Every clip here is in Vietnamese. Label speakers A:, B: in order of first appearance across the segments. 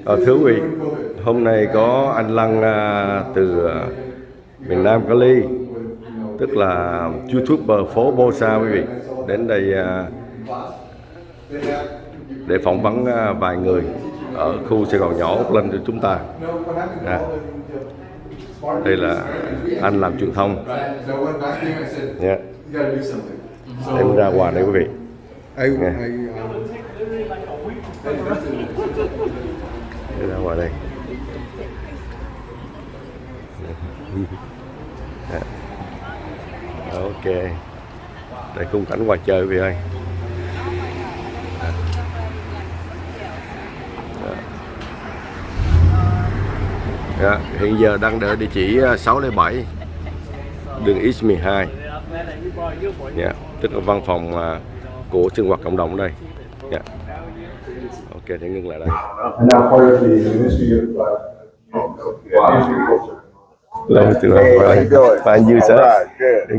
A: Thưa quý vị, hôm nay có anh Lăng từ miền Nam Cali, tức là YouTuber phố Bosa quý vị, đến đây để phỏng vấn vài người ở khu Sài Gòn nhỏ Oakland của chúng ta. Đây là anh làm truyền thông. Em ra quà đây quý vị. Em ra ngoài đây. Ok, đây khung cảnh ngoài trời quý vị ơi. Hiện giờ đang đợi địa chỉ 607 đường East 12, tức là văn phòng của sinh hoạt cộng đồng ở đây. Ok, để ngưng lại đây. Hello, how you doing? Fine, you, sir?
B: Good.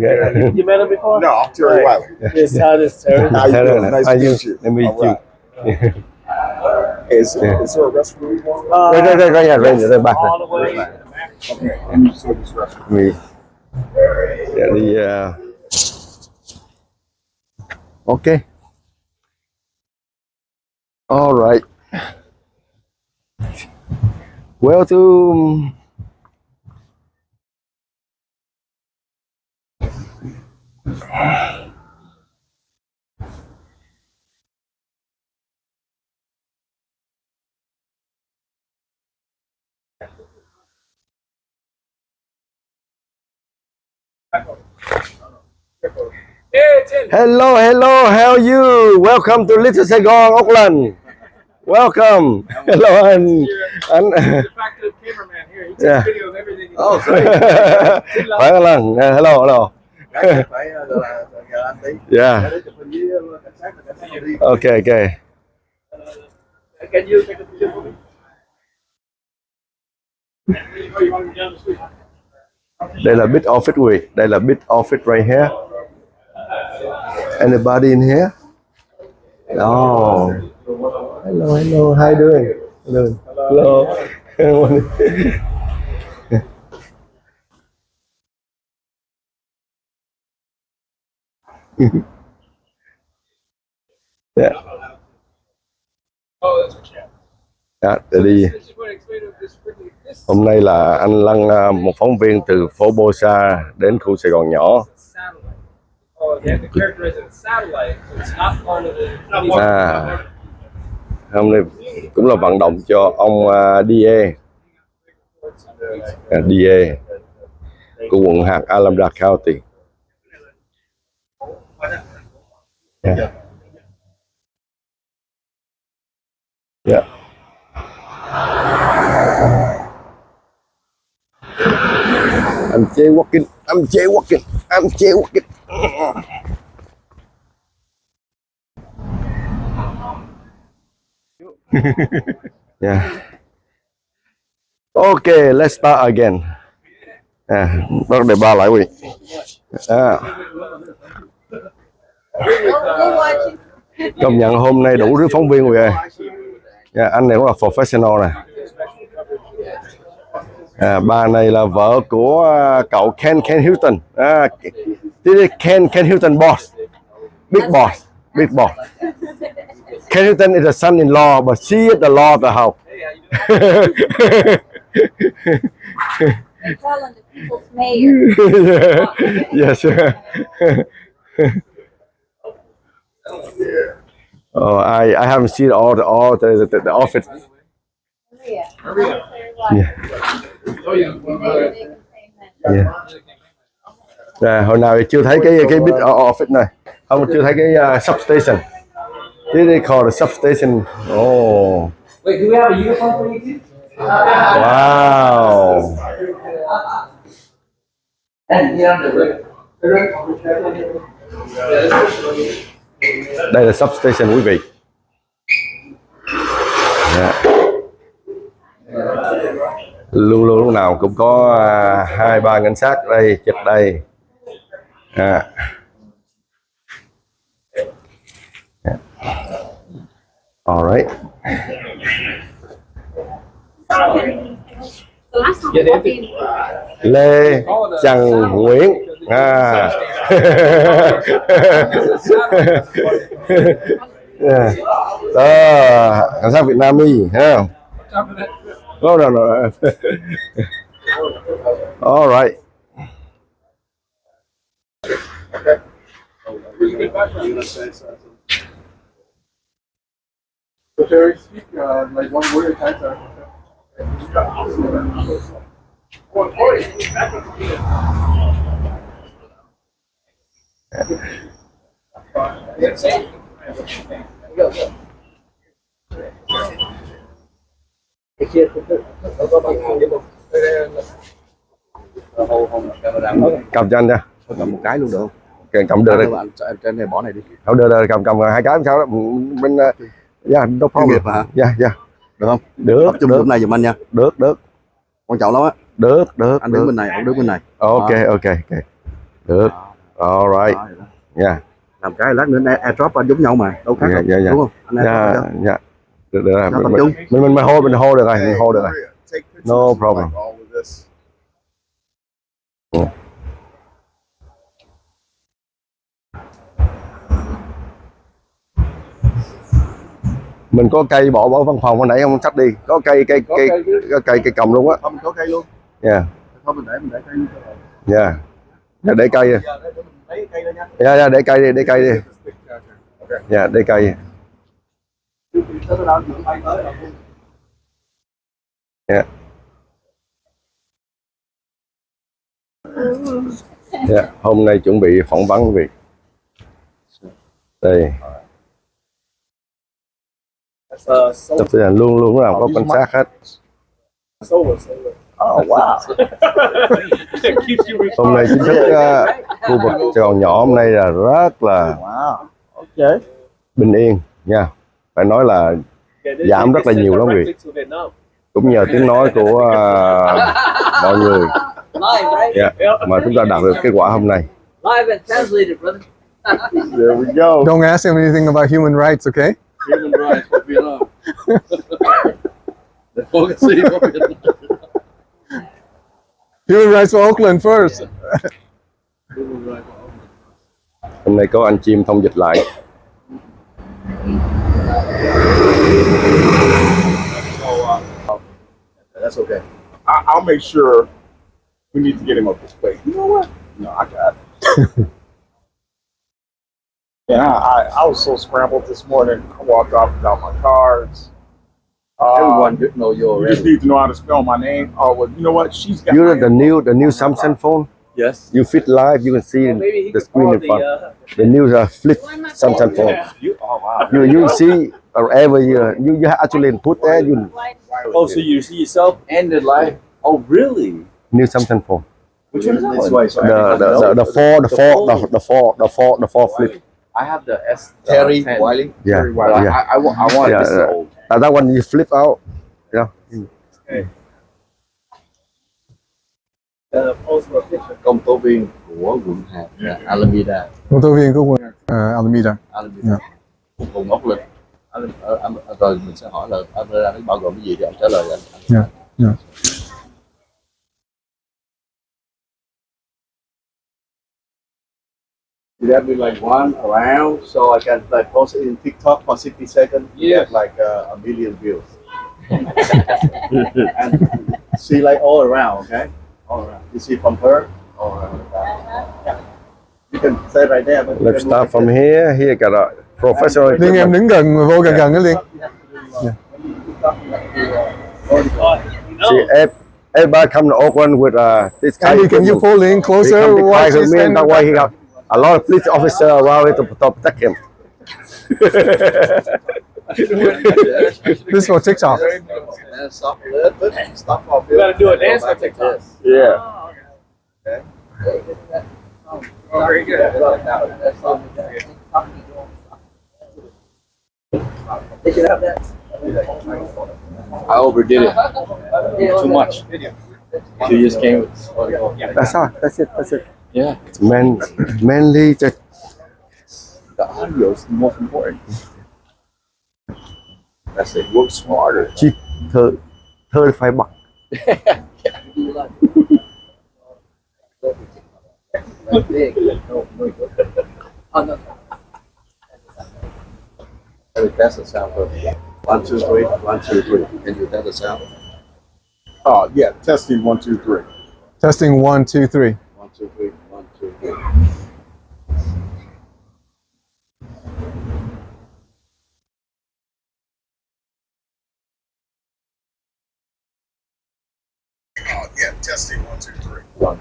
B: You met him before?
A: No, I'm Terry Wiley.
B: Yes, how is Terry?
A: How you doing? Nice to meet you.
B: Let me meet you.
A: Is there a restroom? Right here, back
B: all the way.
A: Okay, let me just go to this restroom. Okay. All right. Well, to hello, how are you? Welcome to Little Saigon, Oakland. Welcome. Hello, and
B: The fact that the cameraman here, he takes video of everything.
A: Oh, sorry. Hello. Yeah. Okay.
B: Can you take a picture for me? Or you want me down the street?
A: Đây là big office quý vị. Đây là big office right here. Anybody in here? Oh. Hello. How you doing? Hello. Yeah.
B: Oh, that's what you have.
A: Để đi. Hôm nay là anh Lăng, một phóng viên từ phố Bosa đến khu Sài Gòn nhỏ. Hôm nay cũng là vận động cho ông DA của quận hạt Alameda County. Yeah. I'm jaywalking. Yeah. Okay, let's start again. Bắt đề ba lại quý vị. Công nhận hôm nay đủ đứa phóng viên quý vị ơi. Anh này cũng là professional nè. Bà này là vợ của cậu Ken Hilton. This is Ken Hilton boss. Big boss. Ken Hilton is the son-in-law, but she is the law of the house.
C: Calling the people's mayor.
A: Yes. Oh, I haven't seen all the office. Hồi nào thì chưa thấy cái big office này, không chưa thấy cái substation. This they call the substation. Oh.
B: Wait, do we have a uniform for you too?
A: Wow. Đây là substation quý vị. Luôn lúc nào cũng có 2-3 cảnh sát đây trực đây. All right.
C: The last time I walked in,
A: Lê Trần Nguyễn. À. Yeah. Cảnh sát Việt Nam đi ha. No, no, no. All right.
B: So Terry, speak like one word at a time.
A: Cầm cho anh nha.
D: Cầm một cái luôn được không?
A: Cầm được
D: Anh trên này bỏ này đi.
A: không được, cầm hai cái sao đó bên yeah, no problem.
D: Nghiệp hả?
A: Yeah, yeah.
D: Được không?
A: Được.
D: Tập trung lúc này giùm anh nha.
A: Được.
D: Quan trọng lắm á.
A: Được.
D: Anh đứng bên này, ông đứng bên này.
A: Ok. Được. All right. Yeah.
D: Làm cái lát nữa airdrop anh giống nhau mà, đâu khác đâu.
A: Yeah.
D: Đúng không? Anh airdrop cho.
A: Yeah. Được rồi.
D: Tập trung.
A: Mình hô được rồi, No problem. Mình có cây bỏ văn phòng hồi nãy không xách đi, có cây cầm luôn á.
D: Không có cây luôn.
A: Yeah.
D: Thôi mình để cây luôn.
A: Yeah. Để cây.
D: Lấy cây lên nha.
A: Yeah, để cây đi. Yeah, để cây. Yeah. Yeah. Hôm nay chuẩn bị phỏng vấn quý vị. Đây. Tập thể luôn nào có quan sát hết.
B: Oh wow.
A: Hôm nay chính thức khu vực Saigon nhỏ hôm nay là rất là bình yên nha. Phải nói là giảm rất là nhiều lắm quý vị. Cũng nhờ tiếng nói của mọi người mà chúng ta đạt được kết quả hôm nay.
C: live and translated, brother.
A: There we go.
E: Don't ask him anything about human rights, okay?
D: Human rights for Vietnam. Democracy for Vietnam.
E: Human rights for Oakland first.
A: Hôm nay có anh chim thông dịch lại.
D: That's okay.
B: I'll make sure we need to get him up this way. You know what? No, I got it. Yeah, I was so scrambled this morning. I walked off without my cards.
D: Everyone did know you
B: You
D: already.
B: just need to know how to spell my name. Oh, well, you know what? She's got
A: You
B: my
A: know the new Samsung phone.
D: Yes.
A: You fit live, you can see the screen in front. The new flip Samsung phone.
B: Oh, wow.
A: You see wherever you actually put there you
D: Oh, so you see yourself and the light. Oh, really?
A: new Samsung phone.
D: Which one is this way? So
A: The four flip.
D: I have the S. Terry Wiley.
A: Yeah,
D: But
A: yeah.
D: I want
A: Yeah,
D: this old.
A: That one you flip out. Yeah.
D: Công tố viên của quận Hạt Alameda.
E: Công tố viên của quận Alameda.
D: Alameda. Vùng Oakland. Rồi mình sẽ hỏi là Alameda nó bao gồm cái gì thì anh trả lời anh.
E: Yeah.
D: You have me like one around, so I can like post it in TikTok for 60 seconds.
B: Yeah.
D: Get like a million views. And see like all around, okay? All around. You see from her all around. Yeah. You can say right there. But
A: Let's start from here. Here got a professional.
E: Liên em đứng gần, vô gần cái Liên.
A: See, everybody come to Oakland with this kind
E: Andy,
A: of
E: can you pull Liên closer? Why she's standing
A: that way he got a lot of police officers around here to protect him.
E: This for TikTok.
D: Stop a little bit. Stop for a bit.
B: You gotta do a dance for TikTok.
A: Yeah.
B: Oh, very good.
C: They should have that.
D: I overdid it too much. She just came.
A: That's all. That's it.
D: Yeah.
A: Mainly just
D: The audio is the most important. That's it. Work smarter.
A: 35 bucks.
C: Big. No, no. Oh, no.
D: Can you test the sound first? 1, 2, 3. 1, 2, 3. Can you test the sound?
B: Oh, yeah. Testing 1, 2, 3.
E: Testing 1, 2, 3.
D: 1, 2, 3. 1, 2, 3.
B: Oh, yeah. Testing 1, 2, 3.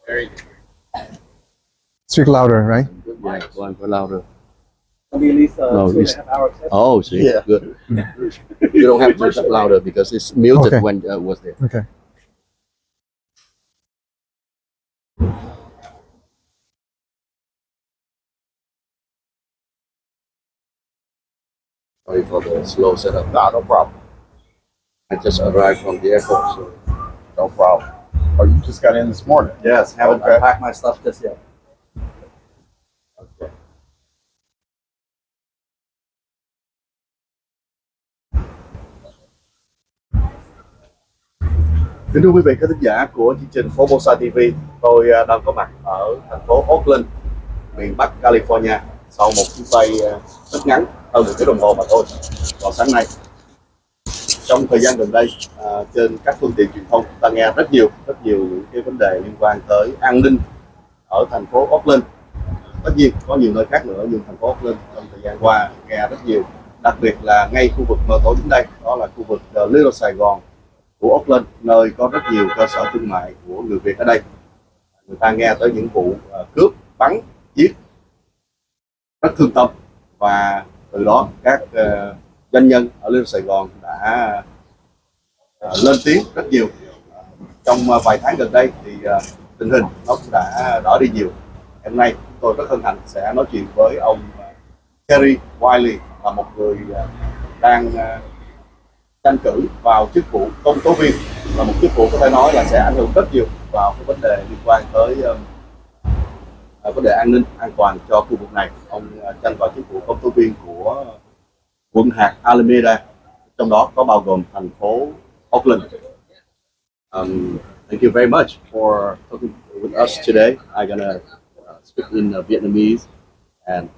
B: There you go.
E: Speak louder, right?
D: Yeah, one louder.
C: Maybe at least
D: No,
C: 2.5 hour test.
D: Oh, see,
B: Yeah.
D: good. You don't have to talk louder because it's muted
E: Okay.
D: when was there.
E: Okay.
D: Sorry for the slow setup.
B: Nah, no problem.
D: I just arrived from the airport, so
B: No problem. Oh, you just got in this morning?
D: yes, haven't
B: Okay.
D: unpacked my stuff just yet. Okay. Kính thưa quý vị khán thính giả của chương trình Formosa TV, tôi đang có mặt ở thành phố Oakland, miền Bắc California sau một chuyến bay rất ngắn hơn 1 tiếng đồng hồ mà thôi vào sáng nay. Trong thời gian gần đây trên các phương tiện truyền thông chúng ta nghe rất nhiều những cái vấn đề liên quan tới an ninh ở thành phố Oakland. Tất nhiên có nhiều nơi khác nữa nhưng thành phố Oakland trong thời gian qua nghe rất nhiều, đặc biệt là ngay khu vực mà tôi đến đây, đó là khu vực Little Saigon của Oakland, nơi có rất nhiều cơ sở thương mại của người Việt ở đây. Người ta nghe tới những vụ cướp, bắn, giết rất thương tâm, và từ đó các doanh nhân ở Little Saigon đã lên tiếng rất nhiều. Trong vài tháng gần đây thì tình hình nó cũng đã đỡ đi nhiều. Hôm nay tôi rất hân hạnh sẽ nói chuyện với ông Terry Wiley, là một người đang tranh cử vào chức vụ công tố viên, là một chức vụ có thể nói là sẽ ảnh hưởng rất nhiều vào cái vấn đề liên quan tới vấn đề an ninh an toàn cho khu vực này. Ông tranh vào chức vụ công tố viên của quận hạt Alameda, trong đó có bao gồm thành phố Oakland. Thank you very much for talking with us today. I'm gonna speak in Vietnamese, and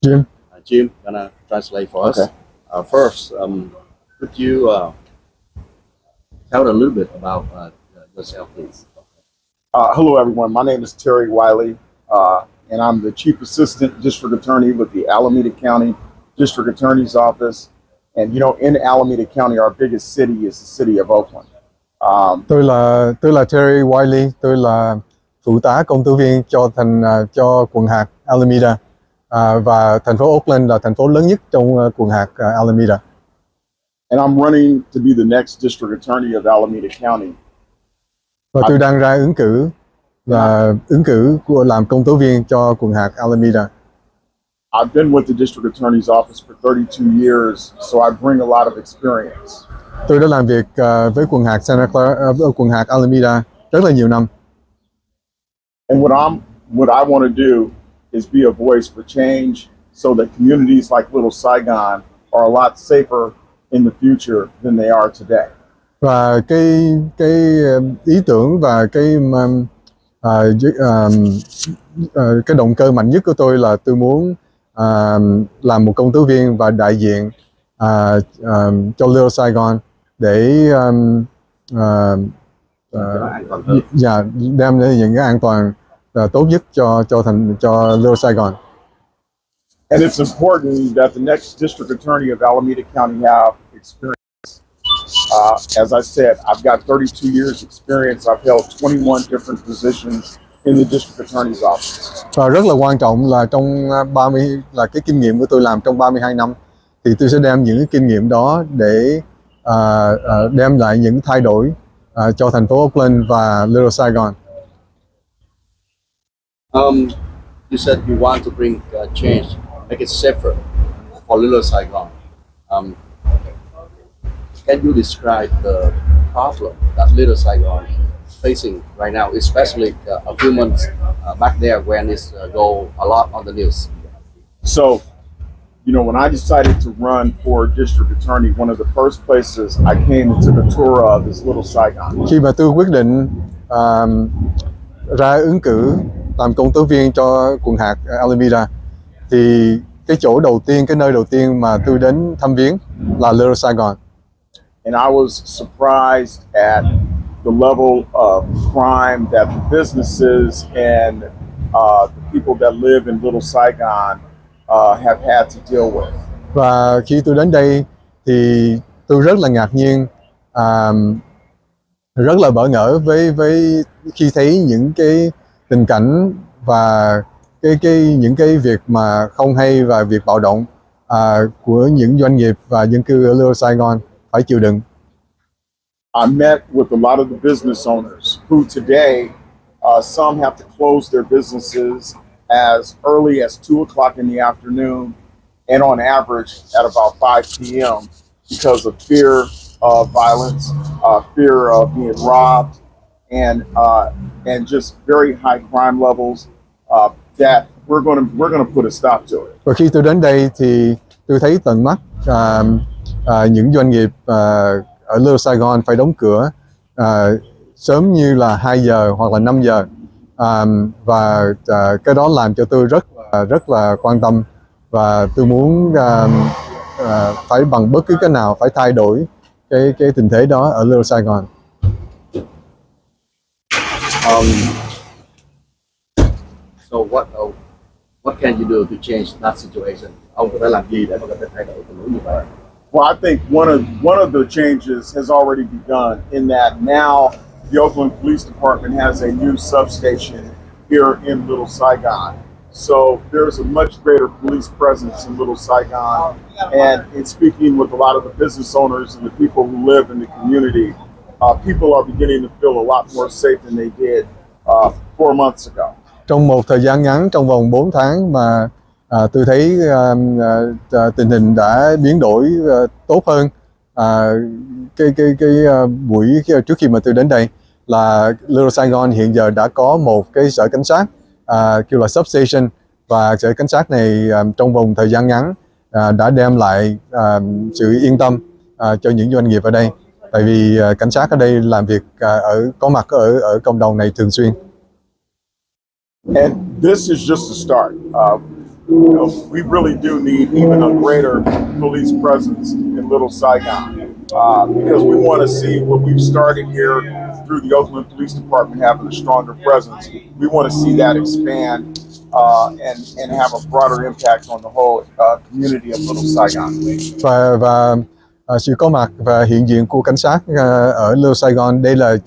E: Jim.
D: Jim gonna translate for us.
A: Okay.
D: First, could you tell a little bit about yourself, please?
B: Hello, everyone. My name is Terry Wiley, and I'm the Chief Assistant District Attorney with the Alameda County District Attorney's Office. And, you know, in Alameda County, our biggest city is the city of Oakland.
E: Tôi là Terry Wiley, tôi là phụ tá công tố viên cho quận hạt Alameda, và thành phố Oakland là thành phố lớn nhất trong quận hạt Alameda.
B: And I'm running to be the next District Attorney of Alameda County.
E: Và tôi đang ra ứng cử của làm công tố viên cho quận hạt Alameda.
B: I've been with the District Attorney's Office for 32 years, so I bring a lot of experience.
E: Tôi đã làm việc với quận hạt quận hạt Alameda rất là nhiều năm.
B: And what I want to do is be a voice for change so that communities like Little Saigon are a lot safer in the future than they are today.
E: Và cái ý tưởng và cái động cơ mạnh nhất của tôi là tôi muốn làm một công tố viên và đại diện cho Little Saigon để đem đến những cái an toàn tốt nhất cho Little Saigon.
B: And it's important that the next District Attorney of Alameda County have experience. As I said, I've got 32 years experience. I've held 21 different positions in the District Attorney's Office.
E: Và rất là quan trọng là trong cái kinh nghiệm của tôi làm trong 32 năm thì tôi sẽ đem những cái kinh nghiệm đó để đem lại những thay đổi cho thành phố Oakland và Little Saigon.
D: You said you want to bring change, make it safer for Little Saigon. Can you describe the problem that Little Saigon is facing right now, especially a few months back there when it's go a lot on the news?
B: So You know, when I decided to run for district attorney, one of the first places I came and took a tour of is Little Saigon.
E: Khi mà tôi quyết định ra ứng cử làm công tố viên cho quận hạt Alameda, thì cái chỗ đầu tiên, cái nơi đầu tiên mà tôi đến thăm viếng là Little Saigon.
B: And I was surprised at the level of crime that the businesses and the people that live in Little Saigon have had to deal with.
E: Và khi tôi đến đây thì tôi rất là ngạc nhiên, rất là bỡ ngỡ với khi thấy những cái tình cảnh và những cái việc mà không hay và việc bạo động của những doanh nghiệp và dân cư ở Little Saigon phải chịu đựng.
B: I met with a lot of the business owners who today some have to close their businesses as early as 2 o'clock in the afternoon and on average at about 5 p.m. because of fear of violence, fear of being robbed, and just very high crime levels that we're going to put a stop to it.
E: Và khi tôi đến đây thì tôi thấy tận mắt những doanh nghiệp ở Little Saigon phải đóng cửa sớm như là 2 giờ hoặc là 5 giờ, và cái đó làm cho tôi rất là quan tâm, và tôi muốn phải bằng bất cứ cái nào phải thay đổi cái tình thế đó ở Little Saigon.
D: So what can you do to change that situation? Ông có thể làm gì để mà có thể thay đổi tình huống như vậy?
B: Well, I think one of the changes has already begun in that now the Oakland Police Department has a new substation here in Little Saigon. So there's a much greater police presence in Little Saigon. And in speaking with a lot of the business owners and the people who live in the community, people are beginning to feel a lot more safe than they did 4 months ago.
E: Trong một thời gian ngắn, trong vòng 4 tháng mà tôi thấy tình hình đã biến đổi tốt hơn. Buổi trước khi mà tôi đến đây là Little Saigon hiện giờ đã có một cái sở cảnh sát kêu là substation, và sở cảnh sát này trong vòng thời gian ngắn đã đem lại sự yên tâm cho những doanh nghiệp ở đây, tại vì cảnh sát ở đây làm việc có mặt ở cộng đồng này thường xuyên.
B: And this is just a start. We really do need even a greater police presence in Little Saigon because we want to see what we've started here through the Oakland Police Department having a stronger presence. We want to see that expand and have a broader impact on the whole community of Little Saigon.
E: Và sự có mặt và hiện diện của cảnh sát ở Little Saigon đây là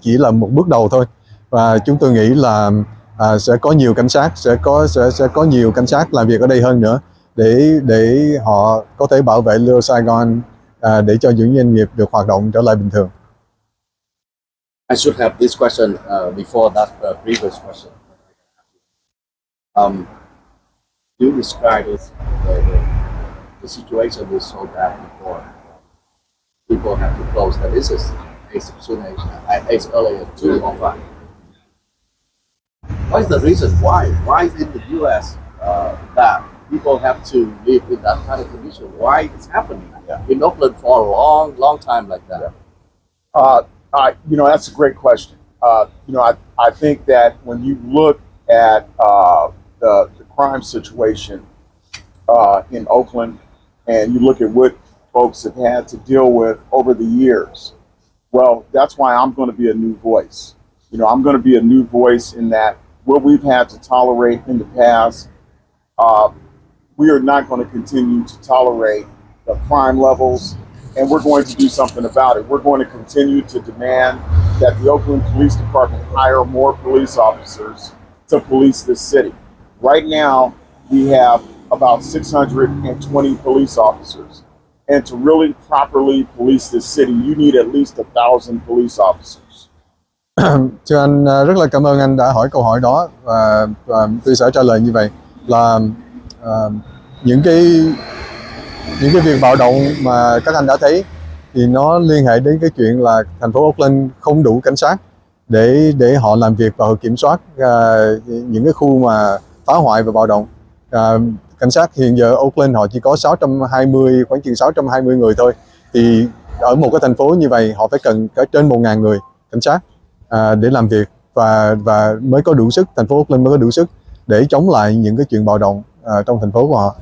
E: chỉ là một bước đầu thôi, và chúng tôi nghĩ là sẽ có nhiều cảnh sát sẽ có nhiều cảnh sát làm việc ở đây hơn nữa để họ có thể bảo vệ Little Saigon, để cho những doanh nghiệp được hoạt động trở lại bình thường.
D: I should have this question before that previous question. You described the situation is so bad before. People have to close their business as early as 2 or 5. What is the reason why? Why in the U.S. That people have to live in that kind of condition? Why it's happening in Oakland for a long time like that?
B: That's a great question. I think that when you look at the crime situation in Oakland, and you look at what folks have had to deal with over the years, well, that's why I'm going to be a new voice. I'm going to be a new voice in that what we've had to tolerate in the past, we are not going to continue to tolerate the crime levels, and we're going to do something about it. We're going to continue to demand that the Oakland Police Department hire more police officers to police this city. Right now, we have about 620 police officers. And to really properly police this city, you need at least 1,000 police officers.
E: Thưa anh, rất là cảm ơn anh đã hỏi câu hỏi đó, và tôi sẽ trả lời như vậy là những cái việc bạo động mà các anh đã thấy thì nó liên hệ đến cái chuyện là thành phố Oakland không đủ cảnh sát để họ làm việc và họ kiểm soát những cái khu mà phá hoại và bạo động. cảnh sát hiện giờ Oakland họ chỉ có 620, khoảng chừng 620 người thôi, thì ở một cái thành phố như vậy họ phải cần cả trên 1.000 người cảnh sát để làm việc, và mới có đủ sức, thành phố Oakland mới có đủ sức để chống lại những cái chuyện bạo động trong thành phố của họ.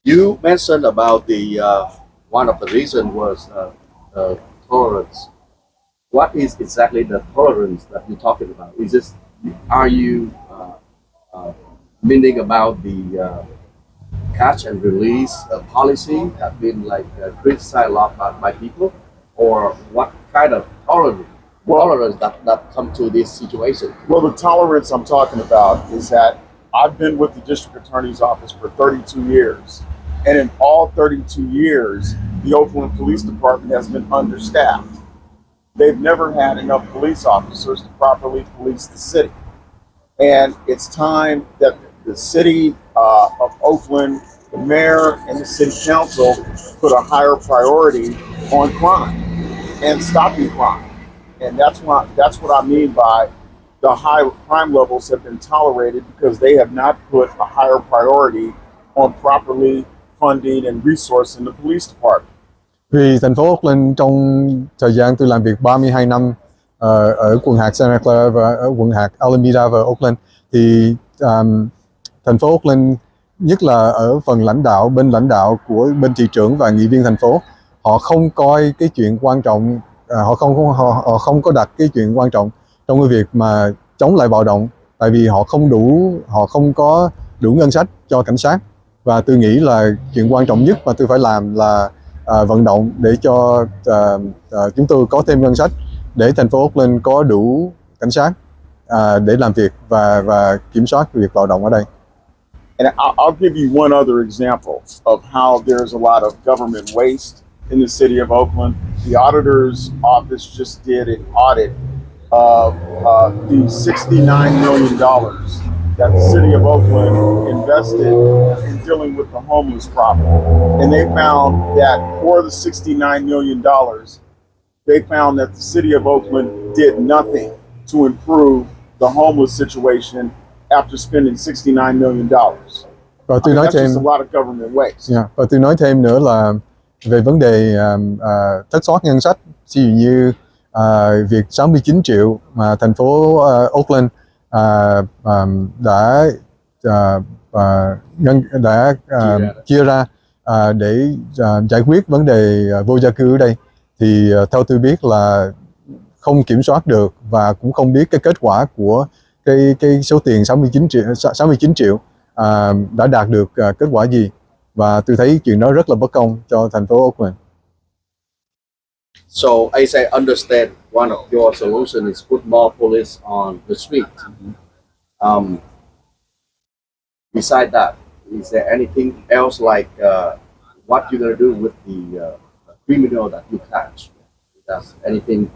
D: You mentioned about the one of the reason was tolerance. What is exactly the tolerance that you're talking about? Are you meaning about the catch and release policy that been like criticized a lot by people, or what kind of tolerance that come to this situation?
B: Well, the tolerance I'm talking about is that I've been with the district attorney's office for 32 years. And in all 32 years, the Oakland Police Department has been understaffed. They've never had enough police officers to properly police the city. And it's time that the city of Oakland, the mayor, and the city council put a higher priority on crime and stopping crime. And that's what I mean by the high crime levels have been tolerated, because they have not put a higher priority on properly funding and resourcing the police department.
E: Vì thành phố Oakland trong thời gian tôi làm việc 32 năm ở quận hạt Santa Clara và ở quận hạt Alameda và Oakland, thì thành phố Oakland, nhất là ở phần bên lãnh đạo của bên thị trưởng và nghị viên thành phố, họ không coi cái chuyện quan trọng, họ không có đặt cái chuyện quan trọng trong cái việc mà chống lại bạo động, tại vì họ không có đủ ngân sách cho cảnh sát. Và tôi nghĩ là chuyện quan trọng nhất mà tôi phải làm là vận động để cho chúng tôi có thêm ngân sách để thành phố Oakland có đủ cảnh sát để làm việc và kiểm soát việc bạo động ở đây.
B: And I'll give you one other example of how there's a lot of government waste in the city of Oakland. The auditor's office just did an audit of the $69 million that the city of Oakland invested in dealing with the homeless problem. And they found that for the $69 million, they found that the city of Oakland did nothing to improve the homeless situation after spending $69 million.
E: Và tôi nói
B: That's
E: thêm,
B: just a lot of government waste.
E: và tôi nói thêm nữa là về vấn đề thất thoát ngân sách, ví dụ như việc 69 triệu mà thành phố Oakland đã chia ra để giải quyết vấn đề vô gia cư ở đây, thì theo tôi biết là không kiểm soát được và cũng không biết cái kết quả của cái số tiền 69 triệu đã đạt được kết quả gì, và tôi thấy chuyện đó rất là bất công cho thành phố Oakland.
D: So as I understand, one of your solutions is put more police on the street. Besides that, is there anything else like what you're going to do with the criminal that you catch? Does anything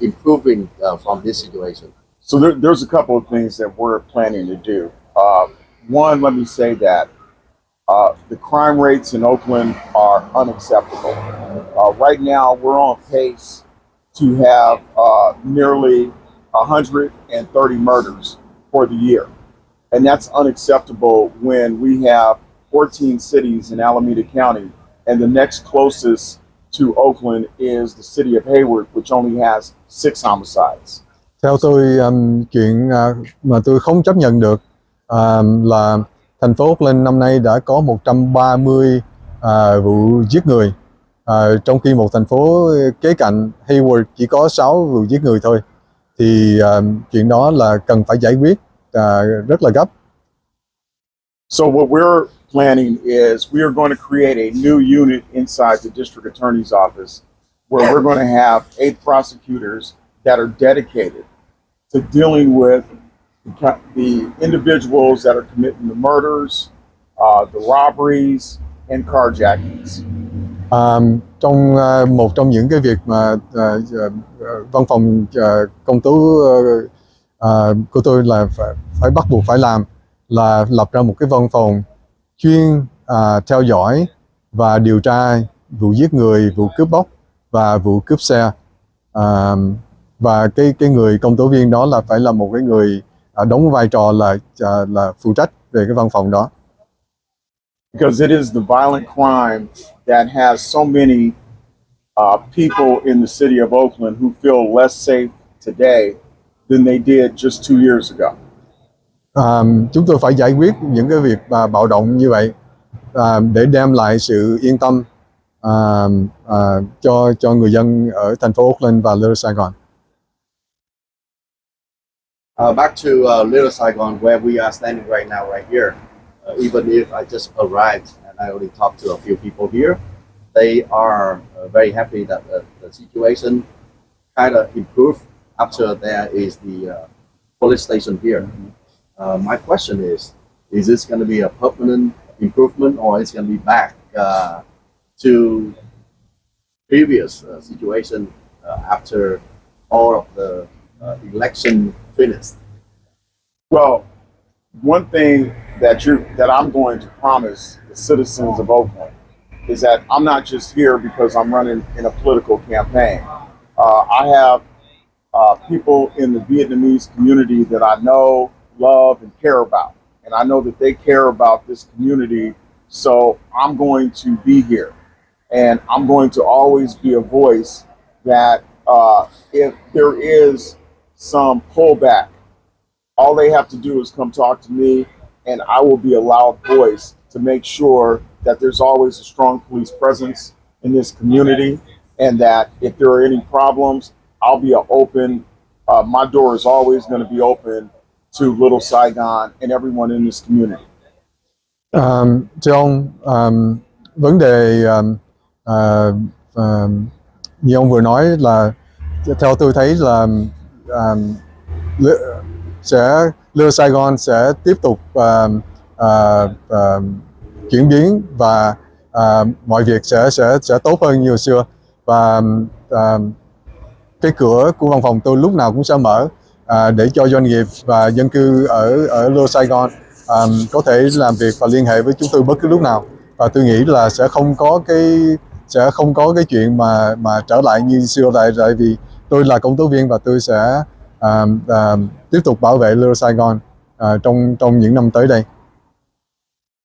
D: improving from this situation?
B: So there's a couple of things that we're planning to do. One, let me say that the crime rates in Oakland are unacceptable. Right now, we're on pace to have nearly 130 murders for the year. And that's unacceptable when we have 14 cities in Alameda County, and the next closest to Oakland is the city of Hayward, which only has 6 homicides.
E: Theo tôi, chuyện mà tôi không chấp nhận được là thành phố Oakland năm nay đã có 130 vụ giết người, trong khi một thành phố kế cạnh Hayward chỉ có 6 vụ giết người thôi. Thì chuyện đó là cần phải giải quyết rất là gấp.
B: So what we're planning is we are going to create a new unit inside the district attorney's office where we're going to have 8 prosecutors that are dedicated to dealing with the individuals that are committing the murders, the robberies, and carjackings.
E: Một trong những cái việc mà văn phòng công tố của tôi là phải bắt buộc phải làm là lập ra một cái văn phòng chuyên theo dõi và điều tra vụ giết người, vụ cướp bóc và vụ cướp xe. Và cái người công tố viên đó là phải là một cái người đóng vai trò là phụ trách về cái văn phòng đó.
B: because it is the violent crime that has so many people in the city of Oakland who feel less safe today than they did just 2 years ago.
E: Chúng tôi phải giải quyết những cái việc bạo động như vậy để đem lại sự yên tâm cho người dân ở thành phố Oakland và Little Saigon.
D: Back to Little Saigon, where we are standing right now, right here. Even if I just arrived and I only talked to a few people here, they are very happy that the situation kind of improved after there is the police station here. My question is this going to be a permanent improvement, or is it going to be back to previous situation after all of the election finished?
B: Well, one thing that I'm going to promise the citizens of Oakland is that I'm not just here because I'm running in a political campaign. I have people in the Vietnamese community that I know, love, and care about. And I know that they care about this community. So I'm going to be here. And I'm going to always be a voice that if there is some pullback, all they have to do is come talk to me, and I will be a loud voice to make sure that there's always a strong police presence in this community, and that if there are any problems, I'll be my door is always going to be open to Little Saigon and everyone in this community.
E: Thưa ông, vấn đề như ông vừa nói là theo tôi thấy là Little Saigon sẽ tiếp tục chuyển biến và mọi việc sẽ tốt hơn như hồi xưa, và cái cửa của văn phòng tôi lúc nào cũng sẽ mở để cho doanh nghiệp và dân cư ở Little Saigon có thể làm việc và liên hệ với chúng tôi bất cứ lúc nào. Và tôi nghĩ là sẽ không có cái chuyện mà trở lại như xưa, tại vì tôi là công tố viên và tôi sẽ tiếp tục bảo vệ Little Saigon trong những năm tới đây.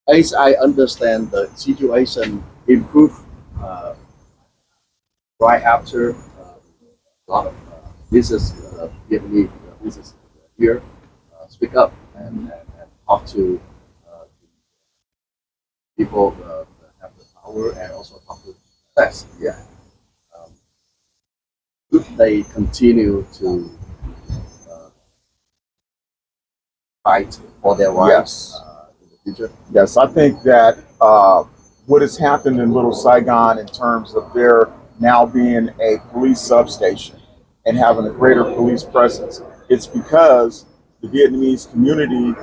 D: As I understand, the situation improved right after a lot of Vietnamese business here speak up and talk to people that have the power, and also talk to press. Yeah. Could they continue to fight for their rights in the future?
B: Yes, I think that what has happened in Little Saigon in terms of there now being a police substation and having a greater police presence, it's because the Vietnamese community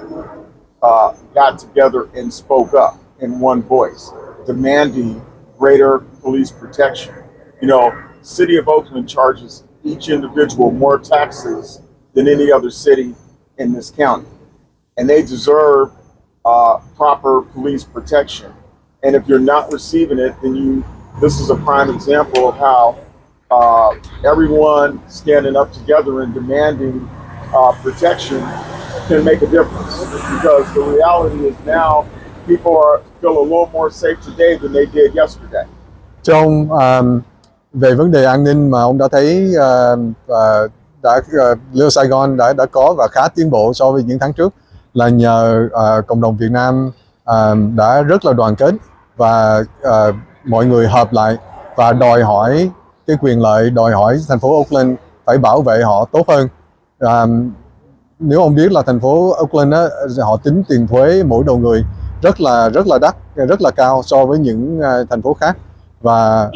B: got together and spoke up in one voice, demanding greater police protection. You know, City of Oakland charges each individual more taxes than any other city in this county, and they deserve proper police protection. And if you're not receiving it, then this is a prime example of how everyone standing up together and demanding protection can make a difference. Because the reality is now people feel a little more safe today than they did yesterday.
E: Thưa ông, về vấn đề an ninh mà ông đã thấy Little Saigon đã có và khá tiến bộ so với những tháng trước là nhờ cộng đồng Việt Nam đã rất là đoàn kết và mọi người hợp lại và đòi hỏi cái quyền lợi, đòi hỏi thành phố Oakland phải bảo vệ họ tốt hơn. Nếu ông biết là thành phố Oakland họ tính tiền thuế mỗi đầu người rất là đắt, rất là cao so với những thành phố khác, và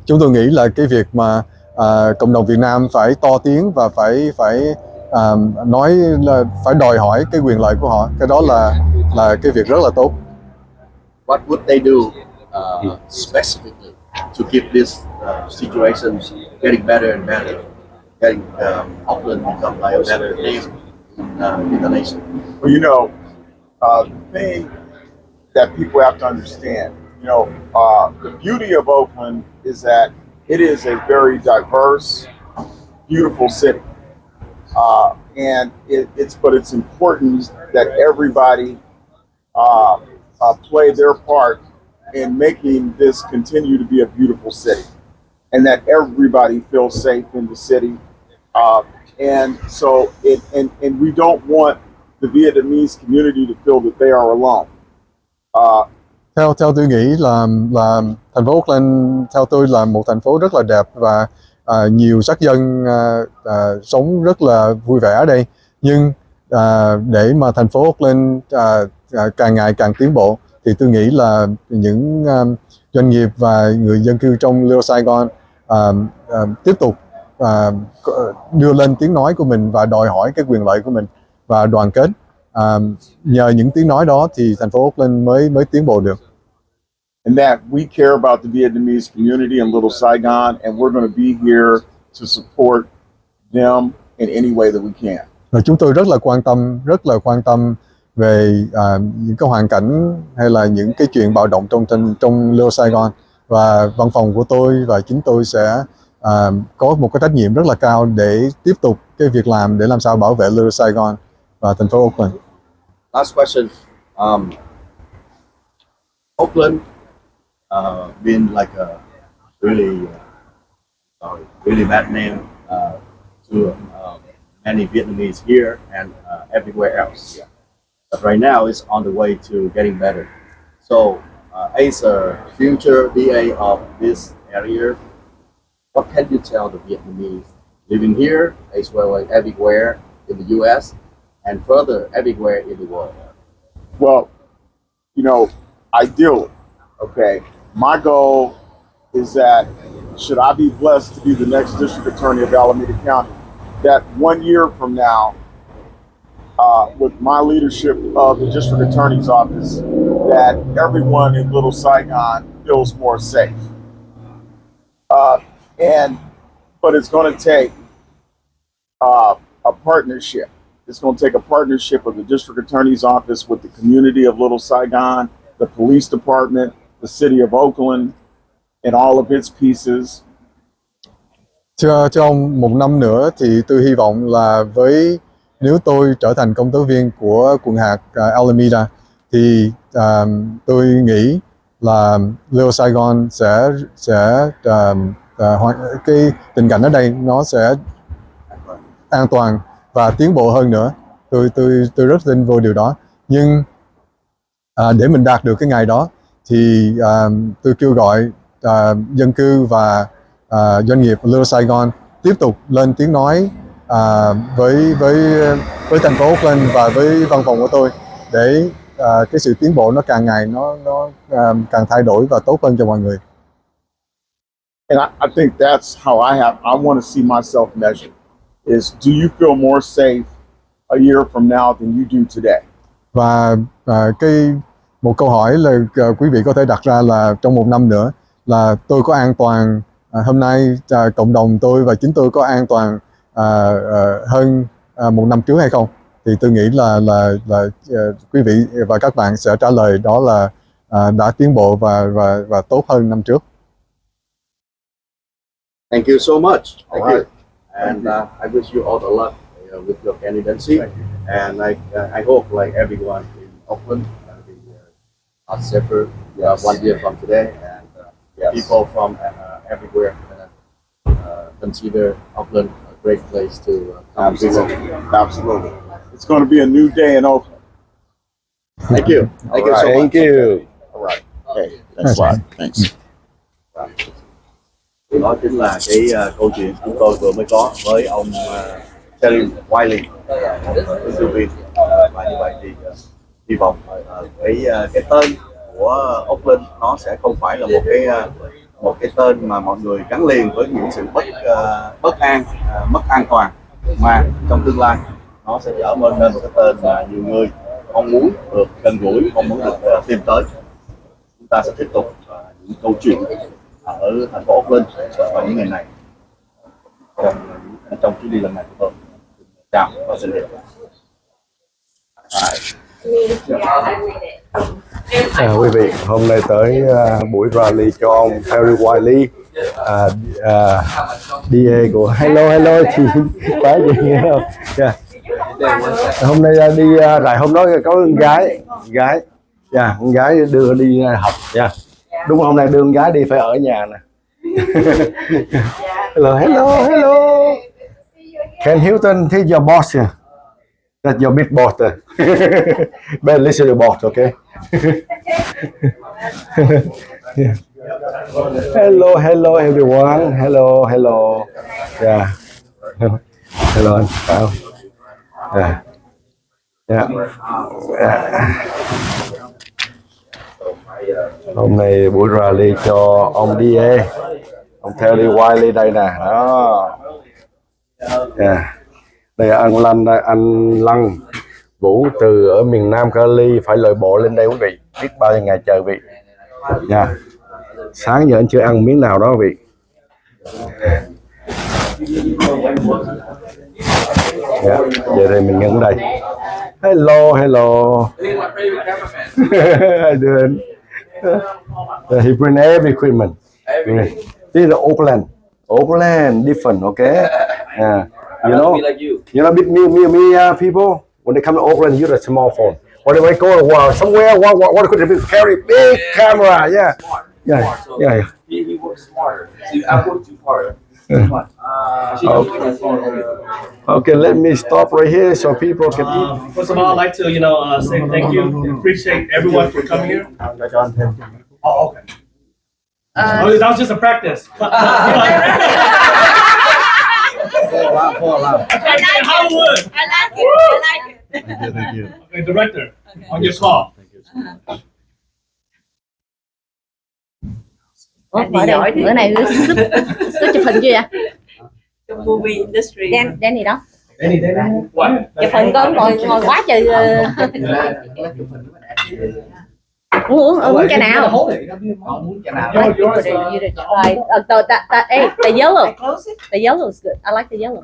E: chúng tôi nghĩ là cái việc mà cộng đồng Việt Nam phải to tiếng và phải nói là phải đòi hỏi cái quyền lợi của họ, cái đó là cái việc rất là tốt.
D: What would they do specifically to keep this situation getting better and better, getting Oakland become like a better name in the nation?
B: Well, you know, the thing that people have to understand, you know, the beauty of Oakland is that it is a very diverse, beautiful city. And it's important that everybody play their part in making this continue to be a beautiful city, and that everybody feels safe in the city. And so, and we don't want the Vietnamese community to feel that they are alone.
E: Theo tôi nghĩ là thành phố Oakland theo tôi là một thành phố rất là đẹp và nhiều sắc dân sống rất là vui vẻ ở đây. Nhưng để mà thành phố Oakland càng ngày càng tiến bộ thì tôi nghĩ là những doanh nghiệp và người dân cư trong Little Saigon tiếp tục đưa lên tiếng nói của mình và đòi hỏi cái quyền lợi của mình và đoàn kết. Nhờ những tiếng nói đó thì thành phố Oakland mới tiến bộ được.
B: And that we care about the Vietnamese community in Little Saigon, and we're going to be here to support them in any way that we can.
E: Và chúng tôi rất là quan tâm về những cái hoàn cảnh hay là những cái chuyện bạo động trong Little Saigon, và văn phòng của tôi và chính tôi sẽ có một cái trách nhiệm rất là cao để tiếp tục cái việc làm để làm sao bảo vệ Little Saigon và thành phố Oakland.
D: Last question. Oakland been like a really bad name to many Vietnamese here and everywhere else. But right now it's on the way to getting better. So as a future DA of this area, what can you tell the Vietnamese living here as well as everywhere in the U.S. and further everywhere in the world?
B: Well, you know, ideally, okay, my goal is that should I be blessed to be the next district attorney of Alameda County, that 1 year from now, with my leadership of the district attorney's office, that everyone in Little Saigon feels more safe. But it's going to take a partnership. It's going to take a partnership of the district attorney's office with the community of Little Saigon, the police department, the city of Oakland, and all of its pieces.
E: Trong một năm nữa thì tôi hy vọng là nếu tôi trở thành công tố viên của quận hạt Alameda thì tôi nghĩ là Little Saigon sẽ cái tình cảnh ở đây nó sẽ an toàn và tiến bộ hơn nữa. Tôi rất tin vô điều đó. Nhưng để mình đạt được cái ngày đó thì tôi kêu gọi dân cư và doanh nghiệp Little Saigon tiếp tục lên tiếng nói với thành phố Oakland và với văn phòng của tôi để cái sự tiến bộ nó càng ngày nó càng thay đổi và tốt hơn cho mọi người.
B: And I think that's how I want to see myself measured, is do you feel more safe a year from now than you do today?
E: Và một câu hỏi là quý vị có thể đặt ra là trong một năm nữa là tôi có an toàn, hôm nay cộng đồng tôi và chính tôi có an toàn hơn một năm trước hay không? Thì tôi nghĩ là quý vị và các bạn sẽ trả lời đó là đã tiến bộ và tốt hơn năm trước.
D: Thank you so much. Thank
B: All
D: you.
B: right.
D: And I wish you all the luck with your candidacy. And I hope like everyone in Oakland will be a lot safer one year from today. And people from everywhere consider Oakland a great place to come visit.
B: Absolutely. It's going to be a new day in Oakland.
D: Thank you. Thank you so much.
A: Thank you.
B: All right. Hey, thanks a lot. Thanks.
D: Đó chính là cái câu chuyện chúng tôi vừa mới có với ông Terry Wiley, ứng cử viên. Và như vậy thì hy vọng cái tên của Oakland nó sẽ không phải là một cái tên mà mọi người gắn liền với những sự bất an, mất an toàn, mà trong tương lai nó sẽ trở nên một cái tên mà nhiều người mong muốn được gần gũi, mong muốn được tìm tới. Chúng ta sẽ tiếp tục những câu chuyện ở thành phố Oakland vào những ngày này trong chuyến đi lần này của tôi. Chào và xin hẹn.
A: Quý vị, hôm nay tới buổi rally cho ông Terry Wiley, DA của hello chị phải gì nghe không? Yeah. Hôm nay đi rải hôm đó có gái Dạ, con gái đưa đi học nha. Đúng không, hôm nay đưa con gái đi phải ở nhà nè. Hello. Ken Hilton, he's your boss here. That's your big boss there. Better listen to your boss, okay? Yeah. Hello everyone. Hello. Yeah. Hello anh. Wow. Yeah. Hôm nay buổi rally cho ông DA, ông theo đi Wiley đây nè. Đó. Yeah. Đây là anh Lăng Vũ từ ở miền Nam Cali phải lội bộ lên đây quý vị, biết bao nhiêu ngày chờ vị nha. Sáng giờ anh chưa ăn miếng nào đó vị. Yeah. Giờ thì mình ngưng đây. Hello. How you doing? He bring every equipment. This is Oakland, different, okay? Yeah. You know, big me people. When they come to Oakland, use a small phone. When they go somewhere, what could they carry big camera? Yeah.
C: He works smarter. See, I work too hard.
A: Okay, let me stop right here so people can eat.
F: First of all, I'd like to, say thank you. Appreciate everyone for coming here. Oh, okay. That was just a practice. Hollywood.
G: I like it.
A: Thank you.
F: Okay, director, on your call.
G: Mở đây, bữa này sức chụp hình chưa vậy?
H: Trong movie industry.
G: Danny đó.
F: What?
G: Chụp hình con ngồi quá trời. Uống cái nào? The yellow is good. I like the yellow.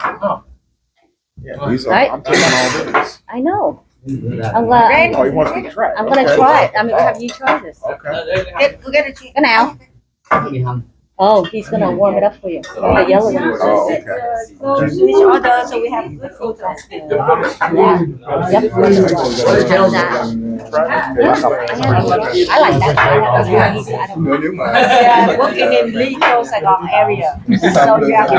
G: Right?
B: I'm taking all this.
G: I know.
B: Oh, you want me to try?
G: I'm gonna try it. I mean, have you tried this?
B: Okay.
G: Cái nào? Oh, he's gonna warm it up for you. The yellow one.
B: Oh, okay.
H: Each order, so we have good photos.
G: Yeah. Yep. I like that.
H: Yeah, working in Lido, Saigon area. So you have to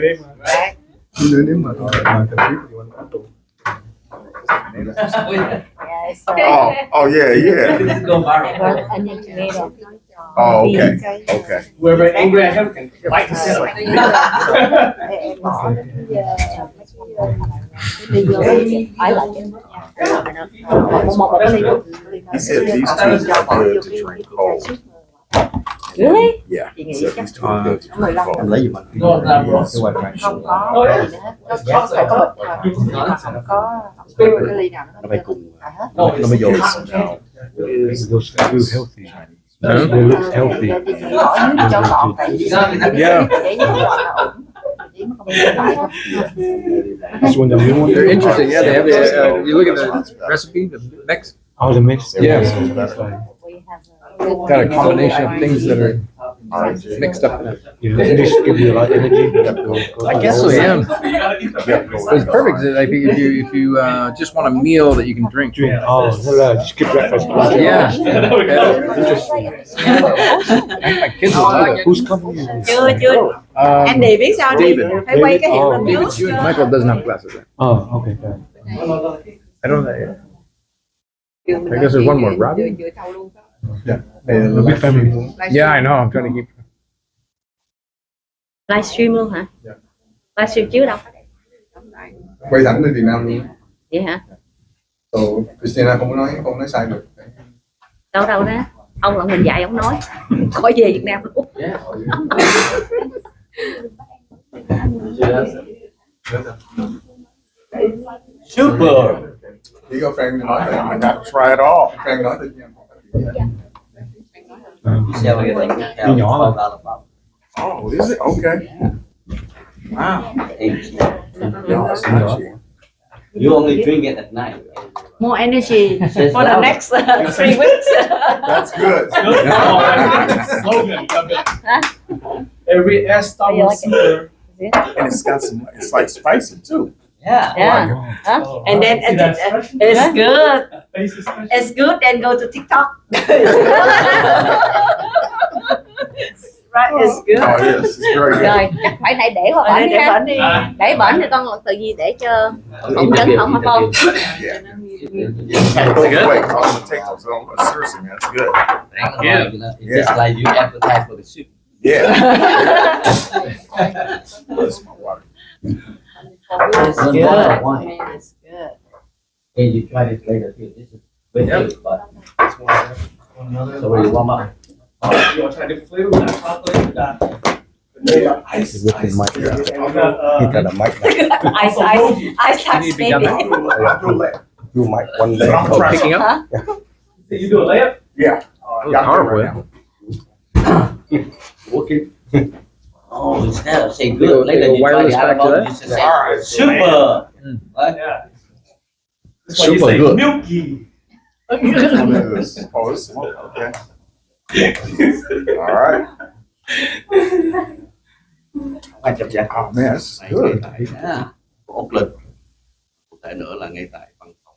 H: right?
G: Yes.
B: Oh, yeah.
C: Go viral.
G: Well, onion tomato.
B: Oh, okay.
F: Whoever angry at him can fight the ceiling.
G: I like it.
B: He said these two are good to drink cold.
G: Really?
B: Yeah. He said these two are good to drink cold.
C: Go on that, bro.
H: Không có.
F: Oh, yeah.
H: Nó phải có không có cái ly nào nó phải cùng
C: No, it's
B: Now,
I: They look healthy.
H: cho ngọt tại vì
B: yeah.
H: để cho ngọt
I: This one, the new one.
E: They're interesting. Yeah, they have the. You look at the recipe, the mix.
I: Oh, the mix.
E: Yeah.
G: We have
E: Got a combination of things that are mixed up in it.
I: Yeah, this give you a lot of energy.
E: I guess so. Yeah. It's perfect. Like if you just want a meal that you can drink.
I: Oh, skip breakfast.
E: Yeah. My kids will love it.
I: Whose company is this?
H: chưa Andy biết sao đi
E: David.
H: phải quay cái hiệu lên
E: David,
H: trước.
E: you and Michael doesn't have glasses.
I: Oh, okay.
E: I don't know. I guess there's one more. Robin?
I: The big family.
E: Yeah, I know. I'm trying to keep.
G: livestream luôn hả? Livestream chiếu đâu?
E: Quay thẳng lên Việt Nam luôn.
G: Vậy hả?
E: Christina không nói sai được.
G: Đâu đó. Ông là mình dạy ông nói. Khỏi về Việt Nam luôn.
C: super.
E: Chỉ có Frank nói vậy.
B: I got to try it all.
E: Frank nói tự nhiên.
C: Xem cái này.
I: Đi nhỏ mà.
B: Oh, is it? Okay.
C: Wow.
B: No, it's not cheap.
C: You only drink it at night.
H: More energy for the next 3 weeks.
B: That's good.
F: Slogan. Every S
G: Oh, you like it?
F: super.
B: And it's got some, it's like spicy too.
C: Yeah.
G: Yeah. Huh?
F: Oh,
G: And then
F: see that expression?
G: it's good.
F: Face expression?
G: It's good. Then go to TikTok. Right, it's good.
B: Oh, yes, it's very good.
G: Rồi, chắc phải này để qua bển
H: Để
G: ha.
H: bển đi.
G: Để bển thì con tự gì để cho phỏng vấn không hả con?
B: Yeah.
F: good?
B: Wait, I'm gonna take those on. Seriously, man, it's good.
C: Thank you. It's just like you advertise for the soup.
B: Yeah. That's my water.
H: It's
C: One
H: good.
C: bottle of wine.
H: Man, it's good.
C: Hey, you try this later too. This is with you, but so when you warm up.
F: Oh, you want to try different flavor? We got chocolate, we got vanilla, ice.
A: With the mic,
F: And we
A: he
F: got,
A: got a mic.
G: Ice baby.
B: I'll do it.
A: You mic one day.
B: I'm trying.
F: picking up?
G: Hả?
F: So you do a layup?
B: Yeah. I got it right now.
C: Working. Oh, instead of saying good, later you try
I: wireless
C: the
I: back to
C: other
I: that?
C: one. You should say
B: All right.
C: super. What?
F: Yeah. That's why you
A: Super
F: say
A: good.
F: milky.
B: Oh, this is okay. All right.
C: Ai chậm chạp.
B: Oh man, this is
D: Ngay
B: good.
D: tại của Oakland. Cụ thể nữa là ngay tại văn phòng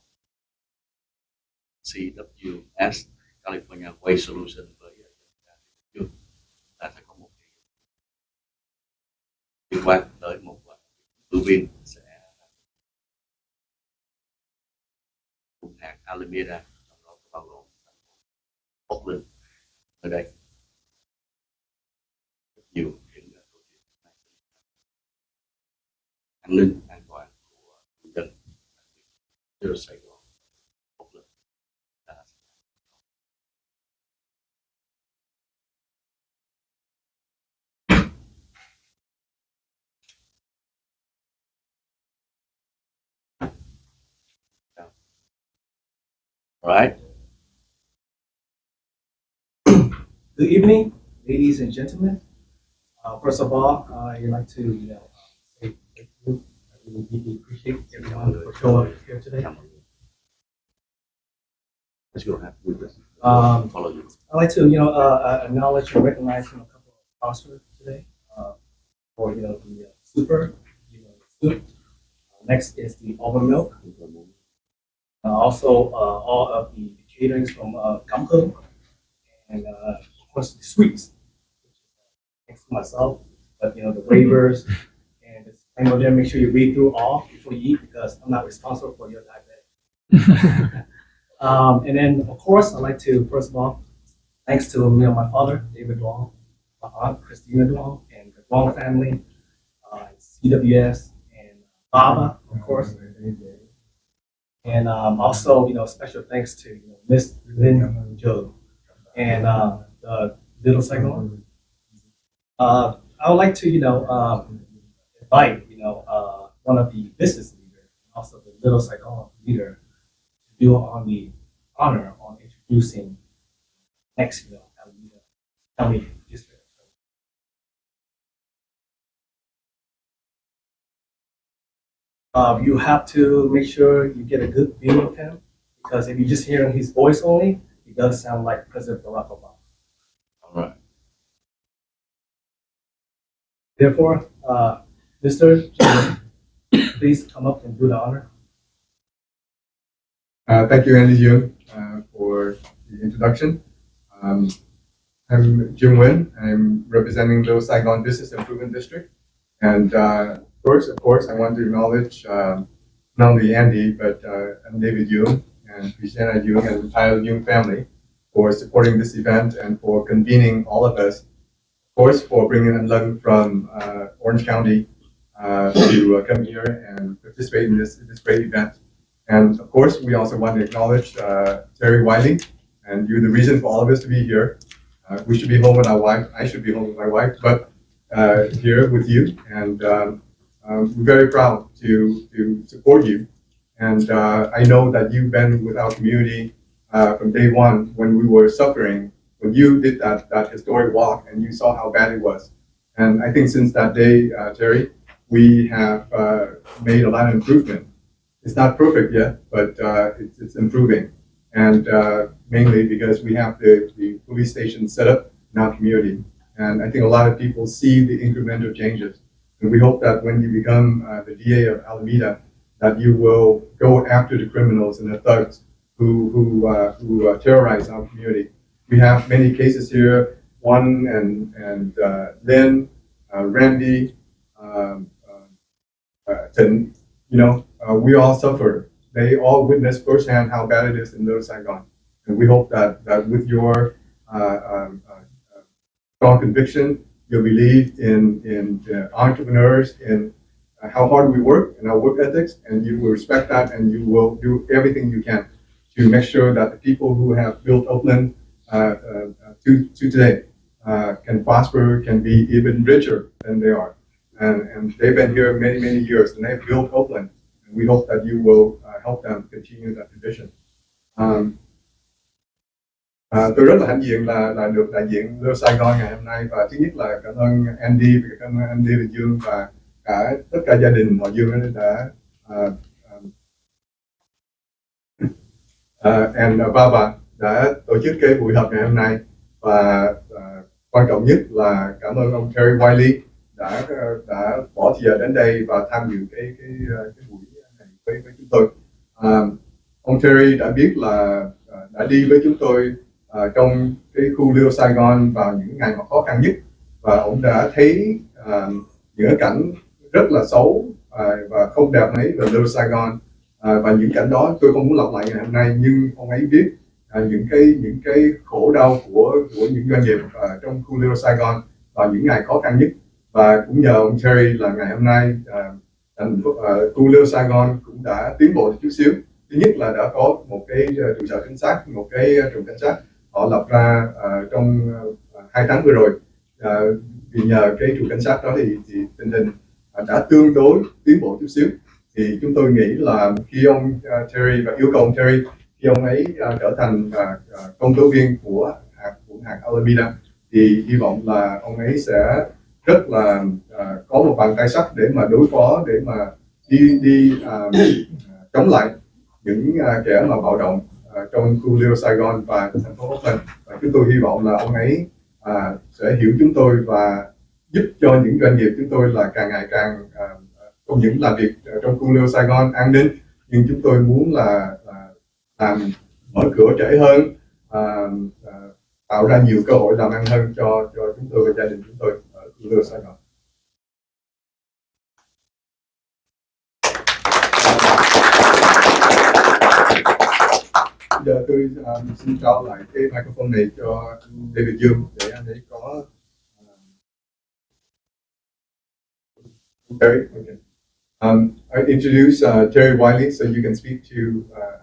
D: CWS California Waste Solution với chúng ta sẽ có một cái liên quan tới một ứng viên sẽ cùng hãng Alameda, trong đó có bao gồm Oakland ở đây rất nhiều những câu chuyện an ninh an toàn của người dân từ Saigon, Oakland, Dallas. Right.
F: Good evening, ladies and gentlemen. First of all, I'd like to, say thank you. I really deeply appreciate everyone for showing up here today.
D: Let's go have with us. Follow you.
F: I'd like to, acknowledge and recognize a couple of sponsors today for, the super, the soup. Next is the almond milk. Also, all of the caterings from Kamko, and of course the sweets. Thanks to myself, but the waivers and disclaimer there. Make sure you read through all before you eat because I'm not responsible for your diabetes. And then of course I'd like to first of all, thanks to my father David Duong, my aunt Christina Duong, and the Duong family, CWS, and Baba, of course. And also, special thanks to Miss Lynn Joe and the Little Saigon. I would like to, invite, one of the business leaders, and also the Little Saigon leader, to do on the honor on introducing next, Alameda County District. You have to make sure you get a good view of him because if you're just hearing his voice only, he does sound like President Barack Obama.
D: All right.
F: Therefore, Mr. Jim, please come up and do the honor.
E: Thank you, Andy Jung, for the introduction. I'm Jim Nguyen. I'm representing the Saigon Business Improvement District. And first, of course, I want to acknowledge not only Andy, but I'm David Jung and Christiana Jung and the entire Jung family for supporting this event and for convening all of us. Of course, for bringing Lung from Orange County to come here and participate in this great event. And of course, we also want to acknowledge Terry Wiley, and you're the reason for all of us to be here. We should be home with our wife. I should be home with my wife, but here with you, and we're very proud to support you. And I know that you've been with our community from day one when we were suffering, when you did that historic walk and you saw how bad it was. And I think since that day, Terry, we have made a lot of improvement. It's not perfect yet, but it's improving. And mainly because we have the police station set up in our community. And I think a lot of people see the incremental changes. And we hope that when you become the DA of Alameda, that you will go after the criminals and the thugs who terrorize our community. We have many cases here. One and Lynn, Randy, Tin. We all suffer. They all witnessed firsthand how bad it is in Little Saigon, and we hope that with your strong conviction, your belief in entrepreneurs, in how hard we work and our work ethics, and you will respect that, and you will do everything you can to make sure that the people who have built Oakland to today can prosper, can be even richer than they are. And they've been here many years, and they've built Oakland. And we hope that you will help them continue that tradition. Tôi rất là hãnh diện là được đại diện Little Saigon ngày hôm nay, và thứ nhất là cảm ơn Andy và cảm ơn Andy và Dương và cả tất cả gia đình họ Dương đã and Baba đã tổ chức cái buổi họp ngày hôm nay, và quan trọng nhất là cảm ơn ông Terry Wiley đã bỏ thời giờ đến đây và tham dự cái buổi này với chúng tôi. Ông Terry đã biết là đã đi với chúng tôi trong cái khu Little Saigon vào những ngày mà khó khăn nhất, và ông đã thấy những cảnh rất là xấu và không đẹp ấy về Little Saigon, và những cảnh đó tôi không muốn lặp lại ngày hôm nay, nhưng ông ấy biết những cái khổ đau của những doanh nghiệp trong khu Little Saigon vào những ngày khó khăn nhất. Và cũng nhờ ông Terry là ngày hôm nay khu Little Saigon cũng đã tiến bộ chút xíu. Thứ nhất là đã có một cái trụ sở cảnh sát, một cái trường cảnh sát họ lập ra trong 2 tháng vừa rồi. Vì nhờ cái trụ cảnh sát đó thì tình hình đã tương đối tiến bộ chút xíu. Thì chúng tôi nghĩ là khi ông Terry và yêu cầu ông Terry, khi ông ấy trở thành công tố viên của hạt Alameda, thì hy vọng là ông ấy sẽ rất là có một bàn tay sắt để mà đối phó, để mà đi chống lại những kẻ mà bạo động trong khu Little Saigon và thành phố Oakland. Và chúng tôi hy vọng là ông ấy sẽ hiểu chúng tôi và giúp cho những doanh nghiệp chúng tôi là càng ngày càng không những làm việc trong khu Little Saigon an ninh, nhưng chúng tôi muốn là làm mở cửa trễ hơn, tạo ra nhiều cơ hội làm ăn hơn cho chúng tôi và gia đình chúng tôi ở khu Little Saigon. Bây giờ tôi xin trao lại cái microphone này cho David Dương để anh ấy có Terry. Okay. I introduce Terry Wiley so you can speak to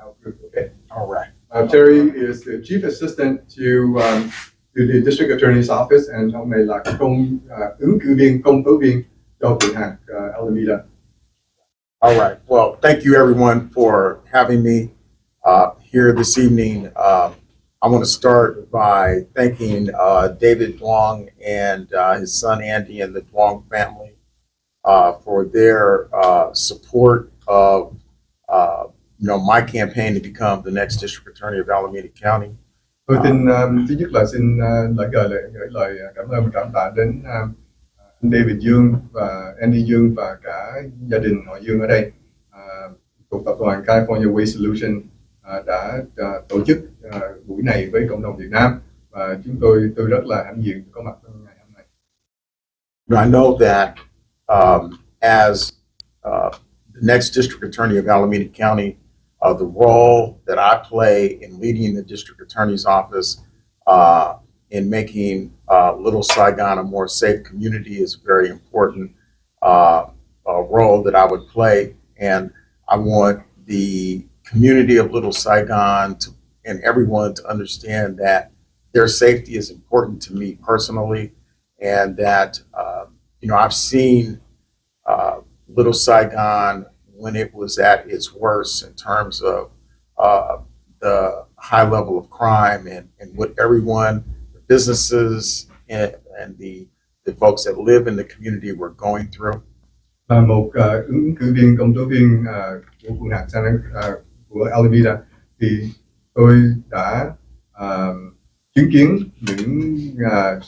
E: our group. Okay.
B: All right.
E: Terry is the chief assistant to the district attorney's office, and ông này là ứng cử viên công tố viên cho quyền hạt Alameda.
B: All right. Well, thank you everyone for having me here this evening. I want to start by thanking David Duong and his son Andy and the Duong family for their support of my campaign to become the next district attorney of Alameda County.
E: Tôi xin thứ nhất là xin gửi lời cảm ơn và cảm tạ đến anh David Dương và Andy Dương và cả gia đình họ Dương ở đây. Thuộc tập đoàn California Waste Solution đã tổ chức buổi này với cộng đồng Việt Nam, và tôi rất là hãnh diện có mặt trong ngày hôm nay.
B: I know that as the next district attorney of Alameda County, the role that I play in leading the district attorney's office in making Little Saigon a more safe community is a very important role that I would play. And I want the community of Little Saigon and everyone to understand that their safety is important to me personally, and that I've seen Little Saigon when it was at its worst in terms of the high level of crime and what everyone, the businesses and the folks that live in the community were going through.
E: Là một ứng cử viên công tố viên của quận hạt của Alameda, thì tôi đã chứng kiến những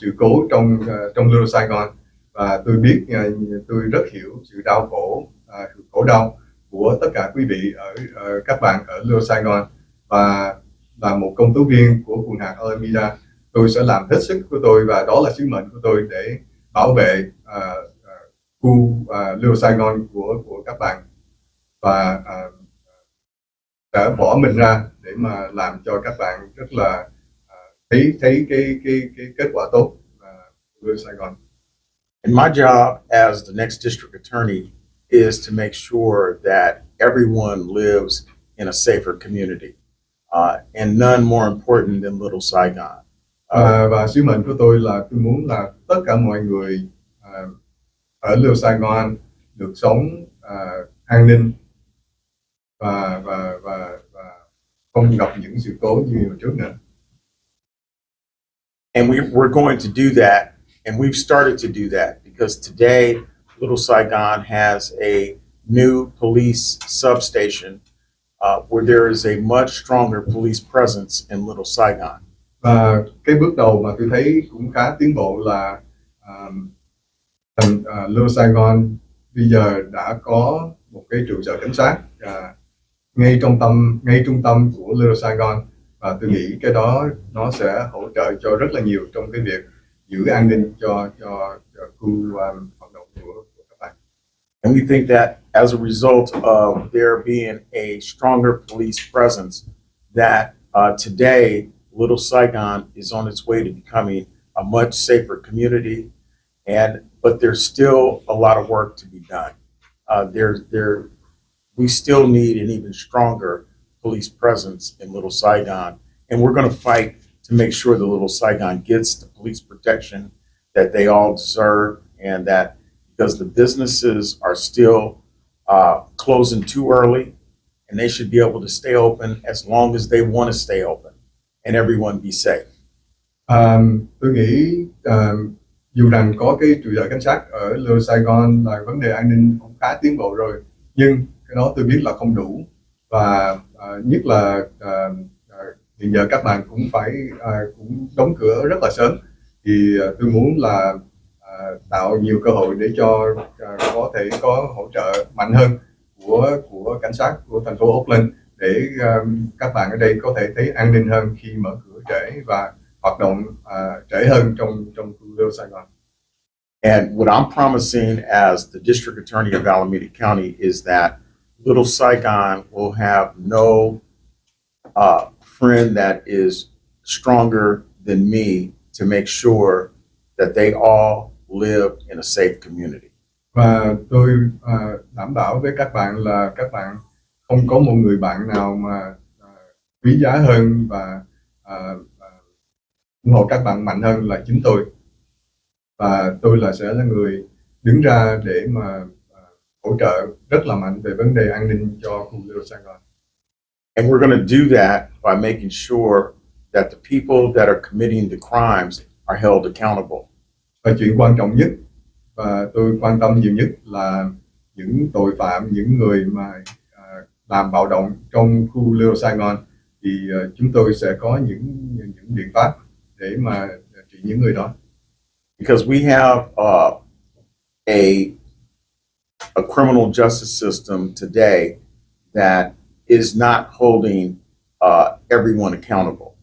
E: sự cố trong Little Saigon, và tôi biết tôi rất hiểu sự đau khổ, sự khổ đau của tất cả quý vị ở các bạn ở Little Saigon, và là một công tố viên của quần hạt Alameda, tôi sẽ làm hết sức của tôi, và đó là sứ mệnh của tôi để bảo vệ khu Little Saigon của các bạn, và đã bỏ mình ra để mà làm cho các bạn rất là thấy cái kết quả tốt của Little Saigon.
B: And my job as the next district attorney is to make sure that everyone lives in a safer community. And none more important than Little Saigon.
E: Và sứ mệnh của tôi là tôi muốn là tất cả mọi người ở Little Saigon được sống an ninh và không gặp những sự cố như hồi trước nữa.
B: And we're going to do that, and we've started to do that, because today Little Saigon has a new police substation where there is a much stronger police presence in Little Saigon.
E: Và cái bước đầu mà tôi thấy cũng khá tiến bộ là Little Saigon bây giờ đã có một cái trụ sở cảnh sát ngay trung tâm của Little Saigon, và tôi nghĩ cái đó nó sẽ hỗ trợ cho rất là nhiều trong cái việc giữ an ninh cho khu hoạt động của các bạn.
B: And we think that as a result of there being a stronger police presence, that today Little Saigon is on its way to becoming a much safer community, but there's still a lot of work to be done. We still need an even stronger police presence in Little Saigon, and we're going to fight to make sure that Little Saigon gets the police protection that they all deserve, and that because the businesses are still closing too early, and they should be able to stay open as long as they want to stay open, and everyone be safe.
E: Tôi nghĩ dù rằng có cái trụ sở cảnh sát ở Little Saigon là vấn đề an ninh cũng khá tiến bộ rồi, nhưng cái đó tôi biết là không đủ, và nhất là hiện giờ các bạn cũng phải cũng đóng cửa rất là sớm, thì tôi muốn là tạo nhiều cơ hội để cho có thể có hỗ trợ mạnh hơn của cảnh sát của thành phố Oakland, để các bạn ở đây có thể thấy an ninh hơn khi mở cửa trễ và hoạt động trễ hơn trong khu Little Saigon.
B: And what I'm promising as the district attorney of Alameda County is that Little Saigon will have no friend that is stronger than me to make sure that they all live in a safe community.
E: Và tôi đảm bảo với các bạn là các bạn không có một người bạn nào mà quý giá hơn và ủng hộ các bạn mạnh hơn là chính tôi. Và tôi sẽ là người đứng ra để mà hỗ trợ rất là mạnh về vấn đề an ninh cho khu Little Saigon.
B: And we're going to do that by making sure that the people that are committing the crimes are held accountable.
E: Và chuyện quan trọng nhất và tôi quan tâm nhiều nhất là những tội phạm, những người mà làm bạo động trong khu Little Saigon, thì chúng tôi sẽ có những biện pháp để mà trị những người đó.
B: Because we have a criminal justice system today that is not holding everyone accountable.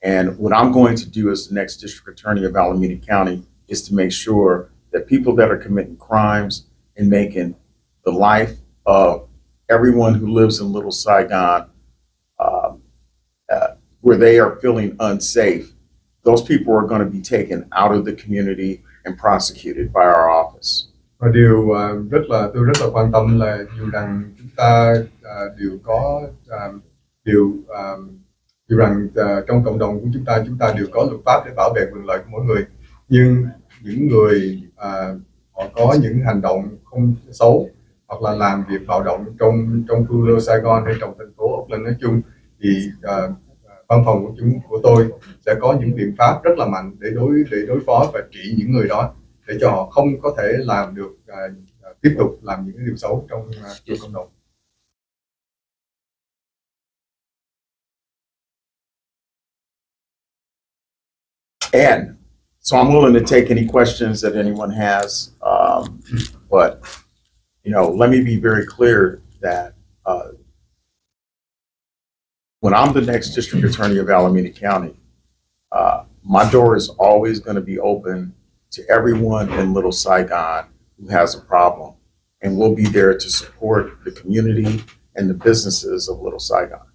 B: And what I'm going to do as the next district attorney of Alameda County is to make sure that people that are committing crimes and making the life of everyone who lives in Little Saigon where they are feeling unsafe, those people are going to be taken out of the community and prosecuted by our office.
E: Và điều tôi rất là quan tâm là dù rằng chúng ta đều có điều rằng trong cộng đồng của chúng ta đều có luật pháp để bảo vệ quyền lợi của mỗi người, nhưng những người họ có những hành động không xấu hoặc là làm việc bạo động trong khu Little Saigon hay trong thành phố Oakland nói chung, thì văn phòng của tôi sẽ có những biện pháp rất là mạnh để đối phó và trị những người đó, để cho họ không có thể làm được tiếp tục làm những điều xấu trong cộng đồng.
B: And so I'm willing to take any questions that anyone has, but let me be very clear that when I'm the next district attorney of Alameda County, my door is always going to be open to everyone in Little Saigon who has a problem, and we'll be there to support the community and the businesses of Little Saigon.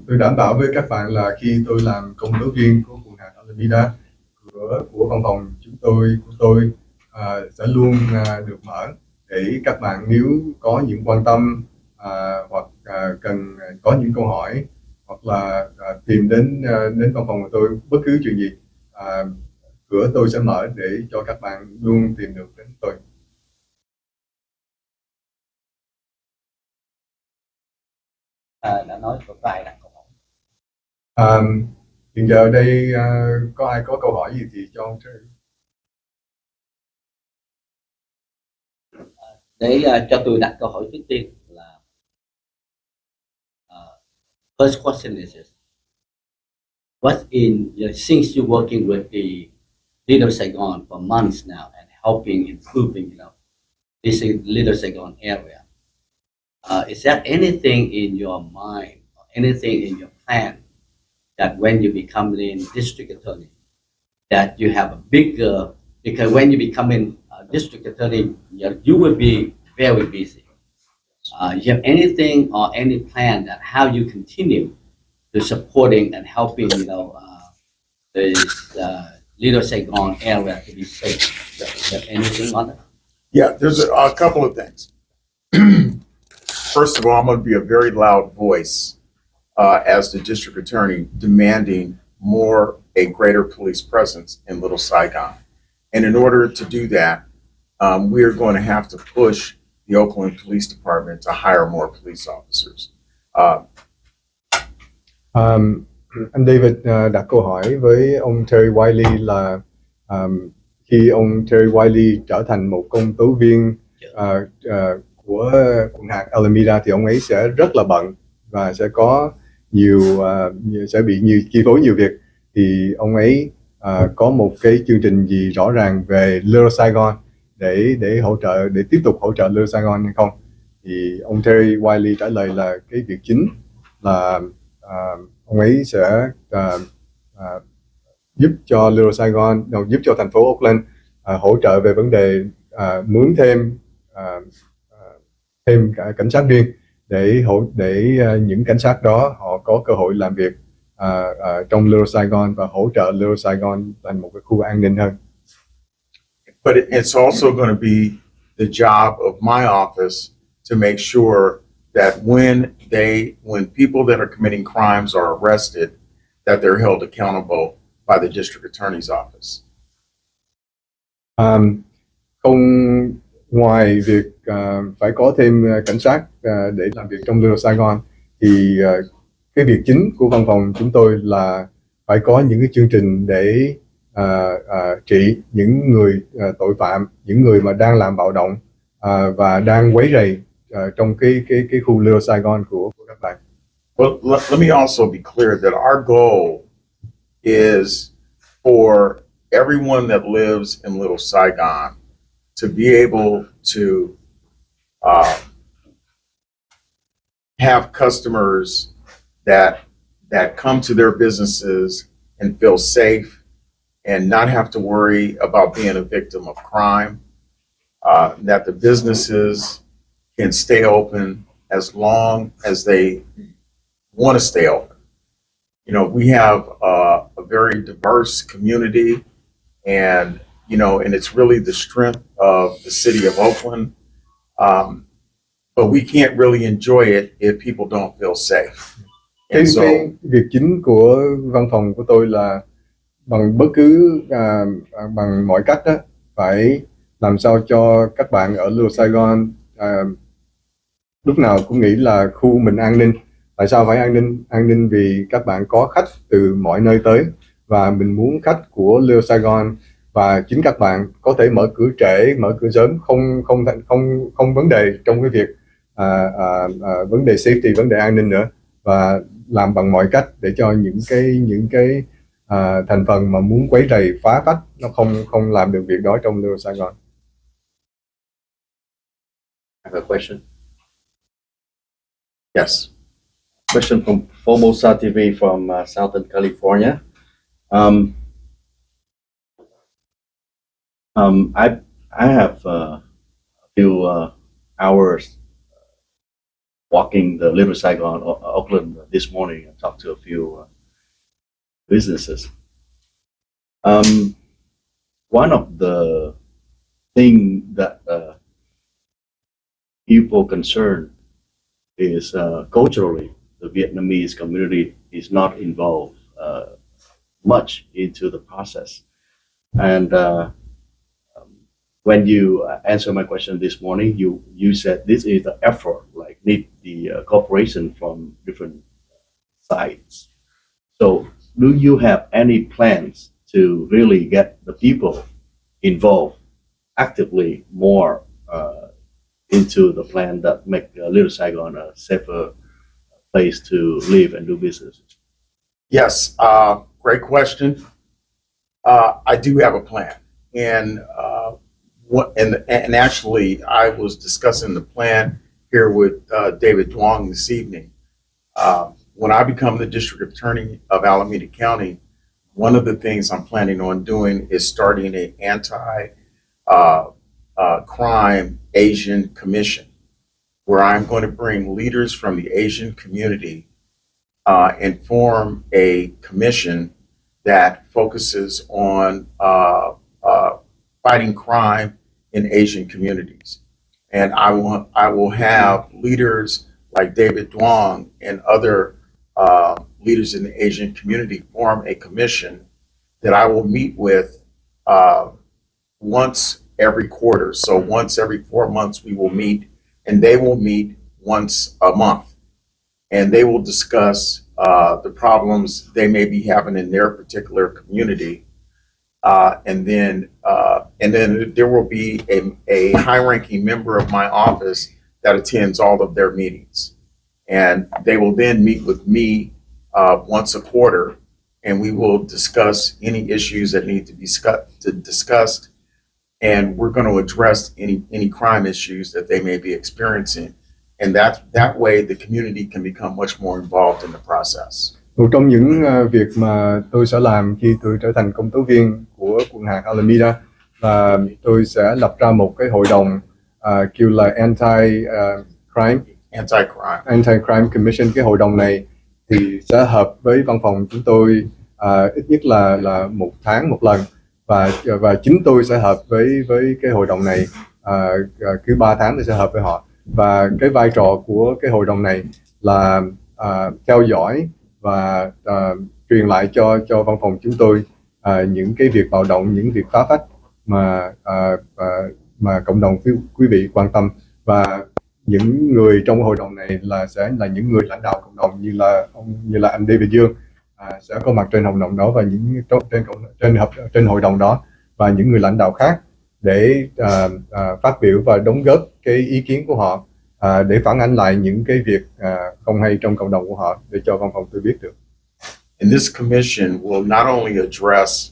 E: Tôi đảm bảo với các bạn là khi tôi làm công tố viên của quận hạt Alameda, cửa của văn phòng của tôi sẽ luôn được mở để các bạn nếu có những quan tâm hoặc cần có những câu hỏi hoặc là tìm đến văn phòng của tôi bất cứ chuyện gì, cửa tôi sẽ mở để cho các bạn luôn tìm được đến tôi.
C: Đã nói có vài đặt câu hỏi.
E: Hiện giờ ở đây có ai có câu hỏi gì thì cho ông Terry.
C: Để cho tôi đặt câu hỏi trước tiên là first question is this. What's in since you're working with the Little Saigon for months now and helping improving this Little Saigon area, is there anything in your mind or anything in your plan that when you become the district attorney that you have a bigger, because when you become a district attorney you will be very busy. You have anything or any plan that how you continue to supporting and helping this Little Saigon area to be safe? You have anything on that?
B: Yeah, there's a couple of things. First of all, I'm going to be a very loud voice as the district attorney demanding a greater police presence in Little Saigon. And in order to do that, we're going to have to push the Oakland Police Department to hire more police officers.
E: Anh David đặt câu hỏi với ông Terry Wiley là khi ông Terry Wiley trở thành một công tố viên của quận hạt Alameda thì ông ấy sẽ rất là bận và sẽ có sẽ bị chi phối nhiều việc, thì ông ấy có một cái chương trình gì rõ ràng về Little Saigon để hỗ trợ, để tiếp tục hỗ trợ Little Saigon hay không? Thì ông Terry Wiley trả lời là cái việc chính là ông ấy sẽ giúp cho Little Saigon, giúp cho thành phố Oakland hỗ trợ về vấn đề mướn thêm cả cảnh sát riêng để những cảnh sát đó họ có cơ hội làm việc trong Little Saigon và hỗ trợ Little Saigon thành một cái khu an ninh hơn.
B: But it's also going to be the job of my office to make sure that when people that are committing crimes are arrested, that they're held accountable by the district attorney's office.
E: Ngoài việc phải có thêm cảnh sát để làm việc trong Little Saigon, thì cái việc chính của văn phòng chúng tôi là phải có những cái chương trình để trị những người tội phạm, những người mà đang làm bạo động và đang quấy rầy trong cái khu Little Saigon của các bạn.
B: Well, let me also be clear that our goal is for everyone that lives in Little Saigon to be able to have customers that come to their businesses and feel safe and not have to worry about being a victim of crime, that the businesses can stay open as long as they want to stay open. You know, we have a very diverse community, and it's really the strength of the city of Oakland. But we can't really enjoy it if people don't feel safe.
E: Cái việc chính của văn phòng của tôi là bằng mọi cách đó, phải làm sao cho các bạn ở Little Saigon lúc nào cũng nghĩ là khu mình an ninh. Tại sao phải an ninh? An ninh vì các bạn có khách từ mọi nơi tới và mình muốn khách của Little Saigon và chính các bạn có thể mở cửa trễ, mở cửa sớm, không vấn đề trong cái việc vấn đề safety, vấn đề an ninh nữa, và làm bằng mọi cách để cho những cái thành phần mà muốn quấy rầy, phá phách nó không làm được việc đó trong Little Saigon.
D: I have a question.
B: Yes.
D: Question from Formosa TV from Southern California. I have a few hours walking the Little Saigon, Oakland this morning, and talked to a few businesses. One of the things that people concerned is culturally, the Vietnamese community is not involved much into the process. And when you answer my question this morning, you said this is the effort, like need the cooperation from different sides. So do you have any plans to really get the people involved actively more into the plan that make Little Saigon a safer place to live and do business?
B: Yes, great question. I do have a plan, and and actually, I was discussing the plan here with David Duong this evening. When I become the district attorney of Alameda County, one of the things I'm planning on doing is starting an anti-crime Asian commission, where I'm going to bring leaders from the Asian community and form a commission that focuses on fighting crime in Asian communities. And I will have leaders like David Duong and other leaders in the Asian community form a commission that I will meet with once every quarter. So once every 4 months we will meet, and they will meet once a month, and they will discuss the problems they may be having in their particular community. And then there will be a high-ranking member of my office that attends all of their meetings. And they will then meet with me once a quarter, and we will discuss any issues that need to be discussed. And we're going to address any crime issues that they may be experiencing. And that way the community can become much more involved in the process.
E: Một trong những việc mà tôi sẽ làm khi tôi trở thành công tố viên của quận hạt Alameda là tôi sẽ lập ra một cái hội đồng kêu là Anti-Crime Commission. Cái hội đồng này thì sẽ hợp với văn phòng chúng tôi ít nhất là 1 tháng một lần, và chính tôi sẽ hợp với cái hội đồng này cứ 3 tháng tôi sẽ hợp với họ. Và cái vai trò của cái hội đồng này là theo dõi và truyền lại cho văn phòng chúng tôi những cái việc bạo động, những việc phá phách mà cộng đồng quý vị quan tâm. Và những người trong hội đồng này sẽ là những người lãnh đạo cộng đồng, như là anh David Dương sẽ có mặt trên hội đồng đó, và trên hội đồng đó, và những người lãnh đạo khác để phát biểu và đóng góp cái ý kiến của họ để phản ánh lại những cái việc không hay trong cộng đồng của họ để cho văn phòng tôi biết được.
B: And this commission will not only address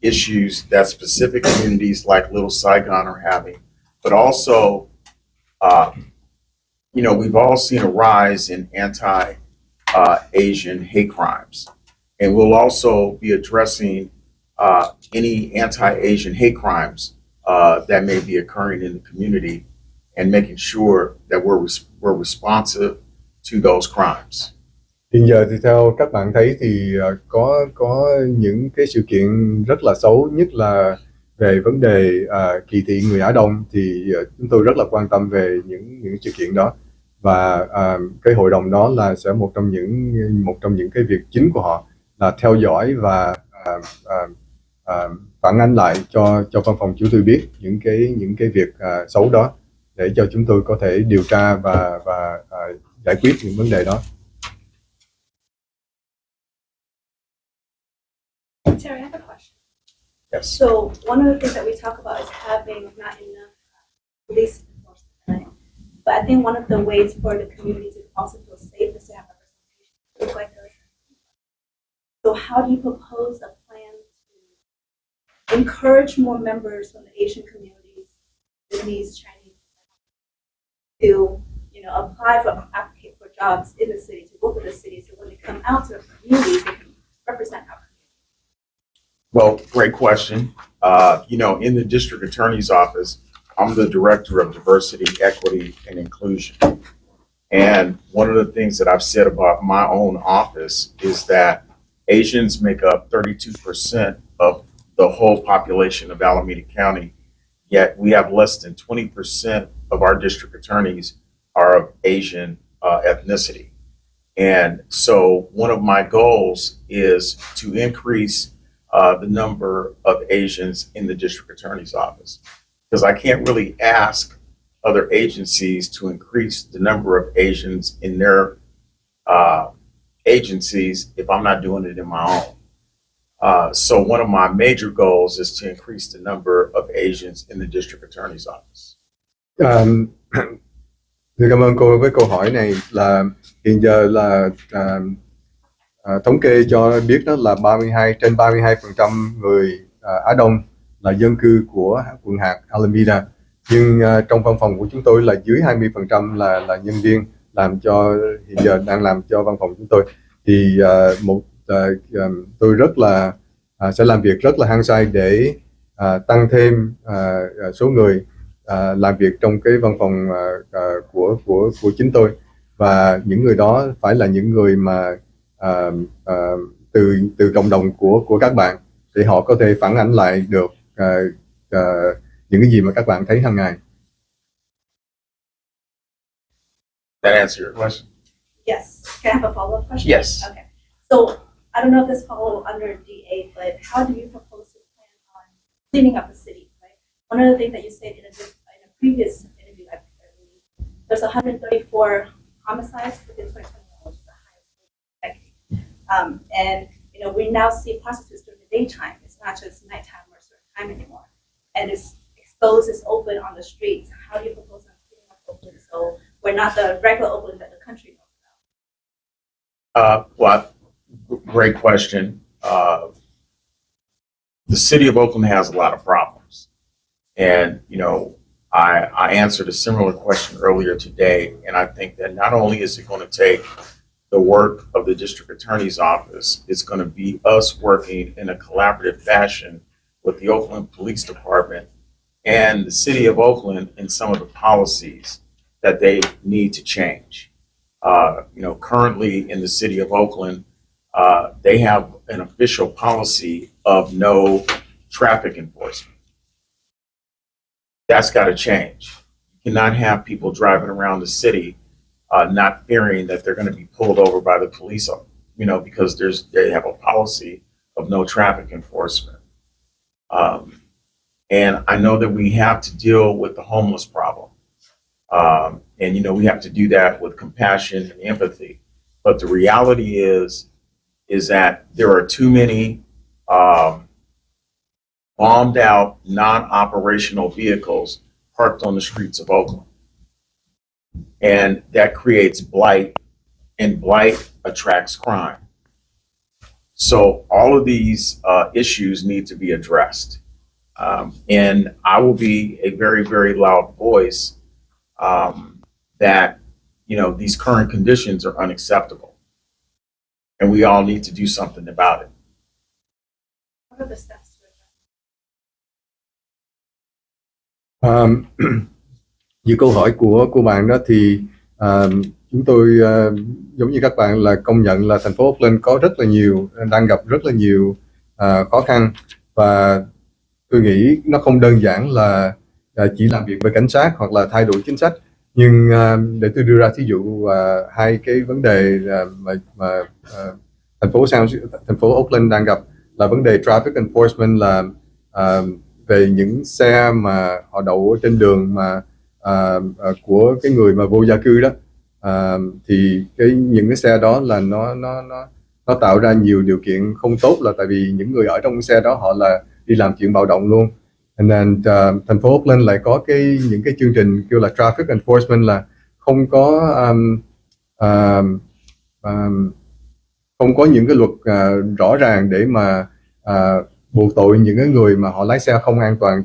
B: issues that specific communities like Little Saigon are having, but also, we've all seen a rise in anti-Asian hate crimes. And we'll also be addressing any anti-Asian hate crimes that may be occurring in the community, and making sure that we're responsive to those crimes.
E: Hiện giờ thì theo các bạn thấy thì có những cái sự kiện rất là xấu, nhất là về vấn đề kỳ thị người Á Đông, thì chúng tôi rất là quan tâm về những sự kiện đó, và cái hội đồng đó là sẽ một trong những cái việc chính của họ là theo dõi và phản ánh lại cho văn phòng chúng tôi biết những cái việc xấu đó, để cho chúng tôi có thể điều tra và giải quyết những vấn đề đó.
J: Terry, I have a question.
B: Yes.
J: So one of the things that we talk about is having not enough police enforcement, but I think one of the ways for the community to also feel safe is to have representation. Look like there is. So how do you propose a plan to encourage more members from the Asian communities, Vietnamese, Chinese, to apply for jobs in the city, to work with the city, so when they come out to the community, they can represent our community?
B: Well, great question. In the district attorney's office, I'm the director of diversity, equity, and inclusion. And one of the things that I've said about my own office is that Asians make up 32% of the whole population of Alameda County, yet we have less than 20% of our district attorneys are of Asian ethnicity. And so one of my goals is to increase the number of Asians in the district attorney's office, because I can't really ask other agencies to increase the number of Asians in their agencies if I'm not doing it in my own. So one of my major goals is to increase the number of Asians in the district attorney's office.
E: Tôi cảm ơn cô với câu hỏi này. Là hiện giờ là thống kê cho biết đó là trên 32% người Á Đông là dân cư của quận hạt Alameda. Nhưng trong văn phòng của chúng tôi là dưới 20% là nhân viên hiện giờ đang làm cho văn phòng chúng tôi. Thì tôi rất là sẽ làm việc rất là hăng say để tăng thêm số người làm việc trong cái văn phòng của chính tôi, và những người đó phải là những người mà từ cộng đồng của các bạn, để họ có thể phản ánh lại được những cái gì mà các bạn thấy hàng ngày.
B: That answer your question?
J: Yes. Can I have a follow-up question?
B: Yes.
J: Okay. So I don't know if this falls under DA, but how do you propose to plan on cleaning up the city? Right. One of the things that you said in a previous interview, I believe, there's 134 homicides within 2021, which is the highest in a decade. And we now see prostitutes during the daytime. It's not just nighttime or certain time anymore. And it's exposed, it's open on the streets. How do you propose on cleaning up Oakland so we're not the regular Oakland that the country knows about?
B: Great question. The city of Oakland has a lot of problems. And, I answered a similar question earlier today, and I think that not only is it going to take the work of the district attorney's office, it's going to be us working in a collaborative fashion with the Oakland Police Department and the city of Oakland in some of the policies that they need to change. Currently in the city of Oakland, they have an official policy of no traffic enforcement. That's got to change. You cannot have people driving around the city not fearing that they're going to be pulled over by the police, because they have a policy of no traffic enforcement. And I know that we have to deal with the homeless problem. And, we have to do that with compassion and empathy. But the reality is that there are too many bombed out, non-operational vehicles parked on the streets of Oakland. And that creates blight, and blight attracts crime. So all of these issues need to be addressed. And I will be a very, very loud voice that, these current conditions are unacceptable. And we all need to do something about it.
J: What are the steps to address?
E: Như câu hỏi của bạn đó thì chúng tôi giống như các bạn là công nhận là thành phố Oakland đang gặp rất là nhiều khó khăn, và tôi nghĩ nó không đơn giản là chỉ làm việc với cảnh sát hoặc là thay đổi chính sách. Nhưng để tôi đưa ra thí dụ hai cái vấn đề mà thành phố Oakland đang gặp là vấn đề traffic enforcement, là về những xe mà họ đậu ở trên đường mà của cái người mà vô gia cư đó, thì những cái xe đó là nó tạo ra nhiều điều kiện không tốt, là tại vì những người ở trong cái xe đó họ là đi làm chuyện bạo động luôn. And thành phố Oakland lại có những cái chương trình kêu là traffic enforcement, là không có những cái luật rõ ràng để mà buộc tội những cái người mà họ lái xe không an toàn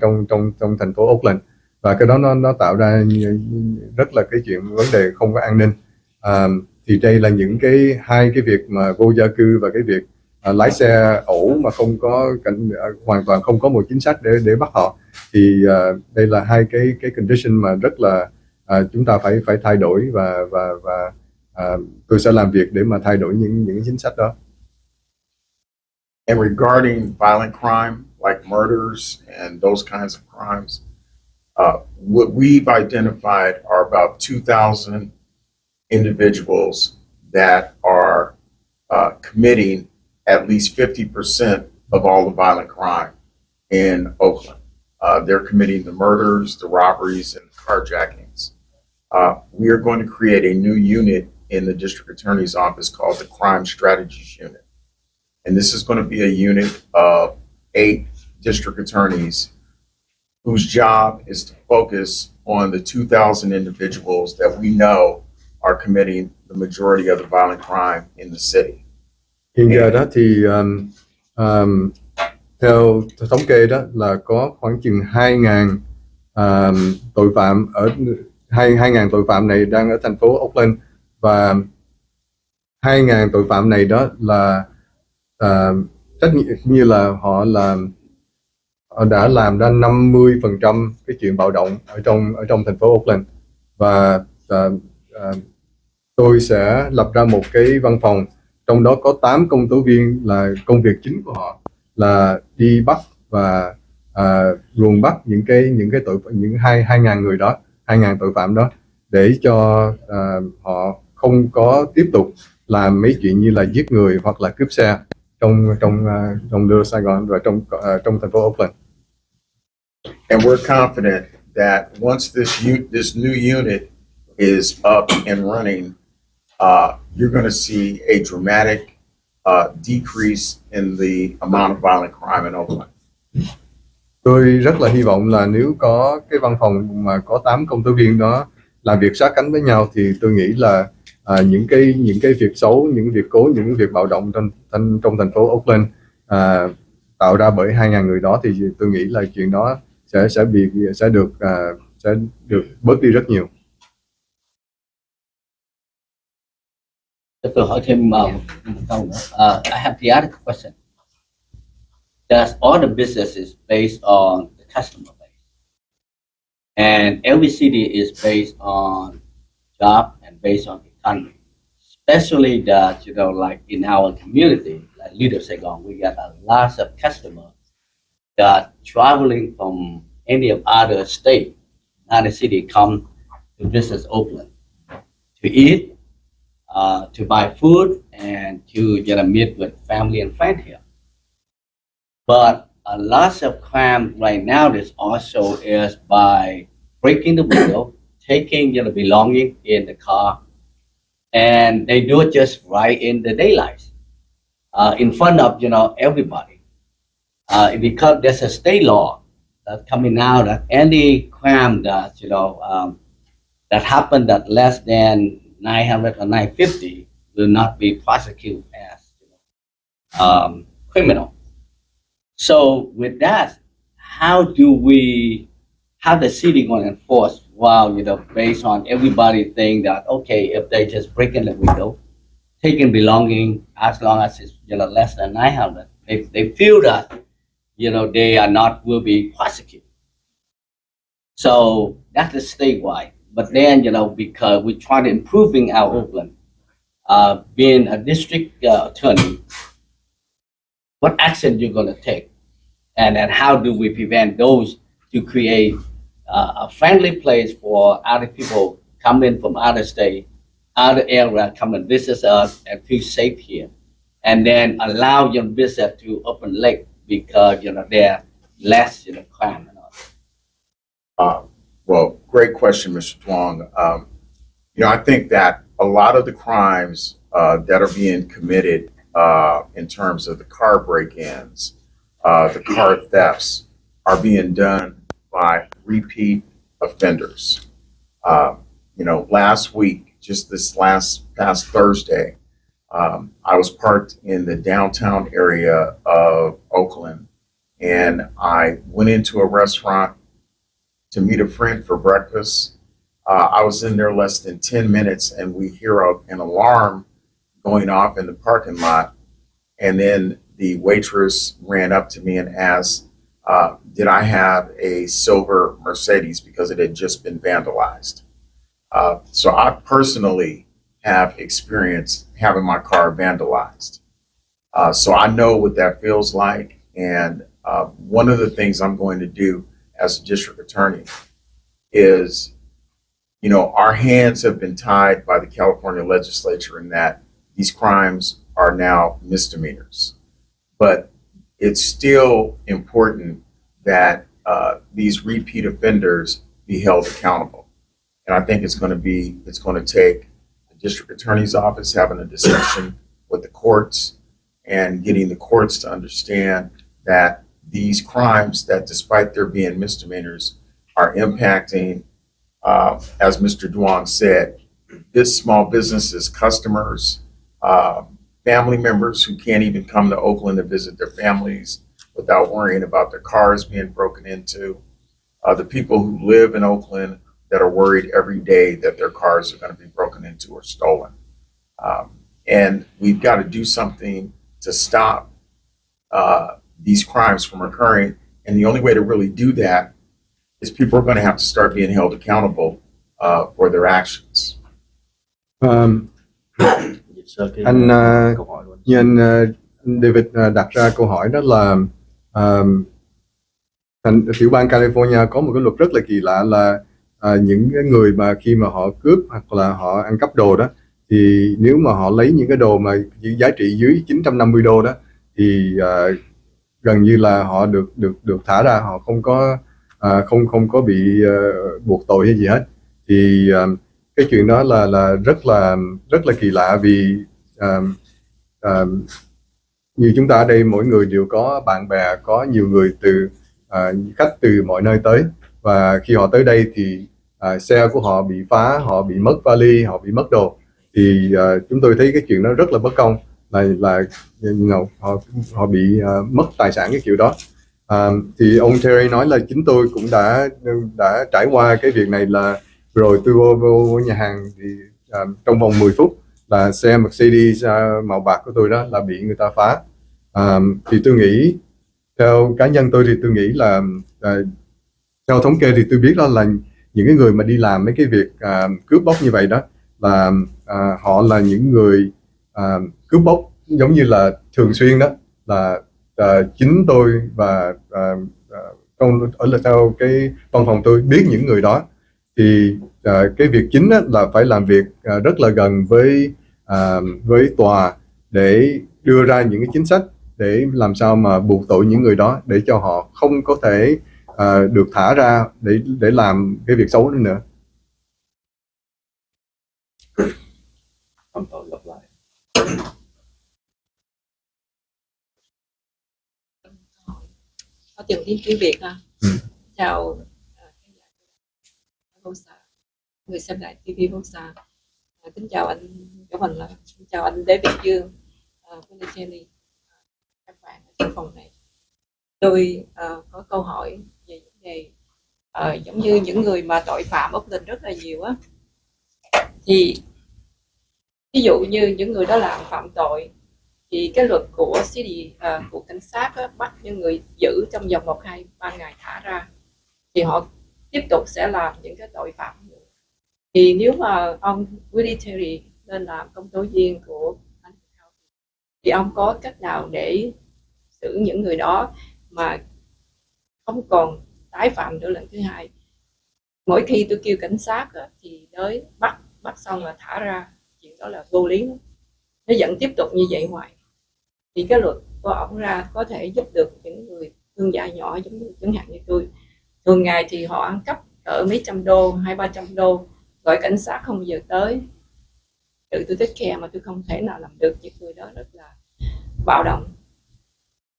E: trong thành phố Oakland, và cái đó nó tạo ra rất là cái chuyện vấn đề không có an ninh. thì đây là những hai cái việc mà vô gia cư và cái việc lái xe ẩu mà không có hoàn toàn không có một chính sách để bắt họ, thì đây là hai cái condition mà rất là chúng ta phải thay đổi, và tôi sẽ làm việc để mà thay đổi những chính sách đó.
B: And regarding violent crime like murders and those kinds of crimes, what we've identified are about 2,000 individuals that are committing at least 50% of all the violent crime in Oakland. They're committing the murders, the robberies, and carjackings. We are going to create a new unit in the district attorney's office called the Crime Strategies Unit. And this is going to be a unit of 8 district attorneys whose job is to focus on the 2,000 individuals that we know are committing the majority of the violent crime in the city.
E: Hiện giờ đó thì theo thống kê đó là có khoảng chừng 2.000 tội phạm ở 2.000 tội phạm này đang ở thành phố Oakland, và 2.000 tội phạm này đó là trách như là họ đã làm ra 50% cái chuyện bạo động ở trong thành phố Oakland, và tôi sẽ lập ra một cái văn phòng, trong đó có 8 công tố viên là công việc chính của họ là đi bắt và ruồng bắt những 2.000 người đó, 2.000 tội phạm đó, để cho họ không có tiếp tục làm mấy chuyện như là giết người hoặc là cướp xe trong Saigon và trong thành phố Oakland.
B: And we're confident that once this new unit is up and running, you're going to see a dramatic decrease in the amount of violent crime in Oakland.
E: Tôi rất là hy vọng là nếu có cái văn phòng mà có 8 công tố viên đó làm việc sát cánh với nhau, thì tôi nghĩ là những cái việc xấu, những việc bạo động trong thành phố Oakland tạo ra bởi 2.000 người đó, thì tôi nghĩ là chuyện đó sẽ được bớt đi rất nhiều.
C: Tôi hỏi thêm một câu nữa. I have the other question. Does all the business is based on the customer base, and every city is based on job and based on economy. Especially that, like in our community, like Little Saigon, we got a lot of customers that traveling from any of other state, other city, come to visit Oakland to eat, to buy food, and to meet with family and friends here. But a lot of crime right now is also is by breaking the window, taking belonging in the car, and they do it just right in the daylight, in front of everybody. Because there's a state law that's coming out that any crime that that happened that less than 900 or 950 will not be prosecuted as criminal. So with that, how the city going to enforce? Wow, based on everybody think that okay, if they just break in the window, taking belonging, as long as it's less than 900, they feel that they are not will be prosecuted. So that's the statewide. But then because we try to improving our Oakland, being a district attorney, what action you're going to take, and how do we prevent those to create a friendly place for other people come in from other state, other area, come and visit us and feel safe here, and then allow your business to open late because there less crime and all.
B: Well, great question, Mr. Tuong. I think that a lot of the crimes that are being committed in terms of the car break-ins, the car thefts, are being done by repeat offenders. Last week, just this past Thursday, I was parked in the downtown area of Oakland, and I went into a restaurant to meet a friend for breakfast. I was in there less than 10 minutes, and we hear an alarm going off in the parking lot. And then the waitress ran up to me and asked, did I have a silver Mercedes, because it had just been vandalized. So I personally have experienced having my car vandalized. So I know what that feels like. And one of the things I'm going to do as a district attorney is, you know, our hands have been tied by the California legislature in that these crimes are now misdemeanors. But it's still important that these repeat offenders be held accountable. And I think it's going to take the district attorney's office having a discussion with the courts and getting the courts to understand that these crimes, that despite there being misdemeanors, are impacting, as Mr. Duong said, this small businesses, customers, family members who can't even come to Oakland to visit their families without worrying about their cars being broken into, the people who live in Oakland that are worried every day that their cars are going to be broken into or stolen. And we've got to do something to stop these crimes from occurring. And the only way to really do that is people are going to have to start being held accountable for their actions.
E: Anh như anh David đặt ra câu hỏi đó là tiểu bang California có một cái luật rất là kỳ lạ là những cái người mà khi mà họ cướp hoặc là họ ăn cắp đồ đó, thì nếu mà họ lấy những cái đồ mà giá trị dưới 950 đô đó thì gần như là họ được thả ra, họ không có bị buộc tội hay gì hết. Thì cái chuyện đó là rất là kỳ lạ, vì như chúng ta ở đây mỗi người đều có bạn bè, có nhiều người khách từ mọi nơi tới, và khi họ tới đây thì xe của họ bị phá, họ bị mất vali, họ bị mất đồ, thì chúng tôi thấy cái chuyện đó rất là bất công, là họ bị mất tài sản cái kiểu đó. Thì ông Terry nói là chính tôi cũng đã trải qua cái việc này, là rồi tôi vô nhà hàng thì trong vòng 10 phút là xe Mercedes màu bạc của tôi đó là bị người ta phá. Thì tôi nghĩ, theo cá nhân tôi thì tôi nghĩ là theo thống kê thì tôi biết đó là những cái người mà đi làm mấy cái việc cướp bóc như vậy đó là họ là những người cướp bóc giống như là thường xuyên đó, là chính tôi và theo cái văn phòng tôi biết những người đó. Thì cái việc chính là phải làm việc rất là gần với tòa để đưa ra những cái chính sách để làm sao mà buộc tội những người đó, để cho họ không có thể được thả ra để làm cái việc xấu đó nữa.
K: Có tiếng tiếng Việt ha. Chào người xem lại TV Vô Xa. Kính chào anh Châu Bình, kính chào anh David Dương, Wiley, các bạn ở trong phòng này. Tôi có câu hỏi về vấn đề giống như những người mà tội phạm Oakland rất là nhiều á, thì ví dụ như những người đó làm phạm tội thì cái luật của của cảnh sát á, bắt những người giữ trong vòng 1-2-3 ngày thả ra, thì họ tiếp tục sẽ làm những cái tội phạm nữa. Thì nếu mà ông Wiley Terry lên làm công tố viên của anh, thì ông có cách nào để xử những người đó mà không còn tái phạm nữa lần thứ hai? Mỗi khi tôi kêu cảnh sát á, thì tới bắt xong là thả ra, chuyện đó là vô lý, nó vẫn tiếp tục như vậy hoài. Thì cái luật của ông ra có thể giúp được những người thương gia nhỏ giống như chẳng hạn như tôi. Thường ngày thì họ ăn cắp ở mấy trăm đô, 200-300 đô, gọi cảnh sát không bao giờ tới. Tự tôi take care mà tôi không thể nào làm được, những người đó rất là bạo động.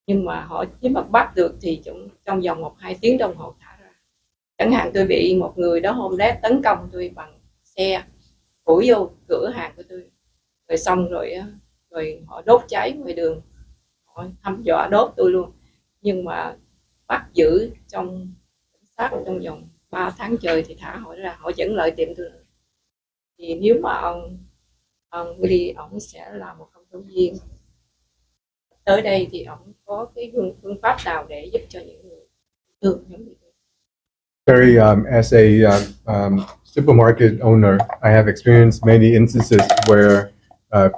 K: Nhưng mà họ nếu mà bắt được thì trong vòng 1-2 tiếng đồng hồ thả ra. Chẳng hạn tôi bị một người đó hôm đấy tấn công tôi bằng xe, phủi vô cửa hàng của tôi, rồi xong rồi họ đốt cháy ngoài đường, họ hăm dọa đốt tôi luôn. Nhưng mà bắt giữ cảnh sát trong vòng 3 tháng trời thì thả họ ra, họ vẫn lại tìm tôi. Thì nếu mà ông Wiley ông sẽ là một công tố viên tới đây thì ông có cái phương pháp nào để giúp cho những người thường giống như tôi?
E: Terry, as a supermarket owner, I have experienced many instances where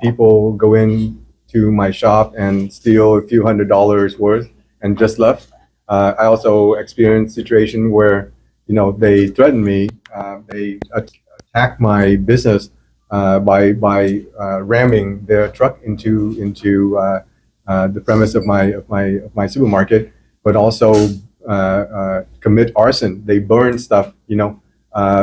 E: people go in to my shop and steal a few $100s worth and just left. I also experienced situation where, you know, they threaten me, they attack my business by ramming their truck into the premise of my supermarket, but also commit arson. They burn stuff, you know,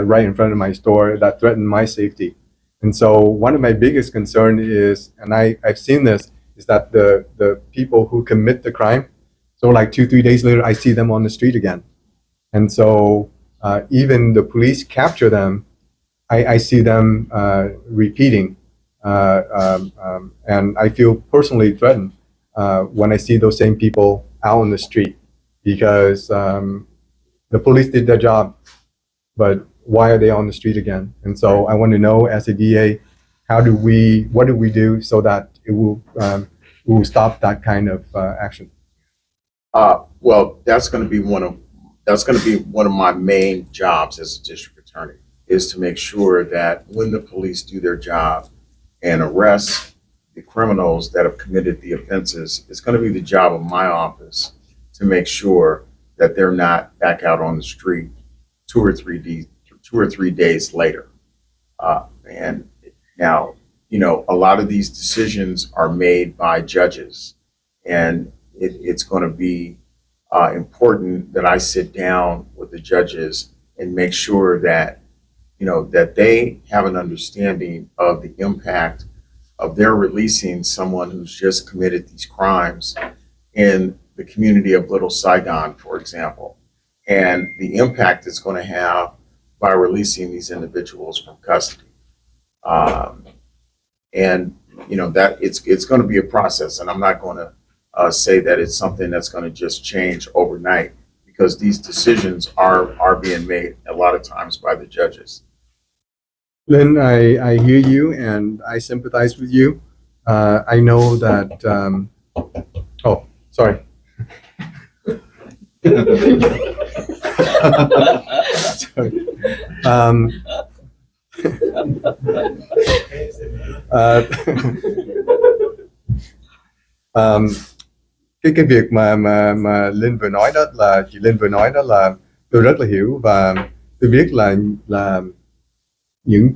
E: right in front of my store that threaten my safety. And so one of my biggest concern is, and I've seen this, is that the people who commit the crime, so like 2-3 days later, I see them on the street again. And so even the police capture them, I see them repeating. And I feel personally threatened when I see those same people out on the street, because the police did their job, but why are they on the street again? And so I want to know, as a DA, what do we do so that it will stop that kind of action?
B: Well, that's going to be one of my main jobs as a district attorney, is to make sure that when the police do their job and arrest the criminals that have committed the offenses, it's going to be the job of my office to make sure that they're not back out on the street 2 or 3 days later. And now, you know, a lot of these decisions are made by judges, and it's going to be important that I sit down with the judges and make sure that, you know, that they have an understanding of the impact of their releasing someone who's just committed these crimes in the community of Little Saigon, for example, and the impact it's going to have by releasing these individuals from custody. And you know, that it's going to be a process, and I'm not going to say that it's something that's going to just change overnight, because these decisions are being made a lot of times by the judges.
E: Lynn, I hear you and I sympathize with you. I know that. Oh, sorry. Sorry. Cái việc mà Linh vừa nói đó, là chị Linh vừa nói đó, là tôi rất là hiểu, và tôi biết là những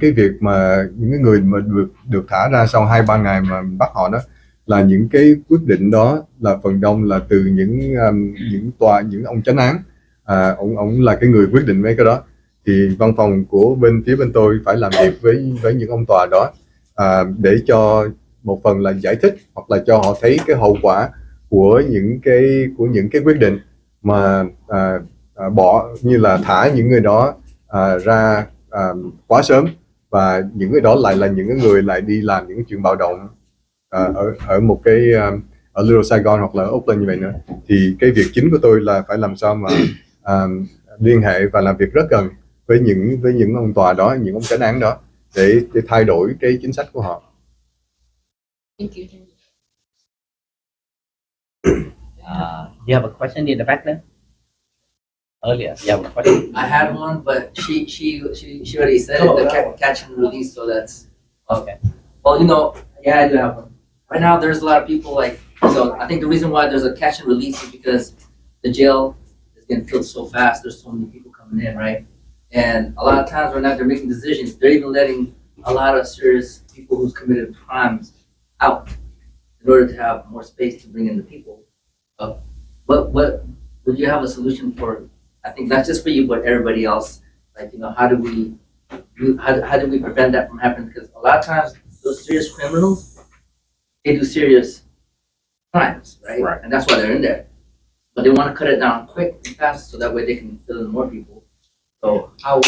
E: cái việc mà những cái người mà được thả ra sau 2-3 ngày mà bắt họ đó, là những cái quyết định đó là phần đông là từ những ông chánh án. Ông là cái người quyết định mấy cái đó, thì văn phòng của phía bên tôi phải làm việc với những ông tòa đó, để cho một phần là giải thích, hoặc là cho họ thấy cái hậu quả của những cái quyết định mà bỏ, như là thả những người đó ra quá sớm, và những người đó lại là những người lại đi làm những chuyện bạo động ở một cái ở Little Saigon hoặc là Oakland như vậy nữa. Thì cái việc chính của tôi là phải làm sao mà liên hệ và làm việc rất gần với những ông tòa đó, những ông chánh án đó, để thay đổi cái chính sách của họ.
K: Thank you.
C: You have a question in the back there? Earlier, you have a question?
L: I had one, but she already said it, the catch and release, so that's
C: Okay.
L: well, you know, yeah, I do have one. Right now, there's a lot of people like, so I think the reason why there's a catch and release is because the jail is getting filled so fast. There's so many people coming in, right? And a lot of times right now they're making decisions. They're even letting a lot of serious people who's committed crimes out in order to have more space to bring in the people. What would you have a solution for? I think not just for you, but everybody else. Like, you know, how do we prevent that from happening? Because a lot of times those serious criminals, they do serious crimes, right?
B: Right.
L: And that's why they're in there. But they want to cut it down quick and fast so that way they can fill in more people. So how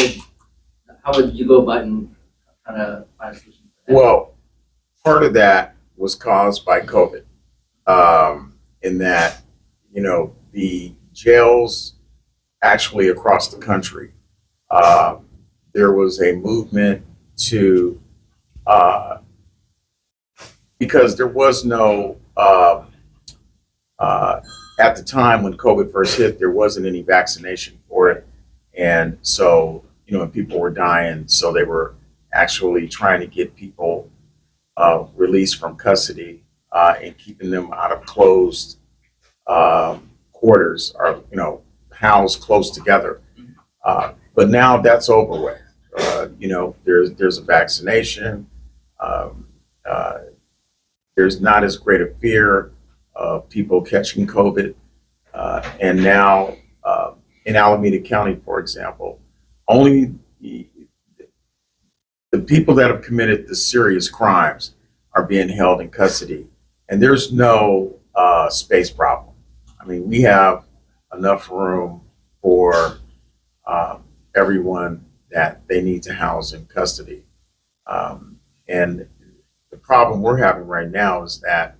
L: would you go about and kind of find a solution for that?
B: Well, part of that was caused by COVID, in that, you know, the jails actually across the country. There was a movement to, because there was no, at the time when COVID first hit, there wasn't any vaccination for it. And so, and people were dying. So they were actually trying to get people released from custody and keeping them out of closed quarters or, housed close together. But now that's over with. There's a vaccination. There's not as great a fear of people catching COVID. And now in Alameda County, for example, only the people that have committed the serious crimes are being held in custody. And there's no space problem. I mean, we have enough room for everyone that they need to house in custody. And the problem we're having right now is that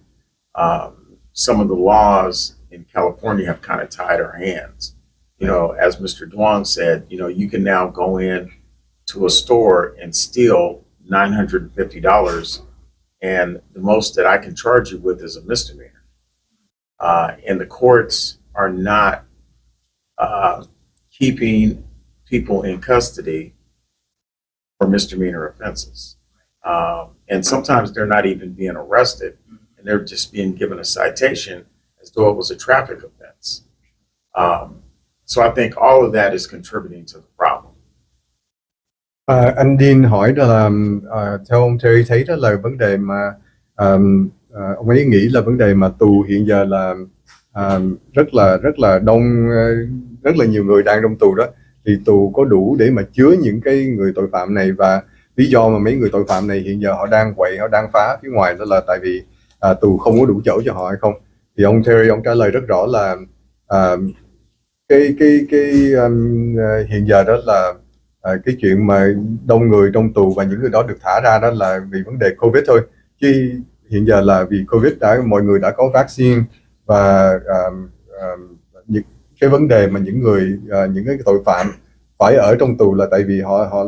B: some of the laws in California have kind of tied our hands. As Mr. Duong said, you can now go in to a store and steal $950, and the most that I can charge you with is a misdemeanor. And the courts are not keeping people in custody for misdemeanor offenses. And sometimes they're not even being arrested, and they're just being given a citation as though it was a traffic offense. So I think all of that is contributing to the problem.
E: Anh Dean hỏi đó là theo ông Terry thấy đó là vấn đề mà ông ấy nghĩ là vấn đề mà tù hiện giờ là rất là đông, rất là nhiều người đang trong tù đó, thì tù có đủ để mà chứa những cái người tội phạm này, và lý do mà mấy người tội phạm này hiện giờ họ đang quậy, họ đang phá phía ngoài đó là tại vì tù không có đủ chỗ cho họ hay không. Thì ông Terry ông trả lời rất rõ là hiện giờ đó là cái chuyện mà đông người trong tù và những người đó được thả ra đó là vì vấn đề Covid thôi, chứ hiện giờ là vì Covid mọi người đã có vaccine, và những cái vấn đề mà những cái tội phạm phải ở trong tù là tại vì họ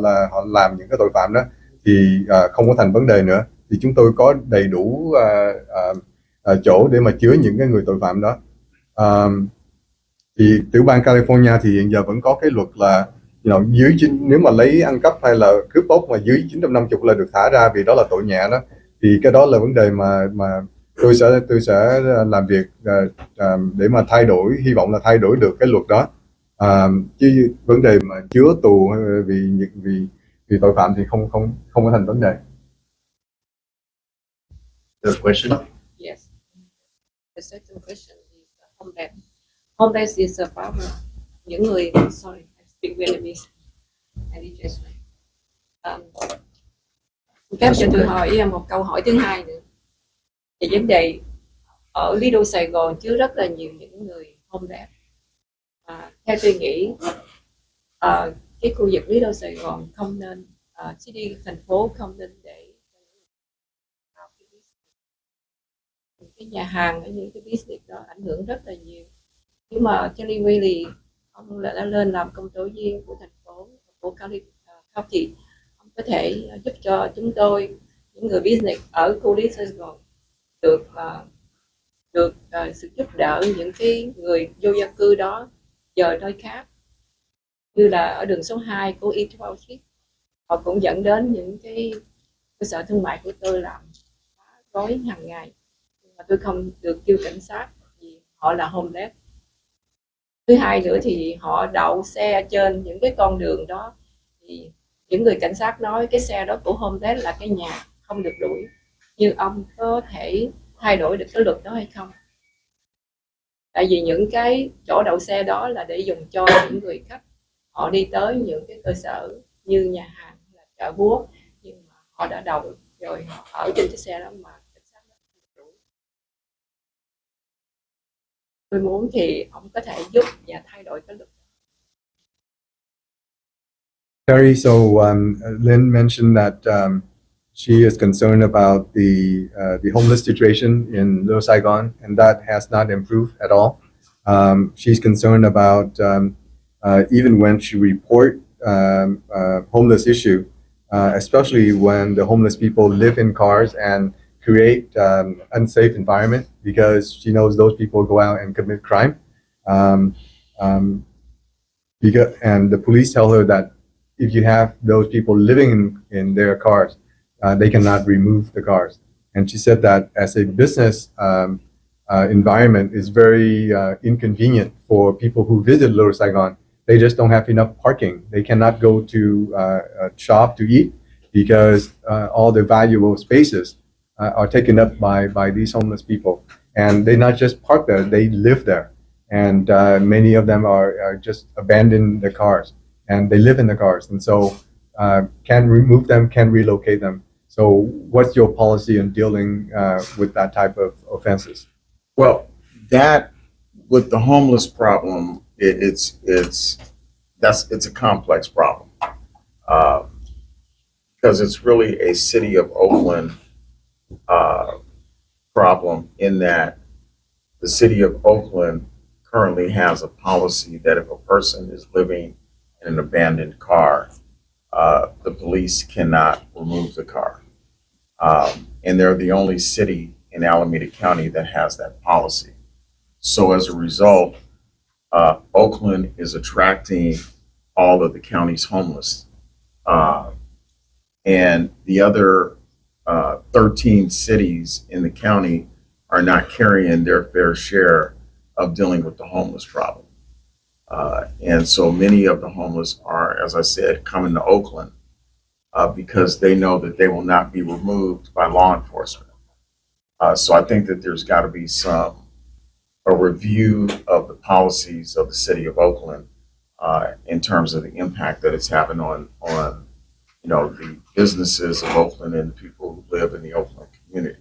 E: làm những cái tội phạm đó thì không có thành vấn đề nữa. Thì chúng tôi có đầy đủ chỗ để mà chứa những cái người tội phạm đó. Thì tiểu bang California thì hiện giờ vẫn có cái luật là nếu mà lấy ăn cắp hay là cướp bóc mà dưới 950 là được thả ra vì đó là tội nhẹ đó. Thì cái đó là vấn đề mà tôi sẽ làm việc để mà thay đổi, hy vọng là thay đổi được cái luật đó. Chứ vấn đề mà chứa tù vì tội phạm thì không có thành vấn đề.
D: The question?
K: Yes. The second question is homeless. Homeless is a problem. Những người, sorry, I speak Vietnamese. I need translate. Phép cho tôi hỏi một câu hỏi thứ hai nữa. Về vấn đề ở Lido Sài Gòn chứa rất là nhiều những người homeless. Theo tôi nghĩ cái khu vực Lido Sài Gòn không nên, city thành phố không nên để cái nhà hàng ở những cái business đó ảnh hưởng rất là nhiều. Nhưng mà Kelly Wiley ông đã lên làm công tố viên của thành phố, của county, ông có thể giúp cho chúng tôi, những người business ở khu Lido Sài Gòn được sự giúp đỡ những cái người vô gia cư đó giờ nơi khác, như là ở đường số 2 của E12 Street. Họ cũng dẫn đến những cái cơ sở thương mại của tôi làm phá rối hàng ngày, nhưng mà tôi không được kêu cảnh sát vì họ là homeless. Thứ hai nữa thì họ đậu xe trên những cái con đường đó, thì những người cảnh sát nói cái xe đó của homeless là cái nhà, không được đuổi. Nhưng ông có thể thay đổi được cái luật đó hay không? Tại vì những cái chỗ đậu xe đó là để dùng cho những người khách họ đi tới những cái cơ sở như nhà hàng, là chợ búa, nhưng mà họ đã đậu rồi họ ở trên cái xe đó mà cảnh sát đó không được đuổi. Tôi muốn thì ông có thể giúp và thay đổi cái luật.
E: Terry, so Lynn mentioned that she is concerned about the homeless situation in Little Saigon, and that has not improved at all. She's concerned about even when she report homeless issue, especially when the homeless people live in cars and create unsafe environment, because she knows those people go out and commit crime. Um, um, and the police tell her that if you have those people living in their cars, they cannot remove the cars. And she said that as a business environment is very inconvenient for people who visit Lower Saigon. They just don't have enough parking. They cannot go to a shop to eat because all the valuable spaces are taken up by these homeless people. And they not just park there, they live there. And many of them are just abandoned the cars, and they live in the cars. And so can remove them, can relocate them. So what's your policy in dealing with that type of offenses?
B: Well, that with the homeless problem, it's a complex problem because it's really a city of Oakland problem in that the city of Oakland currently has a policy that if a person is living in an abandoned car, the police cannot remove the car. And they're the only city in Alameda County that has that policy. So as a result, Oakland is attracting all of the county's homeless. And the other 13 cities in the county are not carrying their fair share of dealing with the homeless problem. And so many of the homeless are, as I said, coming to Oakland because they know that they will not be removed by law enforcement. So I think that there's got to be a review of the policies of the city of Oakland in terms of the impact that it's having on the businesses of Oakland and the people who live in the Oakland community.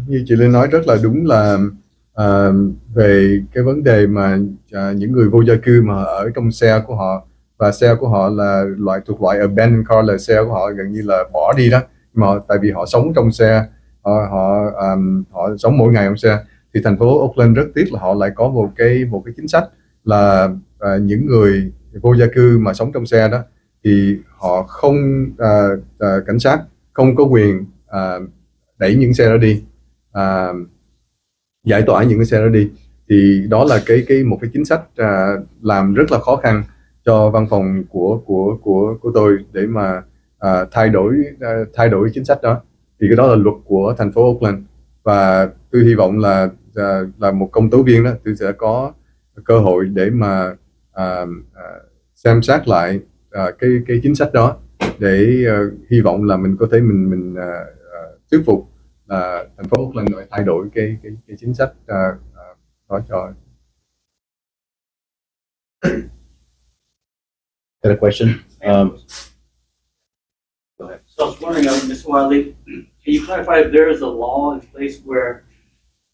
E: Như chị Linh nói rất là đúng là về cái vấn đề mà những người vô gia cư mà ở trong xe của họ, và xe của họ là thuộc loại abandoned car, là xe của họ gần như là bỏ đi đó, mà tại vì họ sống trong xe, họ sống mỗi ngày trong xe, thì thành phố Oakland rất tiếc là họ lại có một cái chính sách là những người vô gia cư mà sống trong xe đó thì họ không cảnh sát không có quyền đẩy những xe đó đi, giải tỏa những cái xe đó đi. Thì đó là một cái chính sách làm rất là khó khăn cho văn phòng của tôi để mà thay đổi chính sách đó. Thì cái đó là luật của thành phố Oakland, và tôi hy vọng là một công tố viên đó, tôi sẽ có cơ hội để mà xem xét lại cái chính sách đó, để hy vọng là mình có thể mình thuyết phục thành phố Oakland phải thay đổi cái chính sách đó cho.
D: Got a question?
M: Go ahead. So I was wondering, Mr. Wiley, can you clarify if there is a law in place where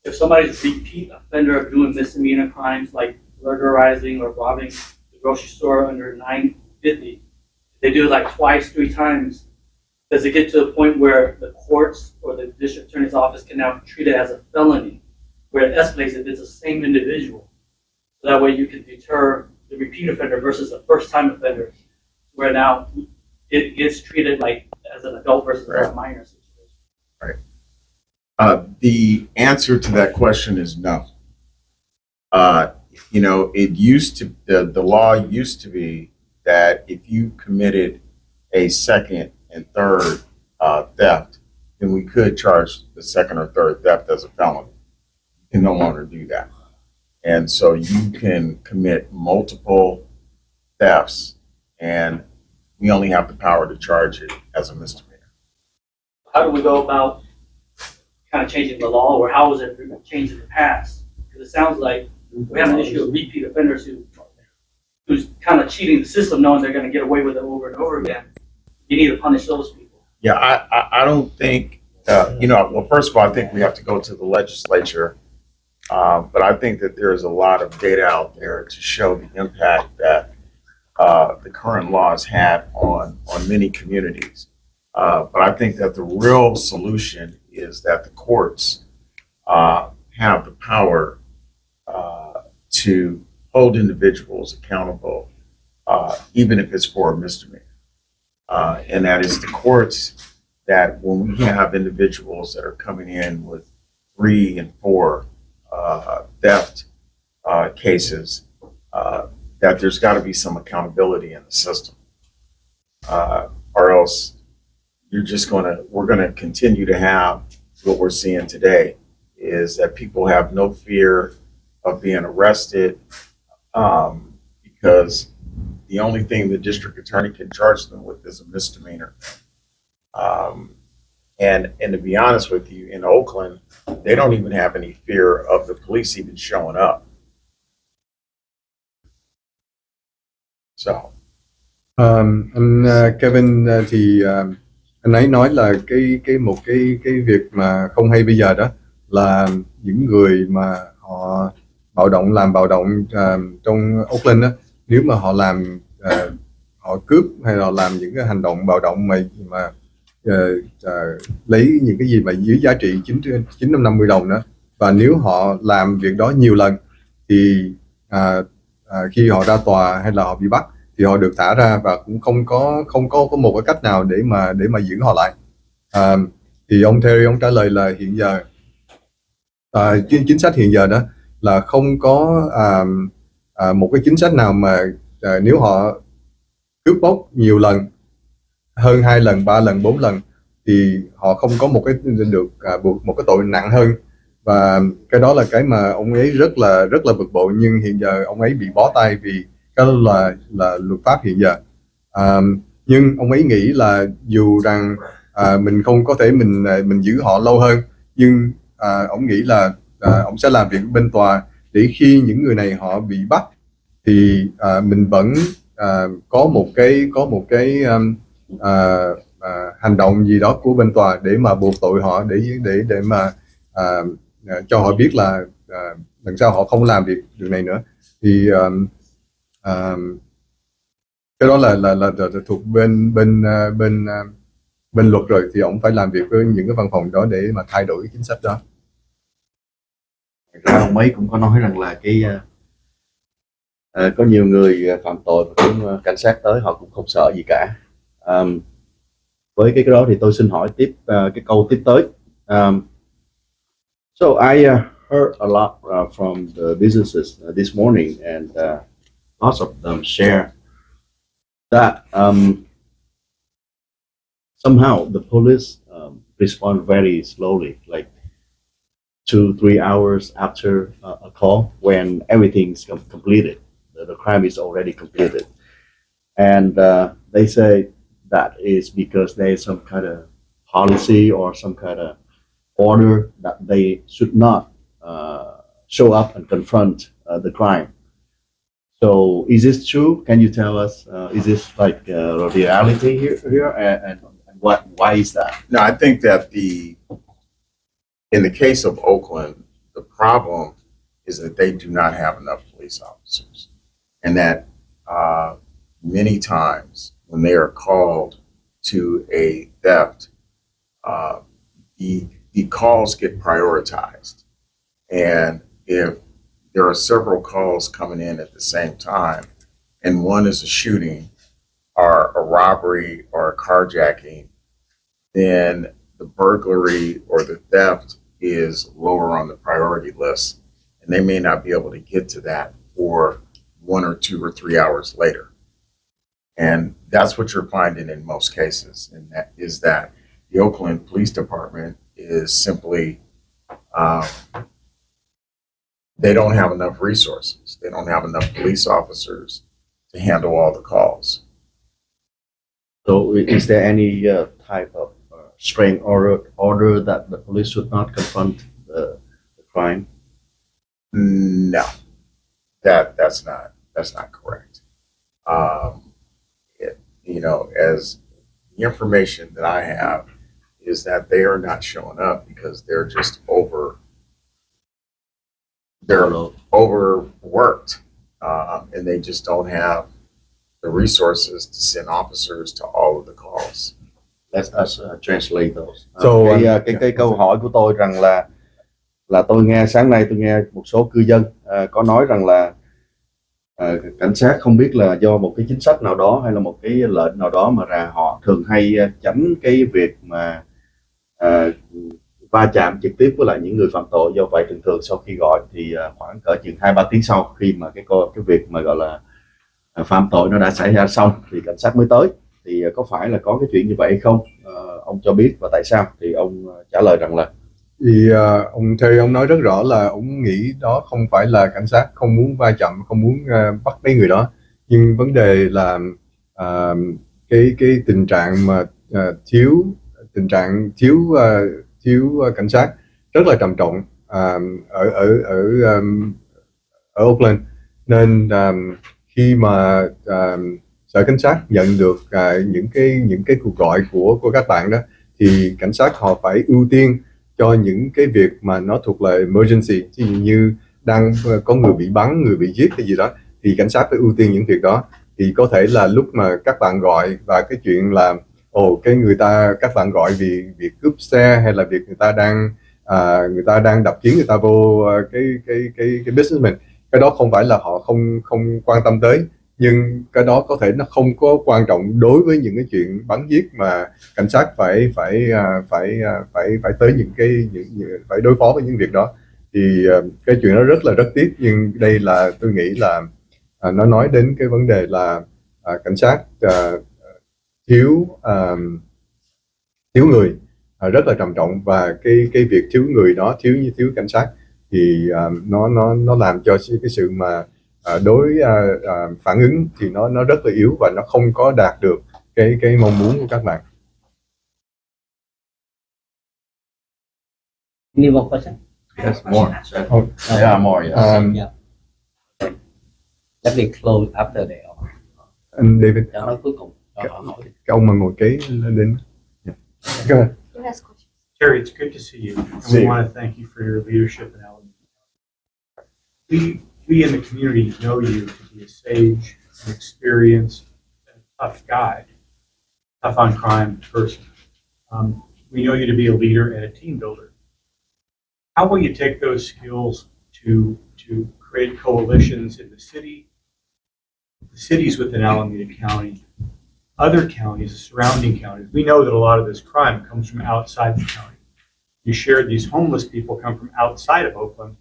M: if somebody's a repeat offender of doing misdemeanor crimes like burglarizing or robbing the grocery store under 950, they do it like twice, 3 times, does it get to a point where the courts or the district attorney's office can now treat it as a felony, where it escalates if it's the same individual? So that way you can deter the repeat offender versus a first-time offender, where now it gets treated like as an adult versus a minor situation.
B: Right. The answer to that question is no. It used to, the law used to be that if you committed a second and third theft, then we could charge the second or third theft as a felony. You can no longer do that. And so you can commit multiple thefts, and we only have the power to charge it as a misdemeanor.
M: How do we go about kind of changing the law, or how was it changed in the past? Because it sounds like we have an issue of repeat offenders who's kind of cheating the system, knowing they're going to get away with it over and over again. You need to punish those people.
B: Yeah, I don't think, well, first of all, I think we have to go to the legislature. But I think that there's a lot of data out there to show the impact that the current laws had on many communities. But I think that the real solution is that the courts have the power to hold individuals accountable, even if it's for a misdemeanor. And that is the courts that when we have individuals that are coming in with 3 and 4 theft cases, that there's got to be some accountability in the system, or else we're gonna continue to have what we're seeing today is that people have no fear of being arrested because the only thing the district attorney can charge them with is a misdemeanor. And to be honest with you, in Oakland, they don't even have any fear of the police even showing up. So.
E: Anh Kevin thì anh ấy nói là một cái việc mà không hay bây giờ đó là những người mà họ làm bạo động trong Oakland đó, nếu mà họ làm họ cướp hay là làm những cái hành động bạo động mà lấy những cái gì mà dưới giá trị 950 đồng đó, và nếu họ làm việc đó nhiều lần thì khi họ ra tòa hay là họ bị bắt thì họ được thả ra và cũng không có một cái cách nào để mà giữ họ lại. Thì ông Terry ông trả lời là hiện giờ chính sách hiện giờ đó là không có một cái chính sách nào mà nếu họ cướp bóc nhiều lần, hơn 2 lần, 3 lần, 4 lần thì họ không có một cái được buộc một cái tội nặng hơn. Và cái đó là cái mà ông ấy rất là bực bội, nhưng hiện giờ ông ấy bị bó tay vì cái đó là luật pháp hiện giờ. Nhưng ông ấy nghĩ là dù rằng mình không có thể mình giữ họ lâu hơn, nhưng ông nghĩ là ông sẽ làm việc bên tòa để khi những người này họ bị bắt thì mình vẫn có một cái hành động gì đó của bên tòa để mà buộc tội họ, để mà cho họ biết là lần sau họ không làm việc này nữa. Thì cái đó là thuộc bên luật rồi, thì ông phải làm việc với những cái văn phòng đó để mà thay đổi cái chính sách đó.
D: Ra ông ấy cũng có nói rằng là có nhiều người phạm tội và cũng cảnh sát tới họ cũng không sợ gì cả. Với cái đó thì tôi xin hỏi tiếp cái câu tiếp tới. So I heard a lot from the businesses this morning, and lots of them share that somehow the police respond very slowly, like 2-3 hours after a call when everything's completed, the crime is already completed. And they say that is because there is some kind of policy or some kind of order that they should not show up and confront the crime. So is this true? Can you tell us, is this like a reality here and why is that?
B: No, I think that in the case of Oakland, the problem is that they do not have enough police officers, and that many times when they are called to a theft, the calls get prioritized, and if there are several calls coming in at the same time, and one is a shooting or a robbery or a carjacking, then the burglary or the theft is lower on the priority list, and they may not be able to get to that for 1 or 2 or 3 hours later. And that's what you're finding in most cases, and that is that the Oakland Police Department is simply, they don't have enough resources. They don't have enough police officers to handle all the calls.
D: So is there any type of strange order that the police should not confront the crime?
B: No, that's not correct. As the information that I have is that they are not showing up because they're just overworked, and they just don't have the resources to send officers to all of the calls.
D: Let us translate those.
E: So,
D: cái câu hỏi của tôi rằng là tôi nghe sáng nay tôi nghe một số cư dân có nói rằng là cảnh sát không biết là do một cái chính sách nào đó hay là một cái lệnh nào đó mà họ thường hay tránh cái việc mà va chạm trực tiếp với lại những người phạm tội. Do vậy thường thường sau khi gọi thì khoảng cỡ chừng 2-3 tiếng sau, khi mà cái việc mà gọi là phạm tội nó đã xảy ra xong thì cảnh sát mới tới. Thì có phải là có cái chuyện như vậy hay không? Ông cho biết và tại sao? Thì ông trả lời rằng là
E: Thì ông Terry ông nói rất rõ là ông nghĩ đó không phải là cảnh sát không muốn va chạm, không muốn bắt mấy người đó, nhưng vấn đề là cái tình trạng mà thiếu cảnh sát rất là trầm trọng ở ở ở ở Oakland, nên khi mà sở cảnh sát nhận được những cái cuộc gọi của các bạn đó, thì cảnh sát họ phải ưu tiên cho những cái việc mà nó thuộc là emergency, ví dụ như đang có người bị bắn, người bị giết hay gì đó, thì cảnh sát phải ưu tiên những việc đó. Thì có thể là lúc mà các bạn gọi và cái chuyện là các bạn gọi vì việc cướp xe, hay là việc người ta đang đập kiến người ta vô cái businessman, cái đó không phải là họ không quan tâm tới, nhưng cái đó có thể nó không có quan trọng đối với những cái chuyện bắn giết mà cảnh sát phải tới phải đối phó với những việc đó. Thì cái chuyện đó rất tiếc, nhưng đây là tôi nghĩ là nó nói đến cái vấn đề là cảnh sát thiếu người rất là trầm trọng, và cái việc thiếu người đó, thiếu cảnh sát thì nó làm cho cái sự mà phản ứng thì nó rất là yếu, và nó không có đạt được cái mong muốn của các bạn.
C: Any more question?
D: yes, more.
E: Oh,
D: There are more. Yes.
C: Yeah. Let me close after that.
E: And David,
C: Đó nói cuối cùng.
E: cái ông mà ngồi kế lên đến. Go ahead.
I: Terry, it's good to see you. And we want to thank you for your leadership in Alameda. We in the community know you to be a sage, an experienced, and tough guy, tough on crime person. We know you to be a leader and a team builder. How will you take those skills to create coalitions in the cities within Alameda County, other counties, surrounding counties? We know that a lot of this crime comes from outside the county. You shared these homeless people come from outside of Oakland.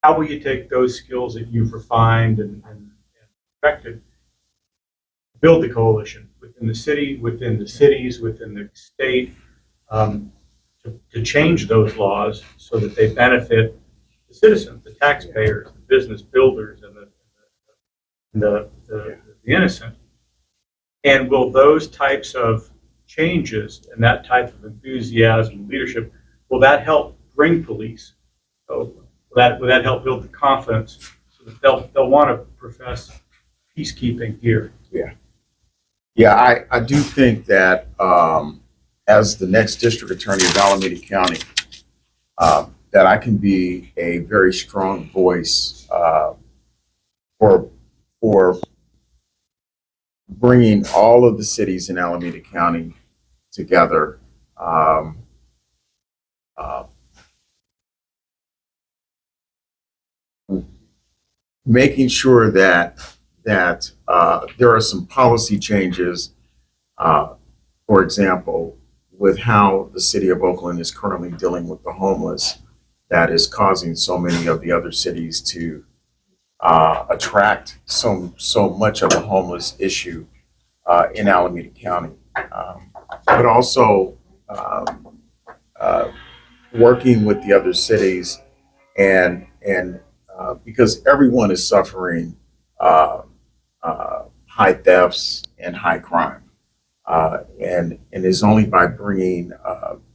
I: How will you take those skills that you've refined and perfected, build the coalition within the city, within the cities, within the state, to change those laws so that they benefit the citizens, the taxpayers, the business builders, and the innocent? And will those types of changes and that type of enthusiasm and leadership, will that help bring police? So will that help build the confidence so that they'll want to profess peacekeeping here?
B: Yeah, I do think that as the next district attorney of Alameda County, that I can be a very strong voice for bringing all of the cities in Alameda County together. Making sure that there are some policy changes, for example, with how the city of Oakland is currently dealing with the homeless, that is causing so many of the other cities to attract so much of a homeless issue in Alameda County, but also working with the other cities and because everyone is suffering high thefts and high crime, and it's only by bringing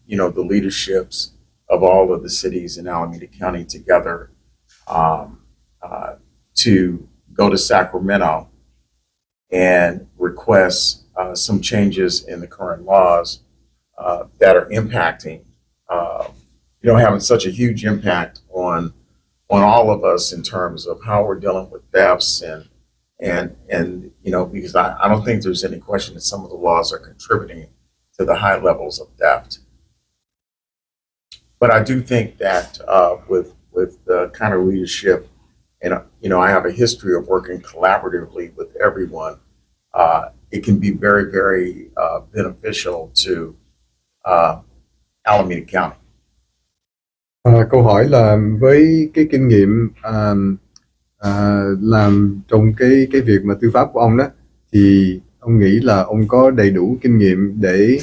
B: the leaderships of all of the cities in Alameda County together to go to Sacramento and request some changes in the current laws that are impacting, having such a huge impact on all of us in terms of how we're dealing with thefts and because I don't think there's any question that some of the laws are contributing to the high levels of theft. But I do think that with the kind of leadership and I have a history of working collaboratively with everyone. It can be very, very beneficial to Alameda County.
E: Câu hỏi là với cái kinh nghiệm làm trong cái việc mà tư pháp của ông đó, thì ông nghĩ là ông có đầy đủ kinh nghiệm để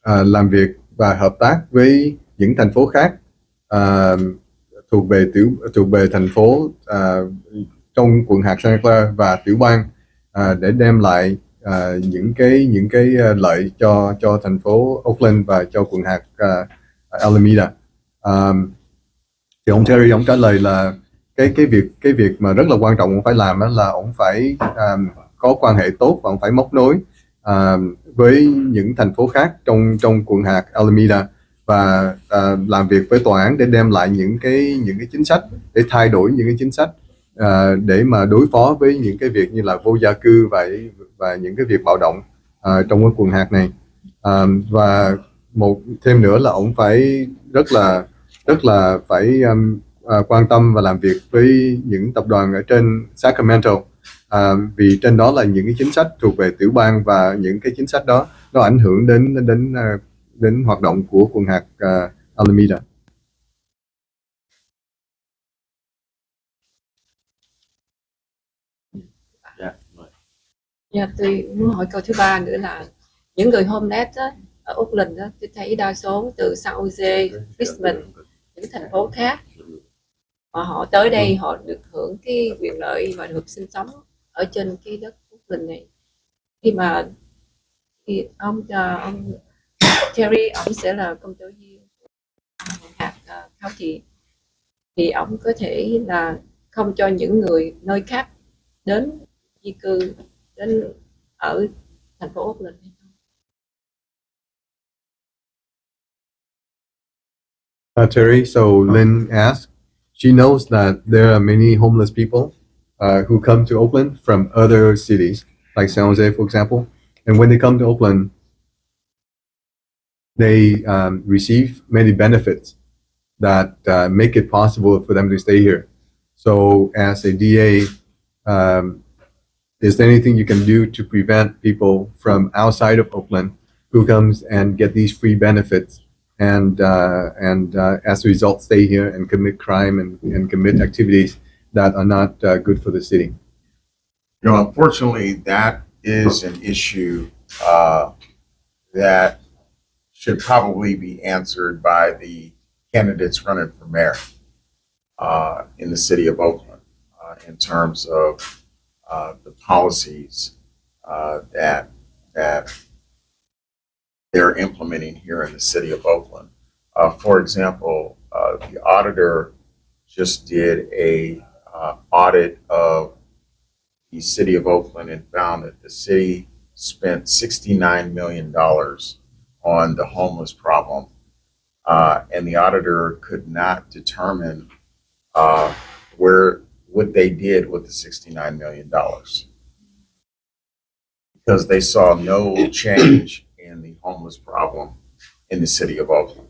E: làm việc và hợp tác với những thành phố khác thuộc về thành phố trong quận hạt Santa Clara và tiểu bang, để đem lại những cái lợi cho thành phố Oakland và cho quận hạt Alameda. Thì ông Terry ông trả lời là cái việc mà rất là quan trọng ông phải làm đó là ông phải có quan hệ tốt và ông phải móc nối với những thành phố khác trong quận hạt Alameda và làm việc với tòa án để đem lại những cái chính sách, để thay đổi những cái chính sách để mà đối phó với những cái việc như là vô gia cư và những cái việc bạo động trong cái quận hạt này. Và một thêm nữa là ông phải rất là phải quan tâm và làm việc với những tập đoàn ở trên Sacramento, vì trên đó là những cái chính sách thuộc về tiểu bang và những cái chính sách đó nó ảnh hưởng đến hoạt động của quận hạt Alameda.
K: Dạ, tôi muốn hỏi câu thứ ba nữa là những người homeless á, ở Oakland á, tôi thấy đa số từ San Jose, Richmond, những thành phố khác, mà họ tới đây họ được hưởng cái quyền lợi và được sinh sống ở trên cái đất Oakland này. Khi ông Terry ông sẽ là công tố viên hạt county, thì ông có thể là không cho những người nơi khác đến di cư đến ở thành phố Oakland hay không?
E: Terry, so Lynn asked, she knows that there are many homeless people who come to Oakland from other cities, like San Jose, for example. And when they come to Oakland, they receive many benefits that make it possible for them to stay here. So as a DA, is there anything you can do to prevent people from outside of Oakland who comes and get these free benefits and as a result stay here and commit crime and commit activities that are not good for the city?
B: Unfortunately, that is an issue that should probably be answered by the candidates running for mayor in the city of Oakland in terms of the policies that they're implementing here in the city of Oakland. For example, the auditor just did a audit of the city of Oakland and found that the city spent $69 million on the homeless problem. And the auditor could not determine what they did with the $69 million because they saw no change in the homeless problem in the city of Oakland.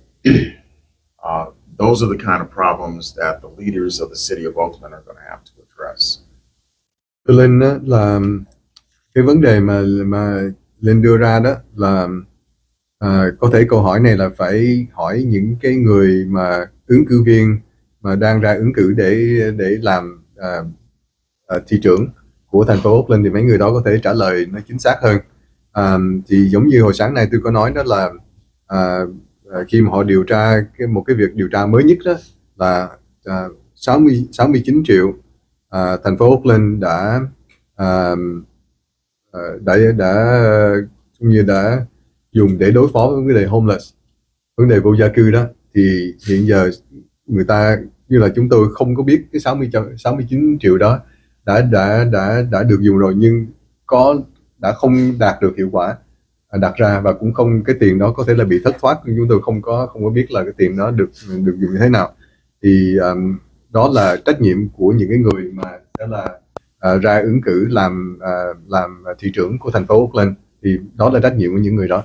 B: Those are the kind of problems that the leaders of the city of Oakland are going to have to address.
E: Linh đó là cái vấn đề mà Linh đưa ra đó là có thể câu hỏi này là phải hỏi những cái người mà ứng cử viên mà đang ra ứng cử để làm thị trưởng của thành phố Oakland, thì mấy người đó có thể trả lời nó chính xác hơn. Thì giống như hồi sáng nay tôi có nói đó là khi mà họ điều tra một cái việc điều tra mới nhất đó là 69 triệu thành phố Oakland đã dùng để đối phó với vấn đề homeless, vấn đề vô gia cư đó. Thì hiện giờ người ta như là chúng tôi không có biết cái 69 triệu đó đã được dùng rồi, nhưng đã không đạt được hiệu quả đặt ra, và cũng không, cái tiền đó có thể là bị thất thoát, nhưng chúng tôi không có biết là cái tiền đó được dùng như thế nào. Thì đó là trách nhiệm của những cái người mà sẽ là ra ứng cử làm thị trưởng của thành phố Oakland, thì đó là trách nhiệm của những người đó.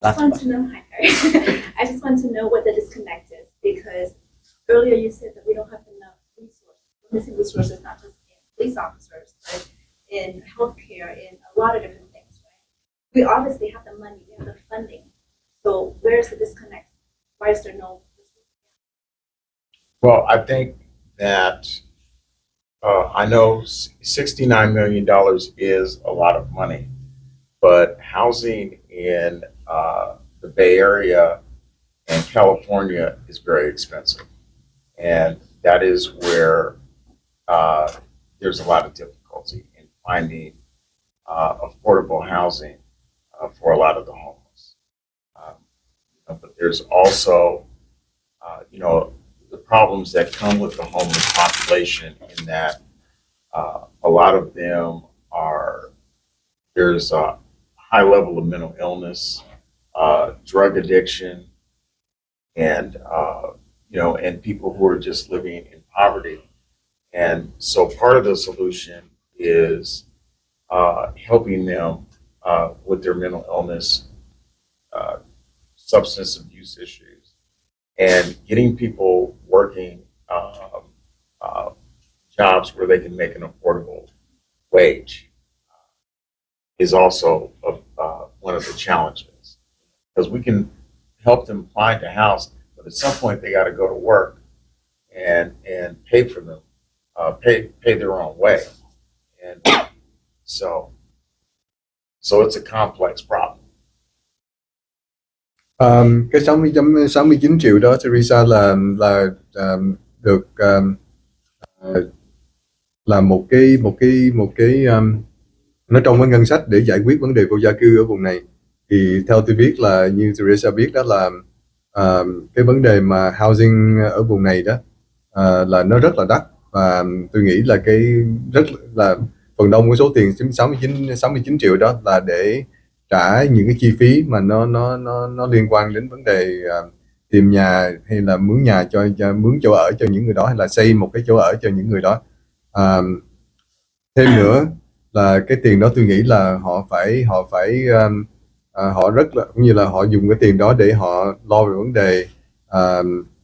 J: just want to know, hi, Harry. I just want to know what the disconnect is because earlier you said that we don't have enough resources, missing resources, not just in police officers, but in healthcare, in a lot of different things, right? We obviously have the money, we have the funding. So where's the disconnect? Why is there no?
B: Well, I think that I know $69 million is a lot of money, but housing in the Bay Area and California is very expensive. And that is where there's a lot of difficulty in finding affordable housing for a lot of the homeless. But there's also, the problems that come with the homeless population in that a lot of them there's a high level of mental illness, drug addiction, and and people who are just living in poverty. And so part of the solution is helping them with their mental illness, substance abuse issues, and getting people working jobs where they can make an affordable wage is also one of the challenges. Because we can help them find a house, but at some point they got to go to work and pay for them, pay their own way. And so it's a complex problem.
E: Cái 69 triệu đó Teresa được là một cái nó trong cái ngân sách để giải quyết vấn đề vô gia cư ở vùng này. Thì theo tôi biết là như Teresa biết đó là cái vấn đề mà housing ở vùng này đó là nó rất là đắt, và tôi nghĩ là cái rất là phần đông của số tiền 69 triệu đó là để trả những cái chi phí mà nó liên quan đến vấn đề tìm nhà hay là mướn nhà cho mướn chỗ ở cho những người đó, hay là xây một cái chỗ ở cho những người đó. Thêm nữa là cái tiền đó tôi nghĩ là họ rất là cũng như là họ dùng cái tiền đó để họ lo về vấn đề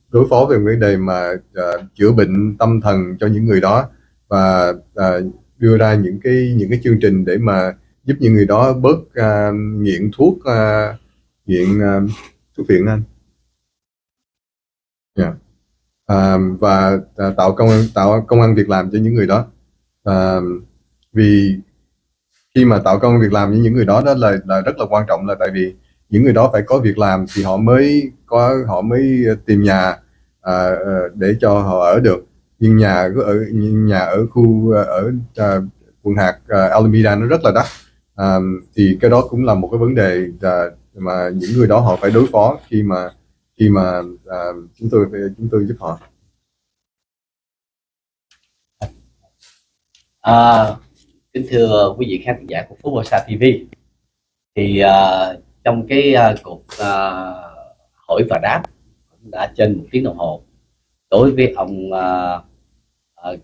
E: đối phó về vấn đề mà chữa bệnh tâm thần cho những người đó, và đưa ra những cái chương trình để mà giúp những người đó bớt nghiện thuốc phiện anh. Yeah. Và tạo công ăn việc làm cho những người đó. Vì khi mà tạo công ăn việc làm với những người đó là rất là quan trọng, là tại vì những người đó phải có việc làm thì họ mới tìm nhà để cho họ ở được. Nhưng nhà ở khu quận hạt Alameda nó rất là đắt, thì cái đó cũng là một cái vấn đề mà những người đó họ phải đối phó khi mà chúng tôi giúp họ.
C: Kính thưa quý vị khán giả của Formosa TV, thì trong cái cuộc hỏi và đáp đã trên 1 tiếng đồng hồ đối với ông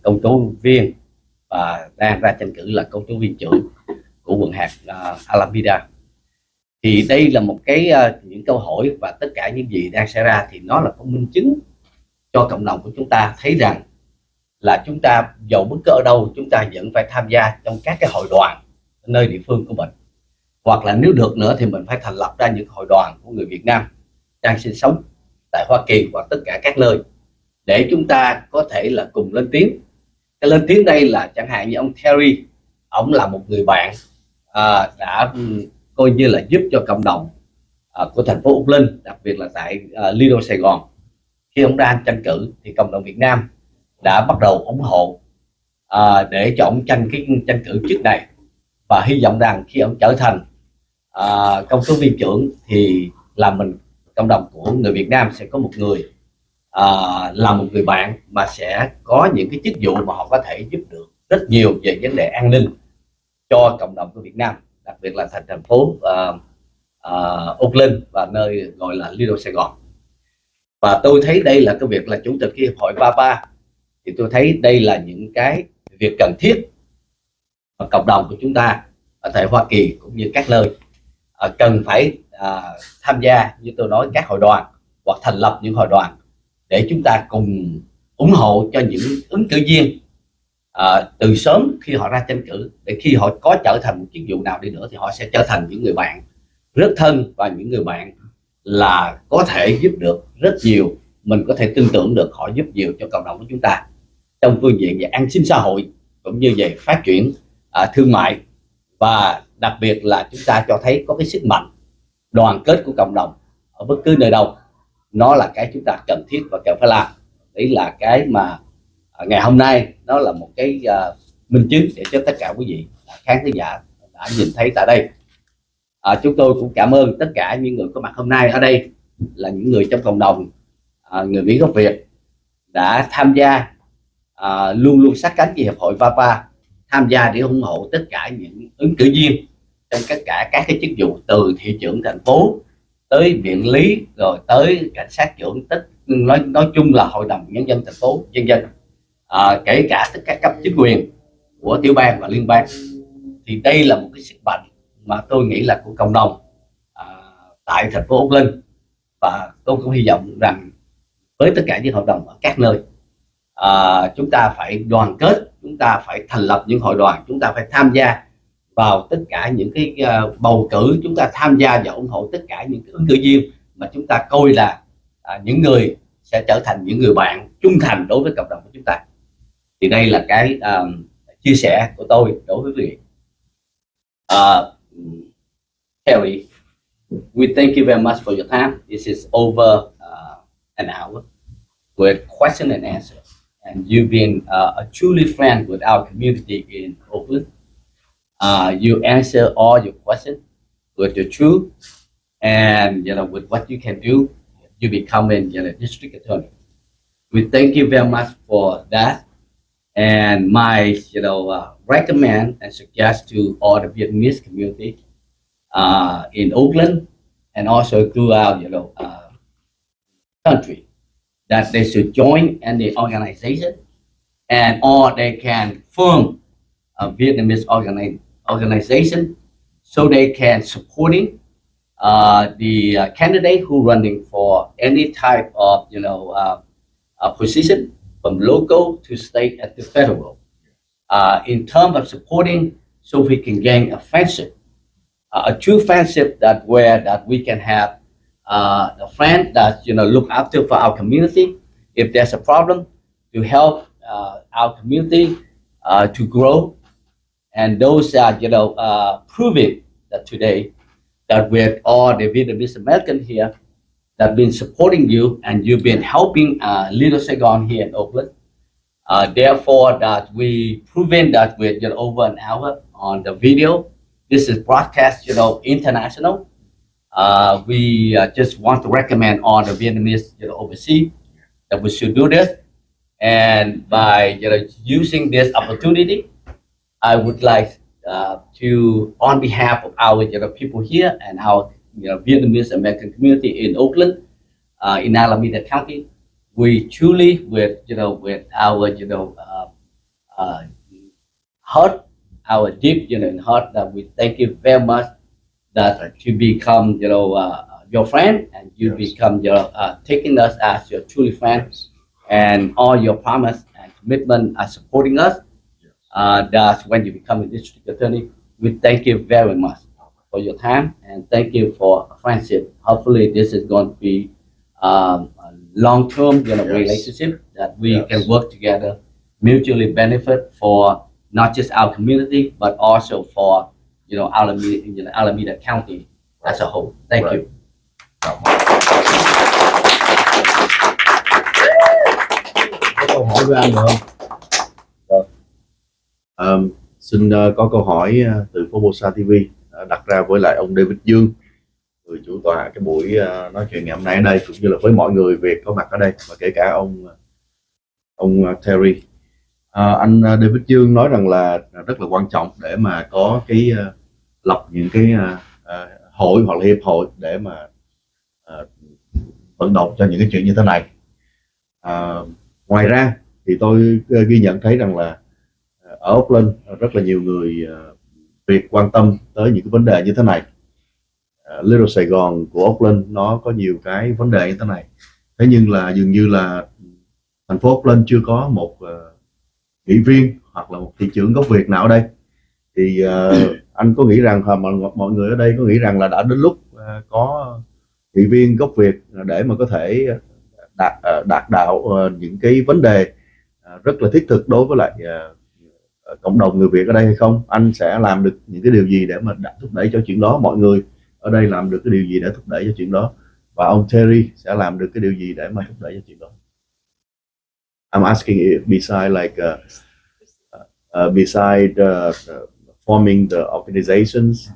C: công tố viên và đang ra tranh cử là công tố viên trưởng của quận hạt Alameda. Thì đây là một cái những câu hỏi và tất cả những gì đang xảy ra thì nó là một minh chứng cho cộng đồng của chúng ta thấy rằng là chúng ta dầu bất cứ ở đâu chúng ta vẫn phải tham gia trong các cái hội đoàn nơi địa phương của mình, hoặc là nếu được nữa thì mình phải thành lập ra những hội đoàn của người Việt Nam đang sinh sống tại Hoa Kỳ hoặc tất cả các nơi để chúng ta có thể là cùng lên tiếng. Cái lên tiếng đây là chẳng hạn như ông Terry, ông là một người bạn đã coi như là giúp cho cộng đồng của thành phố Oakland, đặc biệt là tại Lido Saigon. Khi ông ra tranh cử thì cộng đồng Việt Nam đã bắt đầu ủng hộ để cho ông tranh cử chức này, và hy vọng rằng khi ông trở thành công tố viên trưởng thì là cộng đồng của người Việt Nam sẽ có một người là một người bạn mà sẽ có những cái chức vụ mà họ có thể giúp được rất nhiều về vấn đề an ninh cho cộng đồng của Việt Nam, đặc biệt là thành phố Oakland và nơi gọi là Lido Saigon. Và tôi thấy đây là cái việc là chủ tịch hiệp hội Papa, thì tôi thấy đây là những cái việc cần thiết mà cộng đồng của chúng ta ở tại Hoa Kỳ cũng như các nơi cần phải tham gia như tôi nói các hội đoàn hoặc thành lập những hội đoàn để chúng ta cùng ủng hộ cho những ứng cử viên từ sớm khi họ ra tranh cử, để khi họ có trở thành một chức vụ nào đi nữa thì họ sẽ trở thành những người bạn rất thân và những người bạn là có thể giúp được rất nhiều. Mình có thể tin tưởng được họ giúp nhiều cho cộng đồng của chúng ta trong phương diện về an sinh xã hội cũng như về phát triển thương mại, và đặc biệt là chúng ta cho thấy có cái sức mạnh đoàn kết của cộng đồng ở bất cứ nơi đâu. Nó là cái chúng ta cần thiết và cần phải làm. Đấy là cái mà ngày hôm nay nó là một cái minh chứng để cho tất cả quý vị khán thính giả đã nhìn thấy tại đây. Chúng tôi cũng cảm ơn tất cả những người có mặt hôm nay ở đây là những người trong cộng đồng người Mỹ gốc Việt đã tham gia luôn luôn sát cánh với hiệp hội VAPA, tham gia để ủng hộ tất cả những ứng cử viên trong tất cả các cái chức vụ từ thị trưởng thành phố tới viện lý rồi tới cảnh sát trưởng, nói chung là hội đồng nhân dân thành phố, nhân dân kể cả tất cả cấp chính quyền của tiểu bang và liên bang. Thì đây là một cái sức mạnh mà tôi nghĩ là của cộng đồng tại thành phố Oakland, và tôi cũng hy vọng rằng với tất cả những hội đồng ở các nơi chúng ta phải đoàn kết, chúng ta phải thành lập những hội đoàn, chúng ta phải tham gia vào tất cả những cái bầu cử, chúng ta tham gia và ủng hộ tất cả những cái ứng cử viên mà chúng ta coi là những người sẽ trở thành những người bạn trung thành đối với cộng đồng của chúng ta. Thì đây là cái chia sẻ của tôi đối với quý vị. Harry, we thank you very much for your time. This is over an hour with question and answer, and you've been a truly friend with our community in Oakland. You answer all your questions with your truth, and with what you can do, you becoming district attorney. We thank you very much for that. And my recommend and suggest to all the Vietnamese community in Oakland and also throughout country that they should join any organization, or they can form a Vietnamese organization so they can supporting the candidate who running for any type of position from local to state and to federal. In terms of supporting, so we can gain a friendship, a true friendship that we can have a friend that look after for our community. If there's a problem, to help our community to grow, and those are proving that today that with all the Vietnamese American here that been supporting you, and you've been helping Little Saigon here in Oakland. Therefore, that we proven that with over an hour on the video. This is broadcast, international. We just want to recommend all the Vietnamese, overseas that we should do this. And by using this opportunity, I would like to, on behalf of our people here and our Vietnamese American community in Oakland, in Alameda County, we truly with our heart, our deep heart, that we thank you very much that to become your friend, and you become taking us as your truly friends, and all your promise and commitment are supporting us. That's when you become a district attorney. We thank you very much for your time, and thank you for friendship. Hopefully this is going to be a long-term relationship that we can work together, mutually benefit for not just our community, but also for Alameda County as a whole. Thank you.
A: Có câu hỏi với anh được không? Xin có câu hỏi từ Formosa TV đặt ra với lại ông David Dương, người chủ tọa cái buổi nói chuyện ngày hôm nay ở đây, cũng như là với mọi người Việt có mặt ở đây, và kể cả ông Terry. Anh David Dương nói rằng là rất là quan trọng để mà có cái lập những cái hội hoặc là hiệp hội để mà vận động cho những cái chuyện như thế này. Ngoài ra thì tôi ghi nhận thấy rằng là ở Oakland rất là nhiều người Việt quan tâm tới những cái vấn đề như thế này.
D: Little Saigon của Oakland nó có nhiều cái vấn đề như thế này. Thế nhưng là dường như là thành phố Oakland chưa có một nghị viên hoặc là một thị trưởng gốc Việt nào ở đây. Thì anh có nghĩ rằng mọi người ở đây có nghĩ rằng là đã đến lúc có nghị viên gốc Việt để mà có thể đạt đạo những cái vấn đề rất là thiết thực đối với lại cộng đồng người Việt ở đây hay không? Anh sẽ làm được những cái điều gì để mà thúc đẩy cho chuyện đó? Mọi người ở đây làm được cái điều gì để thúc đẩy cho chuyện đó? Và ông Terry sẽ làm được cái điều gì để mà thúc đẩy cho chuyện đó? I'm asking if beside like forming the organizations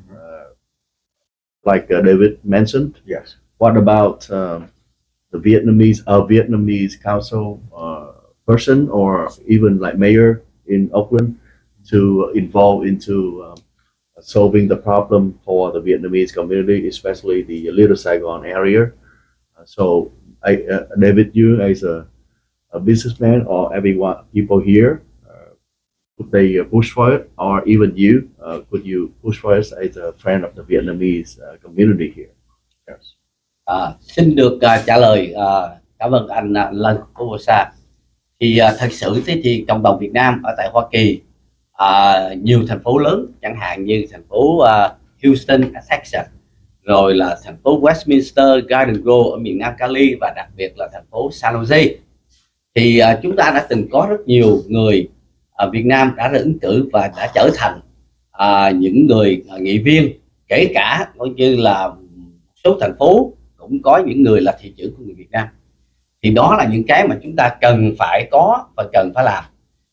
D: like David mentioned.
B: Yes.
D: What about the Vietnamese council person or even like mayor in Oakland to involve into solving the problem for the Vietnamese community, especially the Little Saigon area? So, David, you as a businessman or everyone, people here, could they push for it, or even you, could you push for it as a friend of the Vietnamese community here? Yes.
C: Xin được trả lời. Cảm ơn anh Lân của Bosa. Thì thật sự thì cộng đồng Việt Nam ở tại Hoa Kỳ, nhiều thành phố lớn chẳng hạn như thành phố Houston, Texas, rồi là thành phố Westminster, Garden Grove ở miền Nam Cali, và đặc biệt là thành phố San Jose, thì chúng ta đã từng có rất nhiều người Việt Nam đã ứng cử và đã trở thành những người nghị viên, kể cả coi như là một số thành phố cũng có những người là thị trưởng của người Việt Nam. Thì đó là những cái mà chúng ta cần phải có và cần phải làm.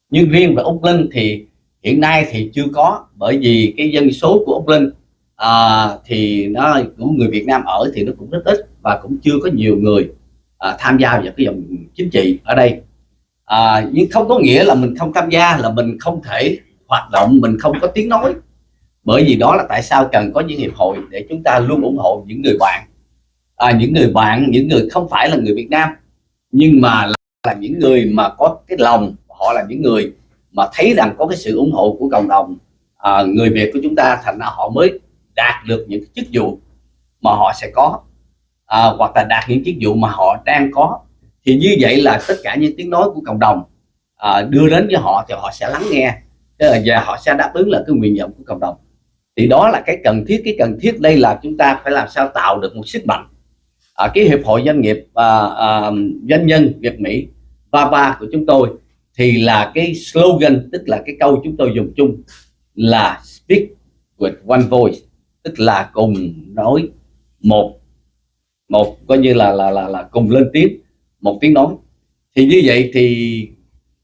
C: Nhưng riêng về Oakland thì hiện nay thì chưa có, bởi vì cái dân số của Oakland thì nó của người Việt Nam ở thì nó cũng rất ít, và cũng chưa có nhiều người tham gia vào cái dòng chính trị ở đây. Nhưng không có nghĩa là mình không tham gia, là mình không thể hoạt động, mình không có tiếng nói. Bởi vì đó là tại sao cần có những hiệp hội để chúng ta luôn ủng hộ những người bạn, những người không phải là người Việt Nam, nhưng mà là những người mà có cái lòng, họ là những người mà thấy rằng có cái sự ủng hộ của cộng đồng người Việt của chúng ta, thành ra họ mới đạt được những chức vụ mà họ sẽ có, hoặc là đạt những chức vụ mà họ đang có. Thì như vậy là tất cả những tiếng nói của cộng đồng đưa đến với họ thì họ sẽ lắng nghe, và họ sẽ đáp ứng là cái nguyện vọng của cộng đồng. Thì đó là cái cần thiết. Cái cần thiết đây là chúng ta phải làm sao tạo được một sức mạnh. Cái hiệp hội doanh nghiệp doanh nhân Việt Mỹ VAVA của chúng tôi thì là cái slogan, tức là cái câu chúng tôi dùng chung là speak with one voice, tức là cùng nói một coi như là cùng lên tiếng, một tiếng nói. Thì như vậy thì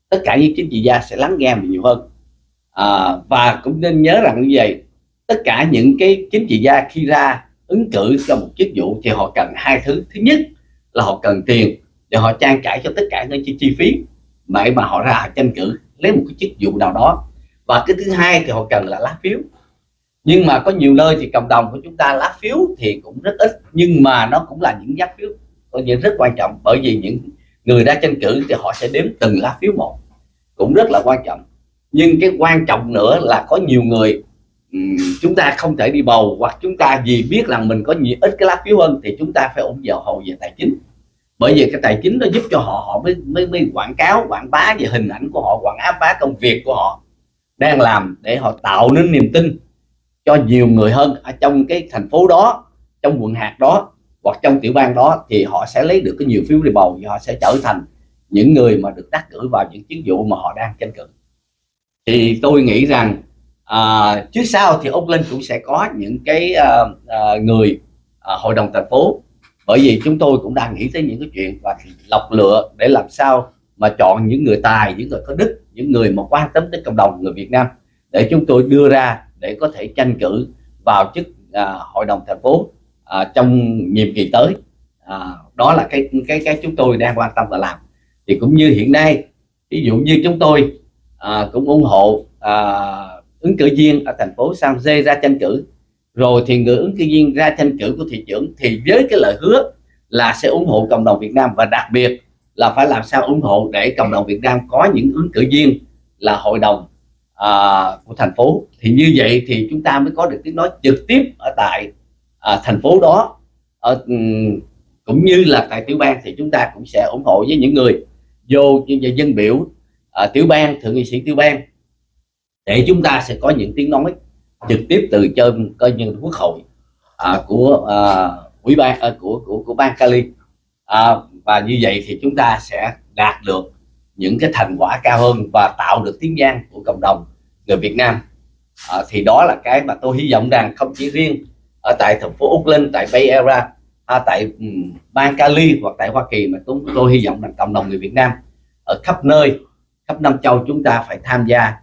C: tất cả những chính trị gia sẽ lắng nghe mình nhiều hơn. Và cũng nên nhớ rằng như vậy, tất cả những cái chính trị gia khi ra ứng cử cho một chức vụ thì họ cần hai thứ. Thứ nhất là họ cần tiền để họ trang trải cho tất cả những chi phí mà họ ra tranh cử lấy một cái chức vụ nào đó. Và cái thứ hai thì họ cần là lá phiếu. Nhưng mà có nhiều nơi thì cộng đồng của chúng ta lá phiếu thì cũng rất ít, nhưng mà nó cũng là những giá phiếu có nghĩa rất quan trọng, bởi vì những người ra tranh cử thì họ sẽ đếm từng lá phiếu một, cũng rất là quan trọng. Nhưng cái quan trọng nữa là có nhiều người chúng ta không thể đi bầu, hoặc chúng ta vì biết rằng mình có ít cái lá phiếu hơn thì chúng ta phải ủng hộ về tài chính. Bởi vì cái tài chính nó giúp cho họ mới quảng cáo, quảng bá về hình ảnh của họ, quảng bá công việc của họ đang làm, để họ tạo nên niềm tin cho nhiều người hơn ở trong cái thành phố đó, trong quận hạt đó, hoặc trong tiểu bang đó, thì họ sẽ lấy được cái nhiều phiếu đi bầu, và họ sẽ trở thành những người mà được đắc cử vào những chức vụ mà họ đang tranh cử. Thì tôi nghĩ rằng trước sau thì Oakland cũng sẽ có những cái người hội đồng thành phố, bởi vì chúng tôi cũng đang nghĩ tới những cái chuyện và lọc lựa để làm sao mà chọn những người tài, những người có đức, những người mà quan tâm tới cộng đồng người Việt Nam, để chúng tôi đưa ra để có thể tranh cử vào chức hội đồng thành phố trong nhiệm kỳ tới. Đó là cái chúng tôi đang quan tâm và làm. Thì cũng như hiện nay, ví dụ như chúng tôi cũng ủng hộ ứng cử viên ở thành phố San Jose ra tranh cử, rồi thì người ứng cử viên ra tranh cử của thị trưởng thì với cái lời hứa là sẽ ủng hộ cộng đồng Việt Nam, và đặc biệt là phải làm sao ủng hộ để cộng đồng Việt Nam có những ứng cử viên là hội đồng của thành phố. Thì như vậy thì chúng ta mới có được tiếng nói trực tiếp ở tại thành phố đó, cũng như là tại tiểu bang, thì chúng ta cũng sẽ ủng hộ với những người vô dân biểu tiểu bang, thượng nghị sĩ tiểu bang, để chúng ta sẽ có những tiếng nói trực tiếp từ trên coi như quốc hội của ủy ban của bang Cali, và như vậy thì chúng ta sẽ đạt được những cái thành quả cao hơn và tạo được tiếng vang của cộng đồng người Việt Nam. Thì đó là cái mà tôi hy vọng rằng không chỉ riêng ở tại thành phố Oakland, tại Bay Area, tại bang Cali hoặc tại Hoa Kỳ, mà tôi hy vọng rằng cộng đồng người Việt Nam ở khắp nơi, khắp năm châu chúng ta phải tham gia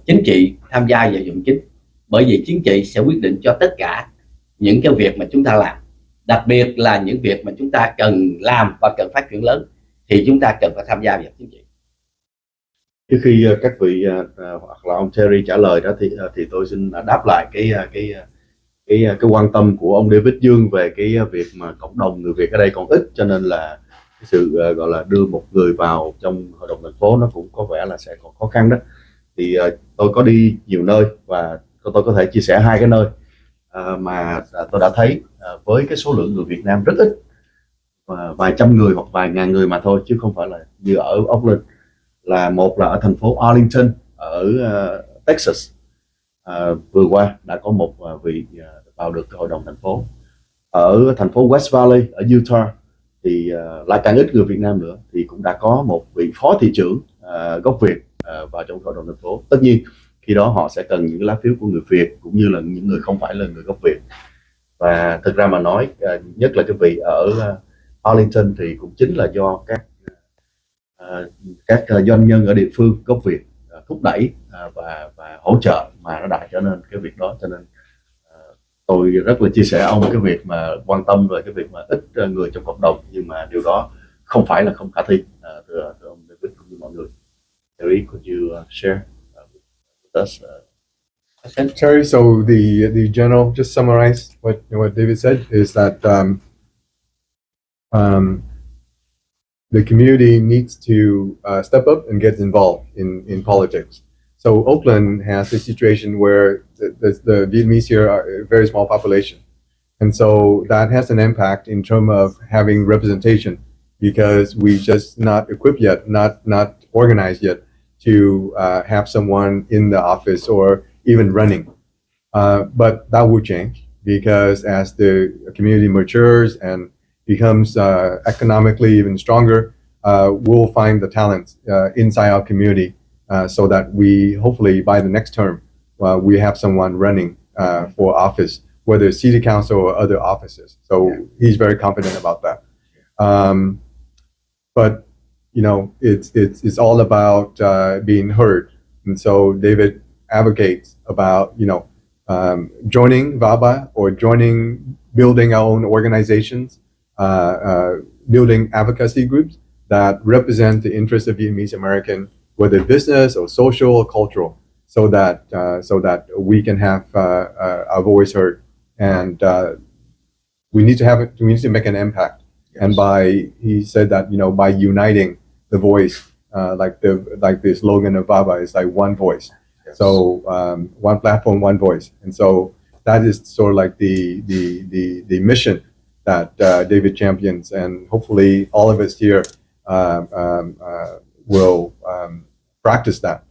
C: chính trị, tham gia vào dụng chính, bởi vì chính trị sẽ quyết định cho tất cả những cái việc mà chúng ta làm, đặc biệt là những việc mà chúng ta cần làm và cần phát triển lớn, thì chúng ta cần phải tham gia vào chính trị.
D: Trước khi các vị hoặc là ông Terry trả lời đó thì tôi xin đáp lại cái quan tâm của ông David Dương về cái việc mà cộng đồng người Việt ở đây còn ít, cho nên là cái sự gọi là đưa một người vào trong hội đồng thành phố nó cũng có vẻ là sẽ còn khó khăn đó. Thì tôi có đi nhiều nơi và tôi có thể chia sẻ hai cái nơi mà tôi đã thấy với cái số lượng người Việt Nam rất ít, vài trăm người hoặc vài ngàn người mà thôi, chứ không phải là như ở Oakland. Là một là ở thành phố Arlington ở Texas, vừa qua đã có một vị vào được hội đồng thành phố. Ở thành phố West Valley ở Utah thì lại càng ít người Việt Nam nữa, thì cũng đã có một vị phó thị trưởng gốc Việt vào trong hội đồng thành phố. Tất nhiên khi đó họ sẽ cần những lá phiếu của người Việt cũng như là những người không phải là người gốc Việt. Và thực ra mà nói, nhất là cái vị ở Arlington thì cũng chính là do các doanh nhân ở địa phương gốc Việt thúc đẩy và hỗ trợ mà nó đã trở nên cái việc đó. Cho nên tôi rất là chia sẻ ông cái việc mà quan tâm về cái việc mà ít người trong cộng đồng, nhưng mà điều đó không phải là không khả thi. Thưa ông David cũng như mọi người. Terry, could you share with us?
E: Terry, so the general, just summarize what David said, is that the community needs to step up and get involved in politics. So Oakland has a situation where the Vietnamese here are a very small population. And so that has an impact in terms of having representation, because we just not equipped yet, not organized yet to have someone in the office or even running. But that will change, because as the community matures and becomes economically even stronger, we'll find the talents inside our community, so that we hopefully by the next term we have someone running for office, whether it's city council or other offices. So he's very confident about that. But you know, it's all about being heard, and so David advocates about, you know, joining VABA or building our own organizations, building advocacy groups that represent the interests of Vietnamese American, whether business or social or cultural, so that we can have our voice heard, and we need to make an impact. Yes. And he said that, you know, by uniting the voice, like the slogan of VABA is like one voice. Yes. So one platform, one voice, and so that is sort of like the mission that David champions, and hopefully all of us here will practice that,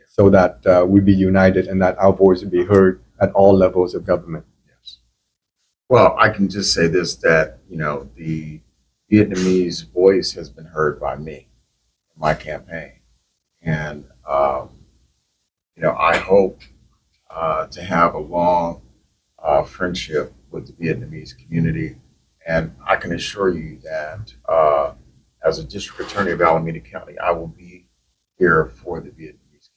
E: so that we be united and that our voice will be heard at all levels of government.
B: Yes. Well, I can just say this, that, you know, the Vietnamese voice has been heard by me in my campaign, and you know, I hope to have a long friendship with the Vietnamese community. And I can assure you that as a district attorney of Alameda County, I will be here for the Vietnamese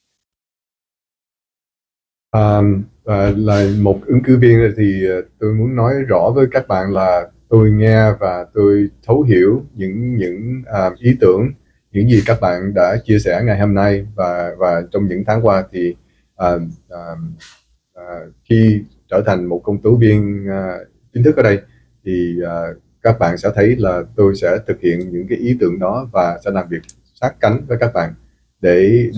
E: community. Là một ứng cử viên thì tôi muốn nói rõ với các bạn là tôi nghe và tôi thấu hiểu những ý tưởng, những gì các bạn đã chia sẻ ngày hôm nay và trong những tháng qua. Thì khi trở thành một công tố viên chính thức ở đây, thì các bạn sẽ thấy là tôi sẽ thực hiện những cái ý tưởng đó và sẽ làm việc sát cánh với các bạn để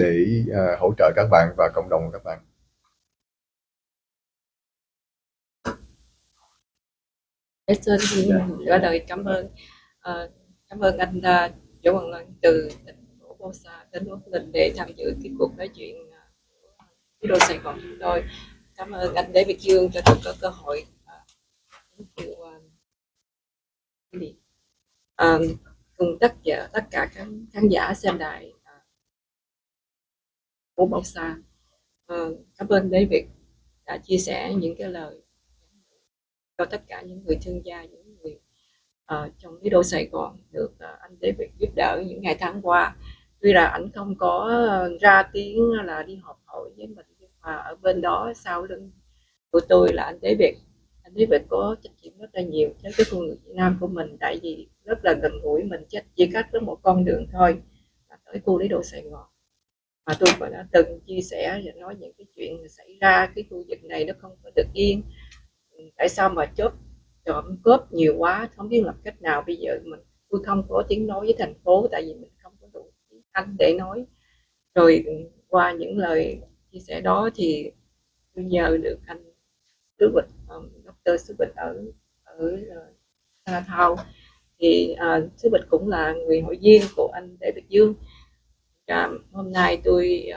E: hỗ trợ các bạn và cộng đồng của các bạn.
K: Xin gửi lời cảm ơn anh Vũ Văn Lân từ thành phố Bosa đến Oakland để tham dự cái cuộc nói chuyện với đô Sài Gòn chúng tôi. Cảm ơn anh David Dương cho tôi có cơ hội cùng tất cả các khán giả xem đài của Bosa. Cảm ơn David đã chia sẻ những cái lời cho tất cả những người thương gia, những người trong lý đô Sài Gòn được anh David giúp đỡ những ngày tháng qua. Tuy là anh không có ra tiếng là đi họp hội với mình, nhưng mà ở bên đó sau lưng của tôi là anh David. Anh David có trách nhiệm rất là nhiều với cái con người Việt Nam của mình, tại vì rất là gần gũi mình, chỉ cách với một con đường thôi là tới khu lý đô Sài Gòn. Mà tôi cũng đã từng chia sẻ và nói những cái chuyện xảy ra cái khu vực này nó không có được yên. Tại sao mà trộm cướp nhiều quá, không biết làm cách nào. Bây giờ tôi không có tiếng nói với thành phố, tại vì mình không có đủ tiếng Anh để nói. Rồi qua những lời chia sẻ đó thì tôi nhờ được anh Dr. Sư Bịch ở Chinatown. Thì Sư Bịch cũng là người hội viên của anh David Dương. Hôm nay tôi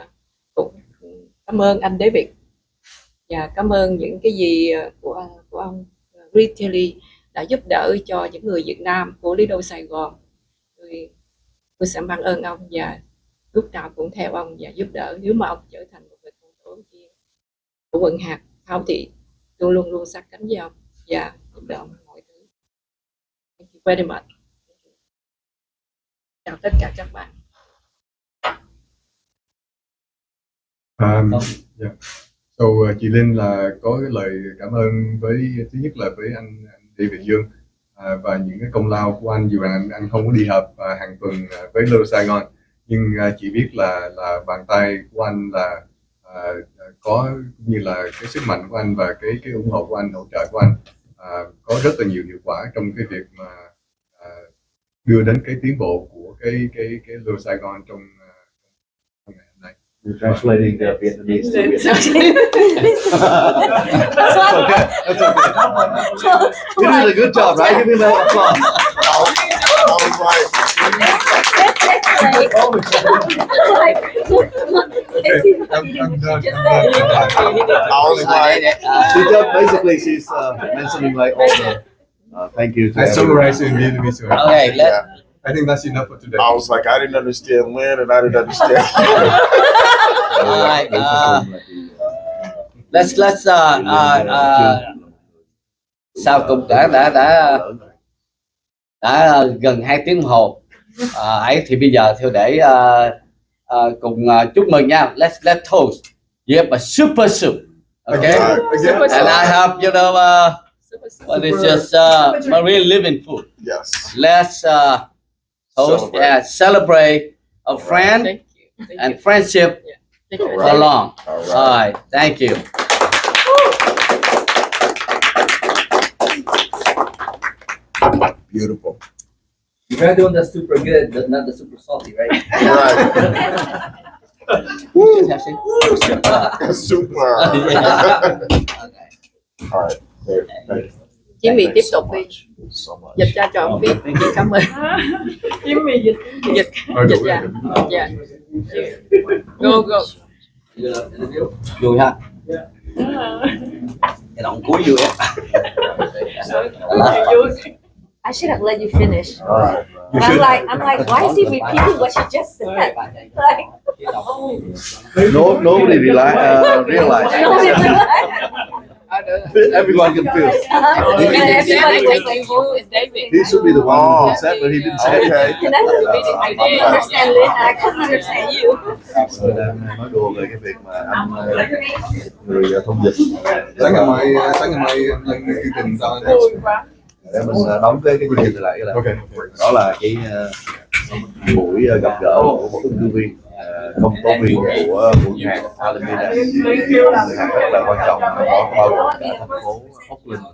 K: cũng cảm ơn anh David và cảm ơn những cái gì của ông Wiley đã giúp đỡ cho những người Việt Nam của lý đô Sài Gòn. Tôi sẽ mang ơn ông và lúc nào cũng theo ông và giúp đỡ. Nếu mà ông trở thành một người con tổ viên của quận hạt không thì tôi luôn luôn sát cánh với ông và giúp đỡ ông mọi thứ. Thank you very much. Chào tất cả các bạn.
E: Yeah. So, chị Linh là có cái lời cảm ơn với thứ nhất là với anh David Dương và những cái công lao của anh, dù anh không có đi họp hàng tuần với Little Saigon, nhưng chị biết là bàn tay của anh là có cũng như là cái sức mạnh của anh và cái ủng hộ của anh, hỗ trợ của anh có rất là nhiều hiệu quả trong cái việc mà đưa đến cái tiến bộ của cái Little Saigon trong ngày hôm nay.
D: You're translating the Vietnamese to Vietnamese.
J: That's
D: okay. That's okay. You did a good job, right? Give me a little applause.
B: I was like,
D: She just basically she's mentioning like all the thank you.
E: I summarized in Vietnamese.
L: Okay,
E: I think that's enough for today.
B: I was like, I didn't understand Lynn, and I didn't understand.
L: All right. Let's sau cùng đã gần 2 tiếng đồng hồ ấy thì bây giờ theo để cùng chúc mừng nhau. Let's toast. You have a super soup. Okay. And I have what is just marine living food.
B: Yes.
L: Let's toast and celebrate a friend and friendship for long. All right. Thank you.
B: Beautiful.
L: You guys doing that super good, but not the super salty, right?
B: Right. Super.
L: Okay.
B: All right. There. Thank you.
K: Chí Mì tiếp tục đi.
B: So much.
K: Dịch ra cho ông biết. Cảm ơn. Chí Mì dịch ra. Dạ. Go.
L: Vui ha. Cái động cuối vui á.
G: I should have let you finish.
B: All right.
G: I'm like, why is he repeating what she just said? Like,
D: Nobody realized. Everyone confused. He should be the one who said, but he didn't say it.
B: Okay.
G: and I didn't understand Lynn, and I couldn't understand you.
D: Tôi đang nói đùa về cái việc mà anh người thông dịch
E: Sáng ngày mai lên chương trình cho
D: để mình đóng cái chương trình lại là đó là cái buổi gặp gỡ của một ứng cử viên công tố viên của quận hạt Alameda, người hạt rất là quan trọng, bao gồm cả thành phố Oakland.